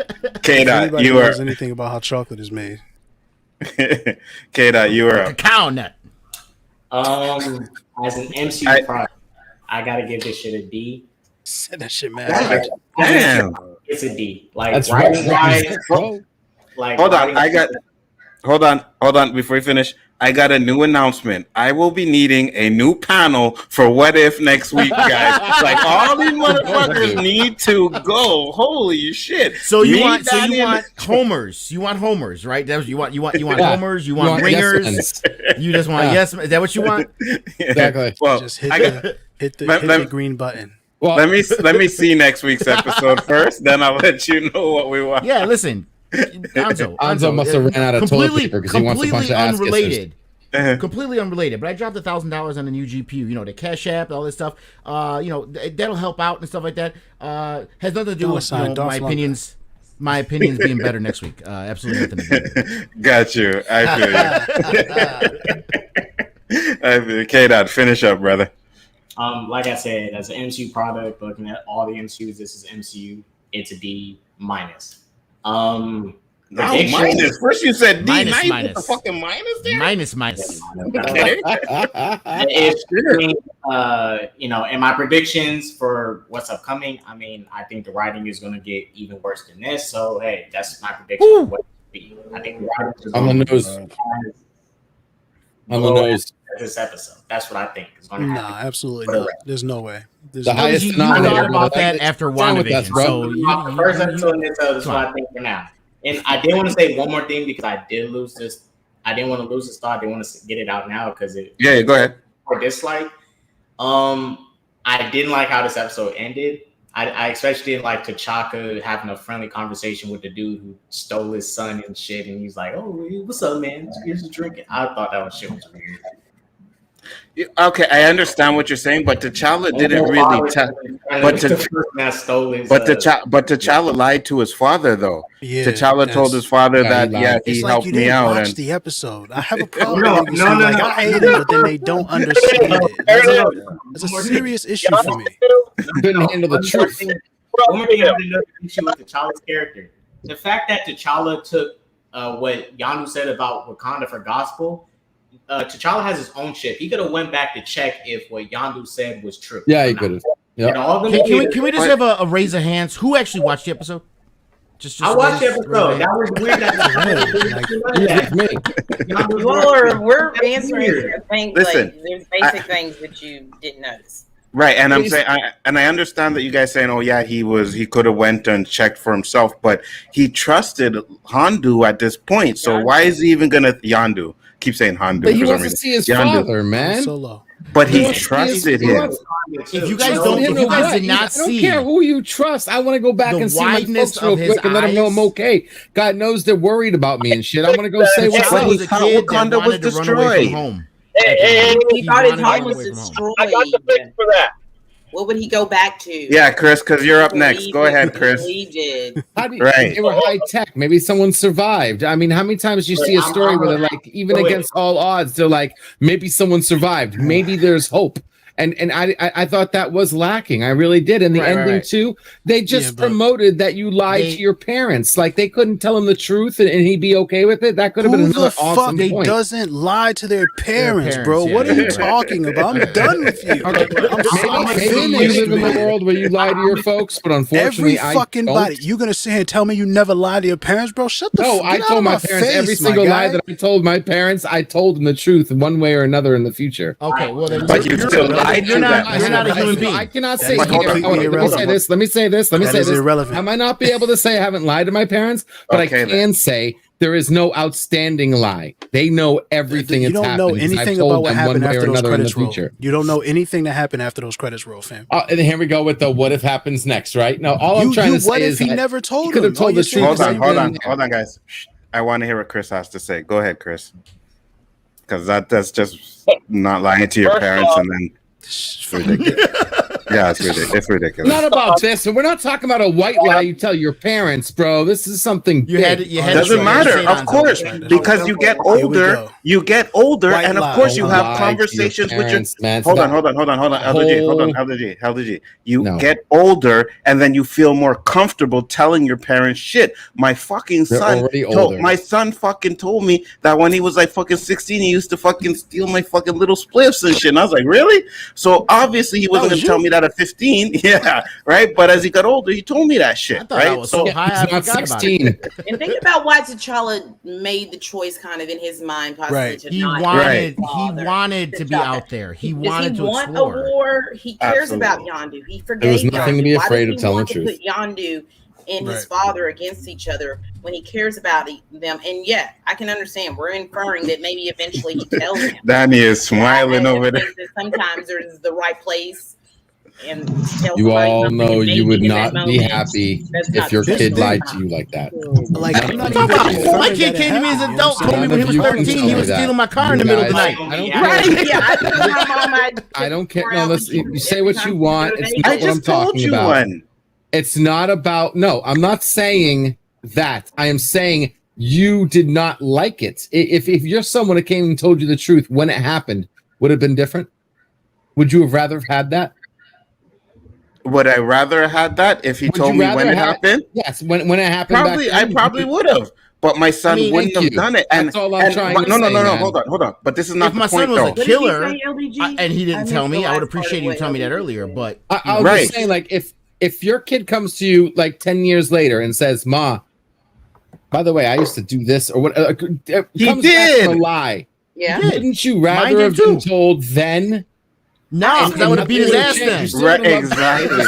knows anything about how chocolate is made, K-Dot, you were up. Cacao nut. As an MCU product, I gotta give this shit a D. Said that shit, man. Damn. It's a D. Like That's right. Like hold on. Before you finish, I got a new announcement. I will be needing a new panel for What If next week, guys. Like all these motherfuckers need to go. Holy shit! So you want homers? You want homers, right? That was, you want homers. You want ringers. Yes, you just want yes. Is that what you want? Exactly. Well, just hit the green button. Well, let me see next week's episode first. Then I'll let you know what we want. Yeah, listen. Anzo must have ran out of toilet paper because he wants a bunch of ass unrelated. Completely unrelated, but I dropped $1,000 on the new GPU. You know, the Cash App, all this stuff. That'll help out and stuff like that. Has nothing to do with my opinions. My opinions being better next week. Absolutely nothing to do with it. Got you. I feel you. K-Dot, finish up, brother. Like I said, as an MCU product, looking at all the MCUs, this is MCU. It's a D minus. Minus. First you said D. Minus. The fucking minus there. Minus. Okay. And my predictions for what's upcoming, I mean, I think the writing is going to get even worse than this. So, hey, that's my prediction for what it will be. I think the writing is on the nose. On the nose. This episode. That's what I think is going to happen. Nah, absolutely not. There's no way. There's The no highest You denominator. thought about brother. that after What's wrong with us, WandaVision. bro? So The first episode in this episode is what I think for now. And I did want to say one more thing because I did lose this. I didn't want to lose this thought. I didn't want to get it out now because it. Yeah, go ahead. Or dislike. I didn't like how this episode ended. I especially didn't like T'Chaka having a friendly conversation with the dude who stole his son and shit, and he's like, "Oh, what's up, man? Here's a drink." I thought that was weird. Okay, I understand what you're saying, but T'Challa didn't really tell. But T'Challa lied to his father, though. Yeah, T'Challa told his father that it's he like helped you me didn't out. watch And the episode. I have a problem. No, with I hate it, but then they don't understand it. It's a serious issue for me. Couldn't handle the truth. One more thing I have another issue with T'Challa's character. The fact that T'Challa took what Yondu said about Wakanda for gospel. T'Challa has his own ship. He could have went back to check if what Yondu said was true. Yeah, he could have. Yep. Can we just have a raise of hands? Who actually watched the episode? Just I watched the episode. That was weird. We're answering things. Listen, like there's basic things that you didn't notice. Right, and I'm saying, I understand that you guys saying, "Oh yeah, he could have went and checked for himself," but he trusted Yondu at this point. So why is he even gonna Yondu? Keep saying Yondu. But he wants to see his father, man. Solo. But he trusted him. If you guys did not see, I don't care who you trust. I want to go back and see my folks real quick and let them know I'm okay. God knows they're worried about me and shit. I want to go say what's up. Wakanda was destroyed. And he thought his home was destroyed. I got the fix for that. What would he go back to? Yeah, Chris, because you're up next. Go ahead, Chris. Right. They were high tech. Maybe someone survived. I mean, how many times do you see a story where they're like, even against all odds, they're like, maybe someone survived. Maybe there's hope. And I thought that was lacking. I really did. And the ending too, they just promoted that you lied to your parents. Like they couldn't tell him the truth and he'd be okay with it. That could have been another awesome point. Doesn't lie to their parents, bro? What are you talking about? I'm done with you. Maybe you live in the world where you lie to your folks, but unfortunately, every fucking body. You gonna sit here and tell me you never lied to your parents, bro? Shut the fuck up. No, I told my parents every single lie that I told my parents. I told them the truth one way or another in the future. Okay, well, then but you still lied. You're not a human being. I cannot say here. Let me say this. Irrelevant. I might not be able to say I haven't lied to my parents, but I can say there is no outstanding lie. They know everything that's happened. You don't know anything about what happened after those credits roll. Future. You don't know anything that happened after those credits roll, fam. And here we go with the what if happens next, right? Now, all I'm trying to say what is if he never told him? Could have told the truth. Hold on, guys. I want to hear what Chris has to say. Go ahead, Chris. Because that's just not lying to your parents and then. It's ridiculous. Yeah, it's ridiculous. Not about this. And we're not talking about a white lie you tell your parents, bro. This is something doesn't matter, of course, because you get older, and of course you have conversations with your Hold on, LDG. You get older and then you feel more comfortable telling your parents shit. My fucking son fucking told me that when he was like fucking 16, he used to fucking steal my fucking little spliffs and shit. And I was like, really? So obviously he wasn't gonna tell me that at 15. Yeah, right. But as he got older, he told me that shit. Right. So high, he's not 16. And think about why T'Challa made the choice, kind of in his mind, possibly to he wanted to be out there. He wanted to want explore. a war. He cares about Yondu. He forgave. There was nothing Yondu. to be Why afraid does of he telling want the to truth. put Yondu and his father against each other when he cares about them? And yeah, I can understand. We're inferring that maybe eventually he tells him. Danny is smiling over there. Sometimes there's the right place. And you all know you would not be happy if your kid lied to you like that. Like, my kid came to me as an adult, told me when he was 13 he was stealing my car in the middle of the night. I don't care. No, listen, you say what you want. It's not what I'm talking about. It's not about. No, I'm not saying that. I am saying you did not like it. If you're someone that came and told you the truth when it happened, would it have been different? Would you have rather had that? Would I rather have had that if he told me when it happened? Yes, when it happened. I probably would have. but my son wouldn't have done it. And that's all I'm trying to say. No, hold on. But this is not if the my point, son was though. a killer, and he didn't tell me, I would appreciate you telling me that earlier. But I was just saying, like, if your kid comes to you like 10 years later and says, "Ma, by the way, I used to do this," or what? He comes did. back with a lie. Yeah. Wouldn't you rather have been told then? No, because I would have beat his ass then. Right, exactly.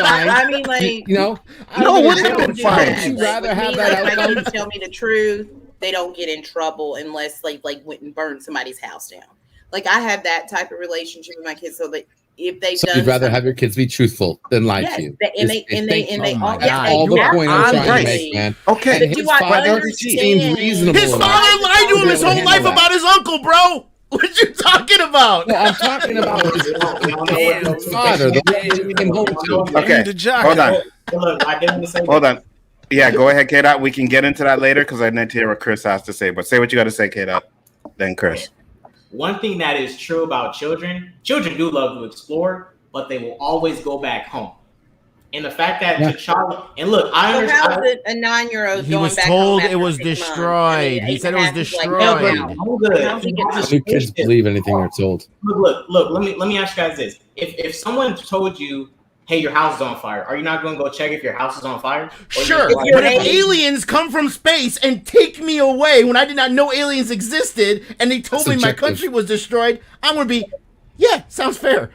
I mean, like, no, it wouldn't have been fine. Would you rather have me, that like, outcome? my kids tell me the truth, they don't get in trouble unless like went and burned somebody's house down. Like, I have that type of relationship with my kids, so that if they've done, you'd rather have your kids be truthful than lie to you. And they all that's all the point I'm trying to make, man. Okay, and his father seems reasonable. His father lied to him his whole life about his uncle, bro. What you talking about? No, I'm talking about his father. Okay, hold on. Yeah, go ahead, K-Dot. We can get into that later because I need to hear what Chris has to say. But say what you got to say, K-Dot. Then Chris. One thing that is true about children do love to explore, but they will always go back home. And the fact that T'Challa, and look, I understand. How's a 9-year-old He going was back told home it was after 6 months? destroyed. I mean, He said it was destroyed. How do kids believe anything they're told? Look. Let me ask you guys this: if someone told you, "Hey, your house is on fire," are you not going to go check if your house is on fire? Sure, but if aliens come from space and take me away when I did not know aliens existed, and they told me my country was destroyed, I'm going to be. Yeah, sounds fair.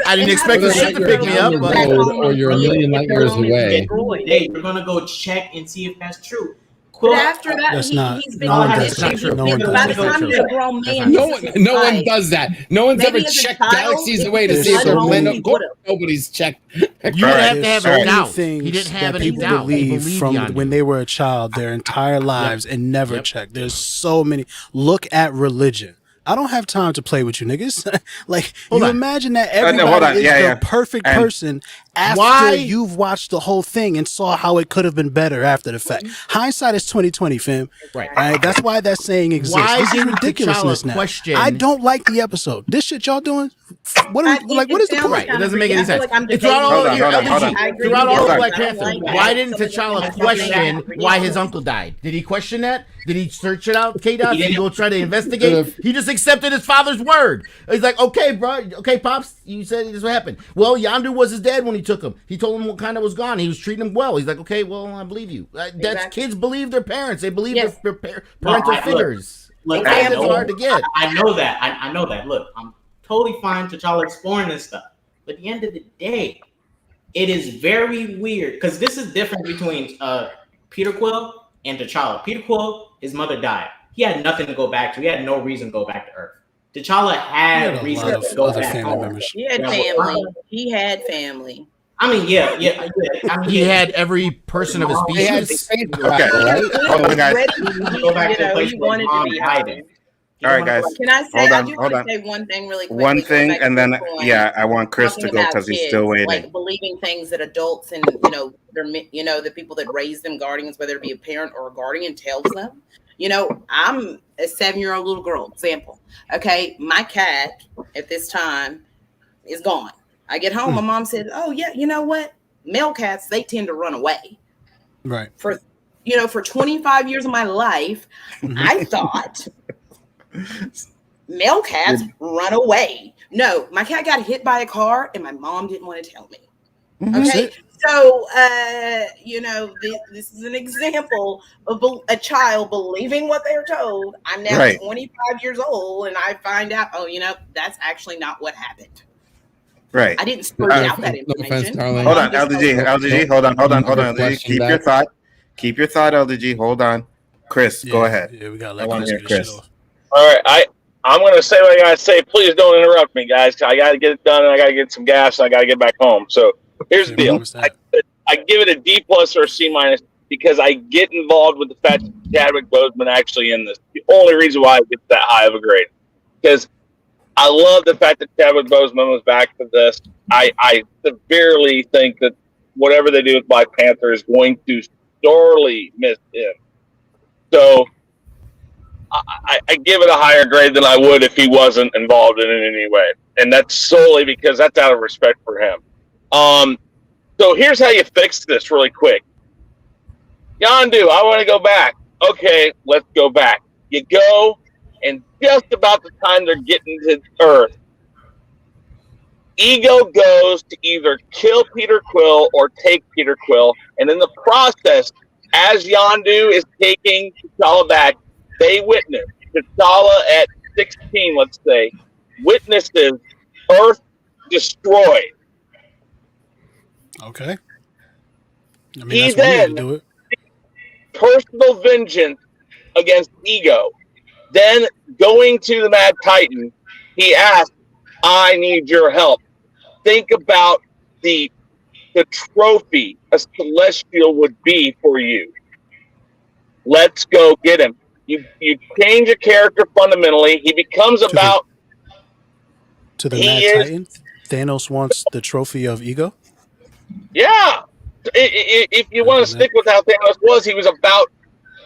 I didn't expect the ship to pick me up, or you're a million light years away. Hey, you're gonna go check and see if that's true. But after that, That's not. he's been No one on does this. that. No one By the does that. time you're a grown man, No one does that. No one's Maybe ever as a checked child, galaxies if away to he see if was they're home, Lando. he would've. Nobody's checked. You would have to have a doubt. Things He didn't have that any people doubt. He believe believed from Yondu. when they were a child their entire lives and never checked. There's so many. Look at religion. I don't have time to play with you niggas. Like, Hold you on. imagine that everybody is the perfect person after you've watched the whole thing and saw how it could have been better after the fact. Hindsight is 20/20, fam. Right. All right. That's why that saying exists. Why This is didn't ridiculousness T'Challa now. question- I don't like the episode. This shit y'all doing? What is the point? Right, it doesn't make any sense. I'm Throughout all of your hold on. LDG, throughout all of Black Panther, why didn't T'Challa question why his uncle died? Did he question that? Did he search it out, K-Dot? Did he go try to investigate? He just accepted his father's word. He's like, okay, bro, okay, Pops, you said this is what happened. Well, Yondu was his dad when he took him. He told him what kind of was gone. He was treating him well. He's like, okay, well, I believe you. That's kids believe their parents. They believe their parental figures. Look, It's hard to get. I know that. I know that. Look, I'm totally fine T'Challa exploring this stuff. But at the end of the day, it is very weird because this is different between Peter Quill and T'Challa. Peter Quill, his mother died. He had nothing to go back to. He had no reason to go back to Earth. T'Challa had reason to go back home. He had family. He had family. I mean, yeah. I mean, he had every person of his species. Okay, hold on, guys. Go back to the place where mom hiding. All right, guys. Can I say? Hold I on, do hold want on. to say one thing really quickly. One thing, and then I want Chris to Talking go about because he's kids, still waiting. Like believing things that adults and they're the people that raise them, guardians, whether it be a parent or a guardian, tells them. I'm a 7-year-old little girl. Example. Okay, my cat at this time is gone. I get home. My mom said, "Oh yeah, you know what? Male cats, they tend to run away." Right. For 25 years of my life, I thought male cats run away. No, my cat got hit by a car and my mom didn't want to tell me. Okay. So, this is an example of a child believing what they're told. I'm now 25 years old and I find out, that's actually not what happened. Right. I didn't spurt out that information. Hold on, LDG. Hold on. LDG. Keep your thought. Keep your thought, LDG. Hold on. Chris, go ahead. Yeah, we got I want to hear Chris. All right, I'm going to say what I got to say. Please don't interrupt me, guys. I got to get it done, and I got to get some gas, and I got to get back home. So here's the deal. I give it a D+ or a C- because I get involved with the fact that Chadwick Boseman actually in this. The only reason why I get that high of a grade, because I love the fact that Chadwick Boseman was back for this. I severely think that whatever they do with Black Panther is going to sorely miss him. So I give it a higher grade than I would if he wasn't involved in it in any way. And that's solely because that's out of respect for him. So here's how you fix this really quick. Yondu, I want to go back. Okay, let's go back. You go, and just about the time they're getting to Earth, Ego goes to either kill Peter Quill or take Peter Quill, and in the process, as Yondu is taking T'Challa back, they witness T'Challa at 16, let's say, witnesses Earth destroyed. Okay. I mean, He that's one way to then do it. personal vengeance against Ego. Then going to the Mad Titan, he asks, I need your help. Think about the trophy a Celestial would be for you. Let's go get him. You change a character fundamentally. He becomes about to the Mad Titan. Thanos wants the trophy of Ego. Yeah. If you want to stick with how Thanos was, he was about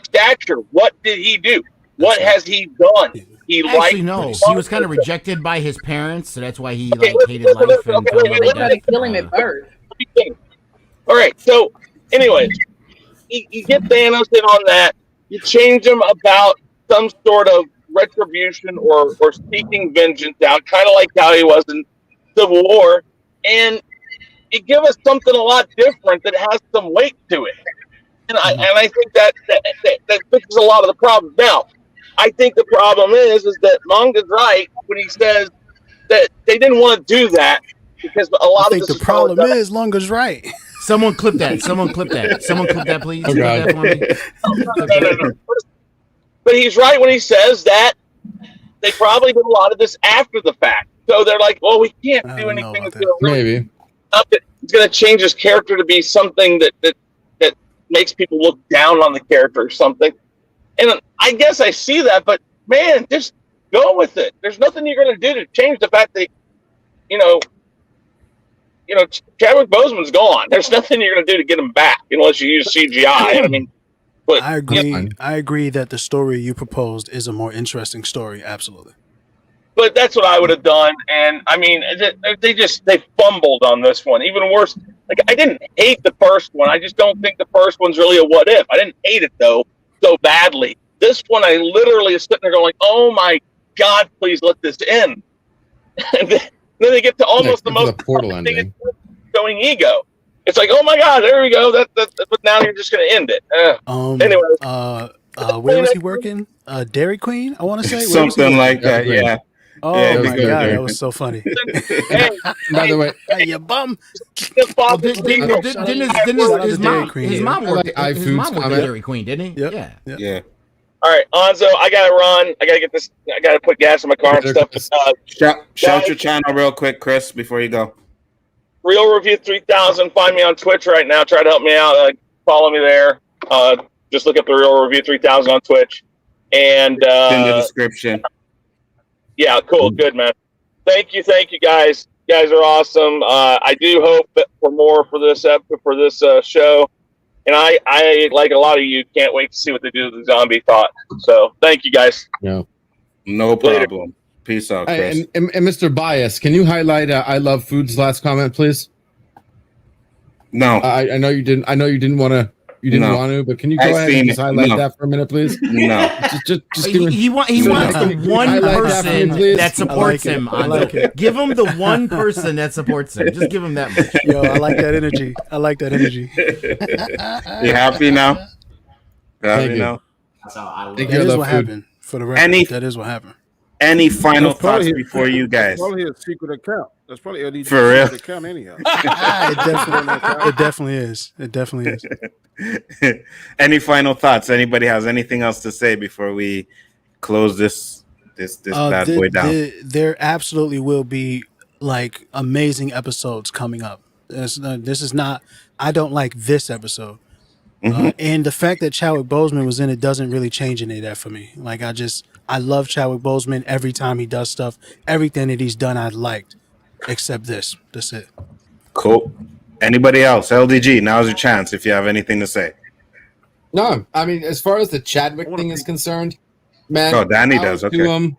stature. What did he do? What has he done? He Actually, no. He was kind of rejected by his parents, so that's why he hated life and Everybody kill him at birth. All right. So, anyways, you get Thanos in on that. You change him about some sort of retribution or seeking vengeance out, kind of like how he was in Civil War, and you give us something a lot different that has some weight to it. And I think that fixes a lot of the problems. Now, I think the problem is that Manga's right when he says that they didn't want to do that because a lot of the problem is Manga's right. Someone clip that. Someone clip that, please. Oh, God. Clip that for me. No. But he's right when he says that they probably did a lot of this after the fact. So they're like, well, we can't do anything that's Maybe. It's going to change his character to be something that makes people look down on the character or something. And I guess I see that, but man, just go with it. There's nothing you're going to do to change the fact that, Chadwick Boseman's gone. There's nothing you're going to do to get him back unless you use CGI. I mean, but I agree. I agree that the story you proposed is a more interesting story. Absolutely. But that's what I would have done. And I mean, they fumbled on this one. Even worse, like I didn't hate the first one. I just don't think the first one's really a what if. I didn't hate it though so badly. This one, I literally is sitting there going, "Oh my God, please let this end." And then they get to almost the most portal ending, showing Ego. It's like, oh my God, there we go. But now you're just going to end it. Anyway, where was he working? Dairy Queen, I want to say something like that. Yeah. Oh yeah, my God, that was so funny. By the way, hey, you bum. His mom worked at Dairy Queen, didn't he? Yep. Yeah. All right, Anzo, I gotta run. I gotta get this. I gotta put gas in my car and stuff. Shout your channel real quick, Chris, before you go. Real Review 3000. Find me on Twitch right now. Try to help me out. Follow me there. Just look up the Real Review 3000 on Twitch. And it's in the description. Yeah, cool, good man. Thank you, guys. You guys are awesome. I do hope that for more for this show. And I like a lot of you, can't wait to see what they do with the zombie thought. So thank you guys. No problem. Later. Peace out, Chris. And Mr. Bias, can you highlight I Love Food's last comment, please? No. I know you didn't. I know you didn't want to. You didn't want to, but can you go ahead and just highlight that for a minute, please? No. Just he wants the one person that supports him. Give him the one person that supports him. Just give him that much. Yo, I like that energy. You happy now? Happy now? That is what happened. For the record, that is what happened. Any final thoughts before you guys? Probably a secret account. That's probably LDG's for real secret account anyhow. It definitely is. Any final thoughts? Anybody has anything else to say before we close this bad boy down? There absolutely will be like amazing episodes coming up. This is not. I don't like this episode. And the fact that Chadwick Boseman was in it doesn't really change any of that for me. Like I love Chadwick Boseman every time he does stuff. Everything that he's done, I liked, except this. That's it. Cool. Anybody else? LDG, now's your chance if you have anything to say. No, I mean, as far as the Chadwick thing is concerned, man. Oh, Danny does. Okay.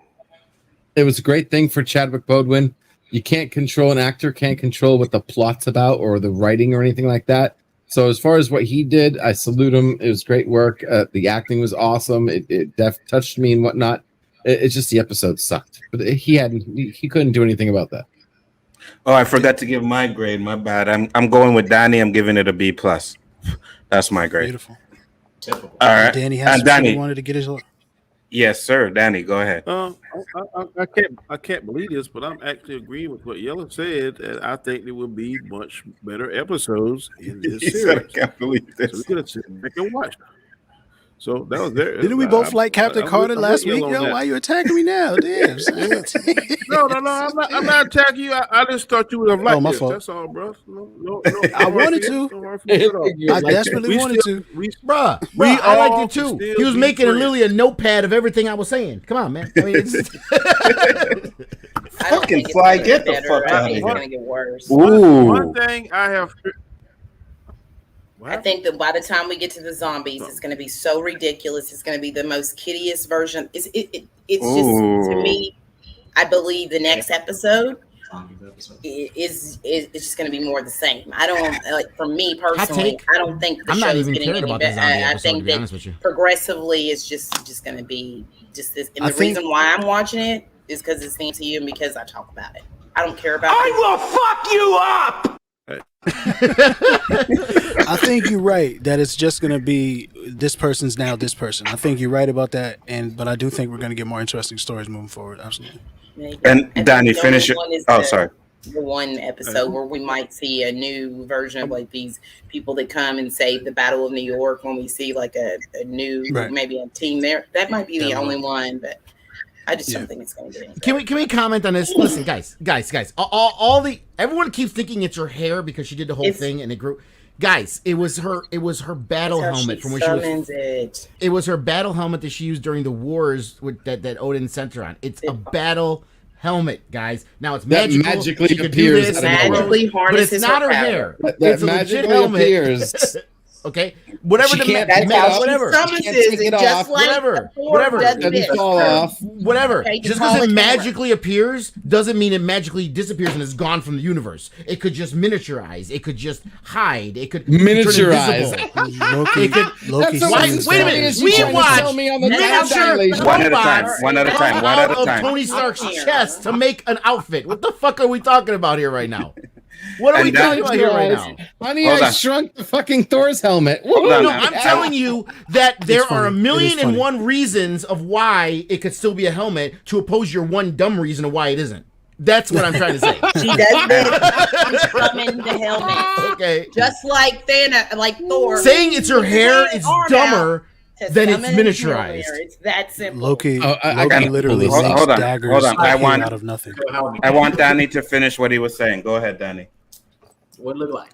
It was a great thing for Chadwick Boseman. You can't control an actor, can't control what the plot's about or the writing or anything like that. So as far as what he did, I salute him. It was great work. The acting was awesome. It touched me and whatnot. It's just the episode sucked, but he couldn't do anything about that. Oh, I forgot to give my grade. My bad. I'm going with Danny. I'm giving it a B+. That's my grade. Beautiful. Typical. All right. Danny has Danny wanted to get his. Yes, sir. Danny, go ahead. I can't believe this, but I'm actually agreeing with what Yellow said, and I think there will be much better episodes in this series. I can't believe this. So we could sit back and watch. So that was there. Didn't we both like Captain Carter last week? Yo, why are you attacking me now? Damn. No, I'm not attacking you. I just thought you would have liked my this. fault. That's all, bro. No, I wanted to. I desperately wanted to. Bruh, I liked it too. He was making literally a notepad of everything I was saying. Come on, man. I mean, it's fucking fly, get the fuck out of here. It's going to get worse. Ooh. One thing I have. I think that by the time we get to the zombies, it's going to be so ridiculous. It's going to be the most kiddiest version. It's just, to me, I believe the next episode is just going to be more the same. I don't, like, for me personally, I don't think the I'm not show's even getting caring any about the better. zombie I episode, think to be honest with you. progressively it's just going to be just this. And the reason why I'm watching it is because it's themed to you and because I talk about it. I don't care about will fuck you up! I think you're right that it's just going to be this person's now this person. I think you're right about that, but I do think we're going to get more interesting stories moving forward. Absolutely. And Danny, finish it. Oh, sorry. The one episode where we might see a new version of like these people that come and save the Battle of New York. When we see like a new maybe a team there, that might be the only one, but I just don't think it's going to get any. Can we comment on this? Listen, guys. Everyone keeps thinking it's her hair because she did the whole thing and it grew. Guys, it was her battle helmet from when she was. It was her battle helmet that she used during the wars with that Odin sent her on. It's a battle helmet, guys. Now it's magical. That magically she appears. Magically harnesses, but it's not her hair. That it's magically a legit appears. helmet. Okay, whatever She can't take it off. whatever. She can't take it off. Whatever. Doesn't fall off. Whatever. Just because it magically appears doesn't mean it magically disappears and is gone from the universe. It could just miniaturize. It could just hide. It could miniaturize. Wait a minute. We watched miniature One at a time. One at a time. One at a of time. Tony Stark's chest to make an outfit. What the fuck are we talking about here right now? What are we talking about here right now? Honey, I shrunk the fucking Thor's helmet. No, I'm telling you that there are a million and one reasons of why it could still be a helmet to oppose your one dumb reason of why it isn't. That's what I'm trying to say. She does this. Summon the helmet. Okay. Just like Thanos, like Thor. Saying it's her hair is dumber than it's miniaturized. It's that simple. Loki Loki literally hold makes on. daggers Hold on. out of nothing. I want Danny to finish what he was saying. Go ahead, Danny. What it look like?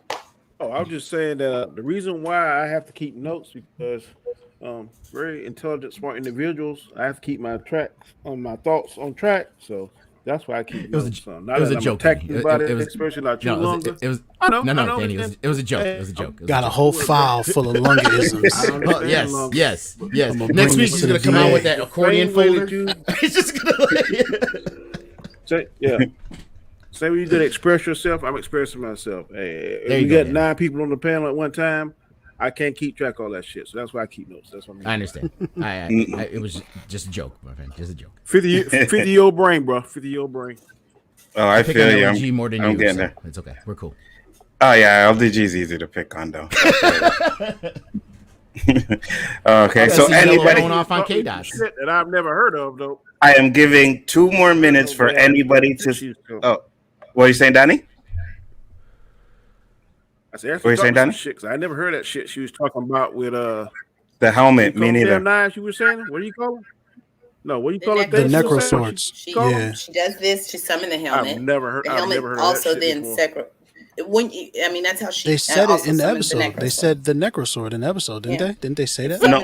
Oh, I'm just saying that the reason why I have to keep notes because very intelligent, smart individuals. I have to keep my thoughts on track. So that's why I keep notes. It was a joke. Especially like you longer. Danny. It was a joke. It was a joke. Got a whole file full of Lungisms. Yes. Next week she's gonna come out with that accordion folder. It's just gonna Say when you did express yourself, I'm expressing myself. Hey, if you got 9 people on the panel at one time, I can't keep track of all that shit. So that's why I keep notes. That's what I mean. I understand. It was just a joke, my friend. Just a joke. 50-year-old brain, bro. 50-year-old brain. Oh, I feel you. I'm more than you. Getting there. It's okay. We're cool. Oh yeah, LDG is easy to pick on though. Okay, so anybody going off on K-Dots shit that I've never heard of though. I am giving 2 more minutes for anybody to. Oh, what are you saying, Danny? I said, what are you saying, Danny? Shit, I never heard that shit she was talking about with the helmet. Me neither. Knives you were saying? What do you call them? No, what do you call it? The necro swords. She does this to summon the helmet. I've never heard. The helmet I've never heard also of that shit then before. that's how she. They said it in the episode. They said the necro sword in the episode, didn't they? Didn't they say that? No.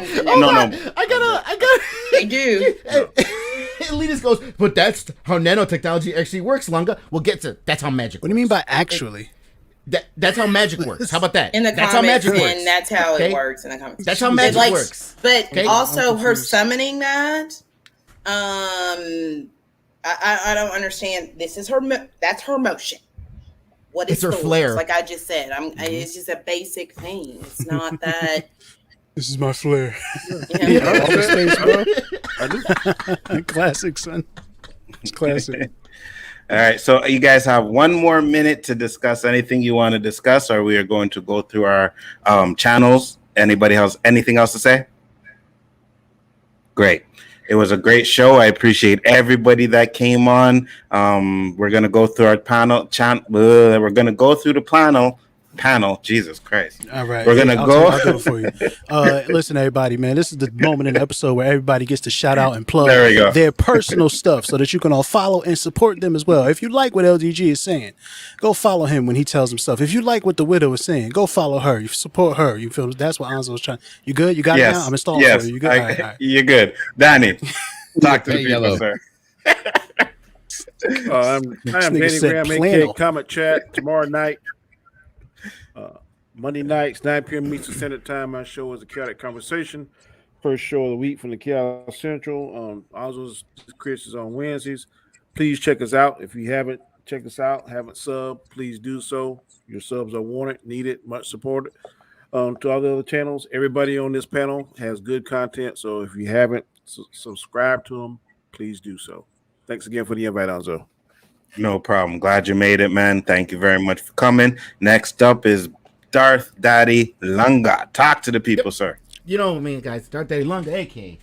I gotta. They do. Elitist goes, but that's how nanotechnology actually works, Lunga. We'll get to that's how magic. What do you mean by actually? That's how magic works. How about that? In the that's comments, how magic works. and that's how it works in the comments. That's how magic works. But also her summoning that. I don't understand. This is her. That's her motion. what is It's her flair. Like I just said, it's just a basic thing. It's not that. This is my flair. Yeah. All the space, bro. Classic, son. It's classic. All right, so you guys have one more minute to discuss anything you want to discuss, or we are going to go through our channels. Anybody else? Anything else to say? Great. It was a great show. I appreciate everybody that came on. We're gonna go through our panel. We're gonna go through the panel. Jesus Christ. All right. We're gonna go. I'll do it for you. Listen, everybody, man. This is the moment in the episode where everybody gets to shout out and plug their personal stuff so that you can all follow and support them as well. If you like what LDG is saying, go follow him when he tells himself. If you like what the widow is saying, go follow her. You support her. You feel that's what Anzo was trying. You good? You got it now? I'm installing for you. You good? All right. You're good. Danny, talk to the people, Yellow. sir. I'm Danny Graham, aka Comic Chat, tomorrow night. Monday nights, 9 p.m. Eastern Standard Time. My show is a Chaotic Conversation. First show of the week from the Chaos Central. Ozo's Chris is on Wednesdays. Please check us out. If you haven't checked us out, haven't subbed, please do so. Your subs are wanted, needed, much supported. To all the other channels, everybody on this panel has good content. So if you haven't subscribed to them, please do so. Thanks again for the invite, Ozo. No problem. Glad you made it, man. Thank you very much for coming. Next up is Darth Daddy Lunga. Talk to the people, sir. You know me, guys. Darth Daddy Lunga, a.k.a.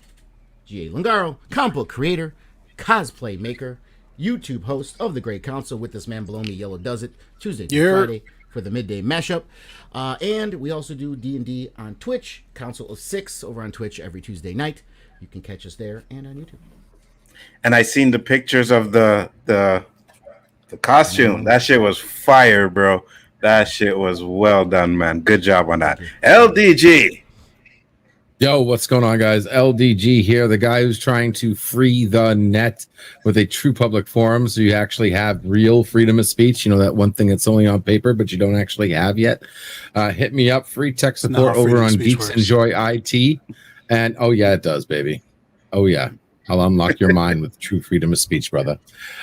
G.A. Lungaro, comic book creator, cosplay maker, YouTube host of The Great Council with this man below me, Yellow Does It, Tuesday to Friday for the midday mashup. And we also do D&D on Twitch, Council of Six over on Twitch every Tuesday night. You can catch us there and on YouTube. And I seen the pictures of the costume. That shit was fire, bro. That shit was well done, man. Good job on that. LDG. Yo, what's going on, guys? LDG here, the guy who's trying to free the net with a true public forum so you actually have real freedom of speech. You know, that one thing that's only on paper, but you don't actually have yet. Hit me up. Free tech support over on Geeks Enjoy IT. And, oh, yeah, it does, baby. Oh, yeah. I'll unlock your mind with true freedom of speech, brother.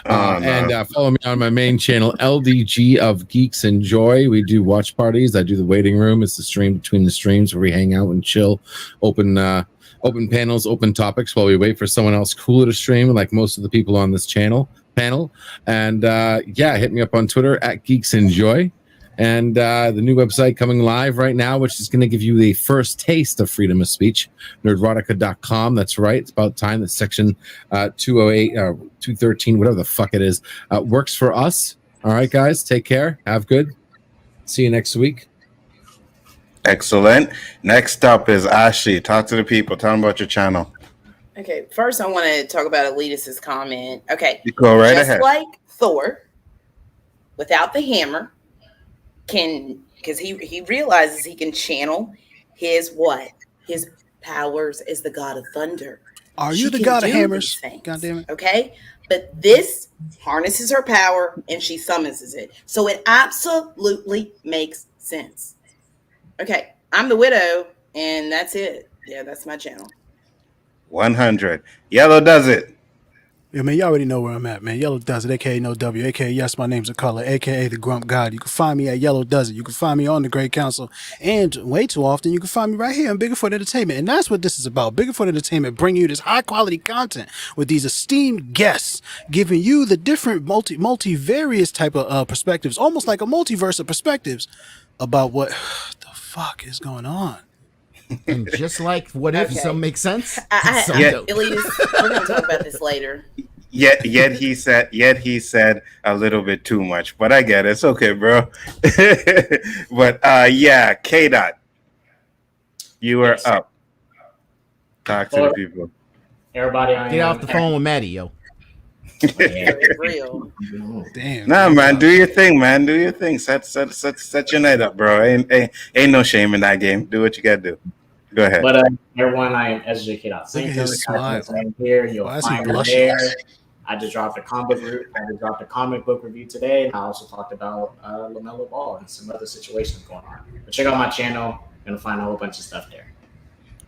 And follow me on my main channel, LDG of Geeks Enjoy. We do watch parties. I do the waiting room. It's the stream between the streams where we hang out and chill, open panels, open topics while we wait for someone else cooler to stream, like most of the people on this panel. And hit me up on Twitter at Geeks Enjoy. And the new website coming live right now, which is going to give you the first taste of freedom of speech, nerdrotica.com. That's right. It's about time that section 208 or 213, whatever the fuck it is, works for us. All right, guys, take care. Have good. See you next week. Excellent. Next up is Ashley. Talk to the people. Tell them about your channel. Okay, first I want to talk about Elitus's comment. Okay, you go right just ahead. Like Thor, without the hammer, because he realizes he can channel his powers as the god of thunder. Are you the god of hammers? God damn it. Okay, but this harnesses her power and she summons it, so it absolutely makes sense. Okay, I'm the widow, and that's it. Yeah, that's my channel. 100. Yellow Does It. Yeah, man, you already know where I'm at, man. Yellow Does It, a.k.a. No W, a.k.a. Yes, my name's a color, a.k.a. the Grump God. You can find me at Yellow Does It. You can find me on the Great Council. And way too often, you can find me right here on Biggerfoot Entertainment. And that's what this is about. Biggerfoot Entertainment bringing you this high-quality content with these esteemed guests, giving you the different various type of perspectives, almost like a multiverse of perspectives about what the fuck is going on. And just like what if some makes sense? Elise, we're gonna talk about this later. Yet he said a little bit too much, but I get it. It's okay, bro. But K-Dot, you are up. Talk to the people. Everybody, get off the phone with Maddie, yo. Real. Damn. Nah, man, do your thing, man. Do your thing. Set your night up, bro. Ain't no shame in that game. Do what you gotta do. Go ahead. But everyone, I am SJK. I'm here. You'll find me there. I just dropped a comic book review today, and I also talked about LaMelo Ball and some other situations going on. But check out my channel. You're gonna find a whole bunch of stuff there.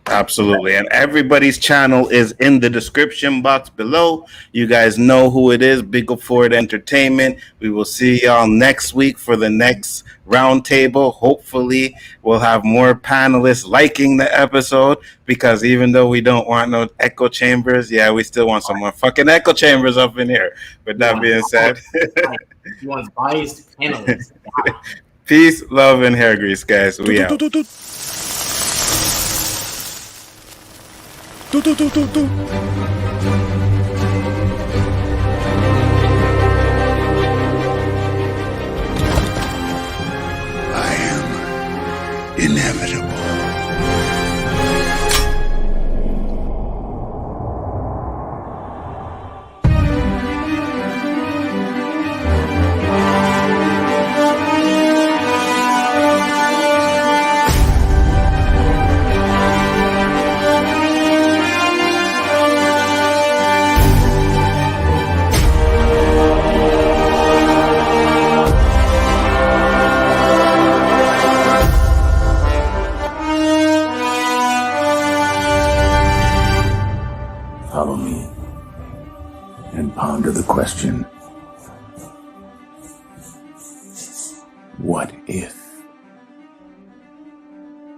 Absolutely. And everybody's channel is in the description box below. You guys know who it is. Big Up For It Entertainment. We will see y'all next week for the next roundtable. Hopefully we'll have more panelists liking the episode, because even though we don't want no echo chambers, yeah, we still want some more fucking echo chambers up in here. With that being said, you want biased panelists. peace, love, and hair grease, guys. We out. I am inevitable. Follow me and ponder the question, what if?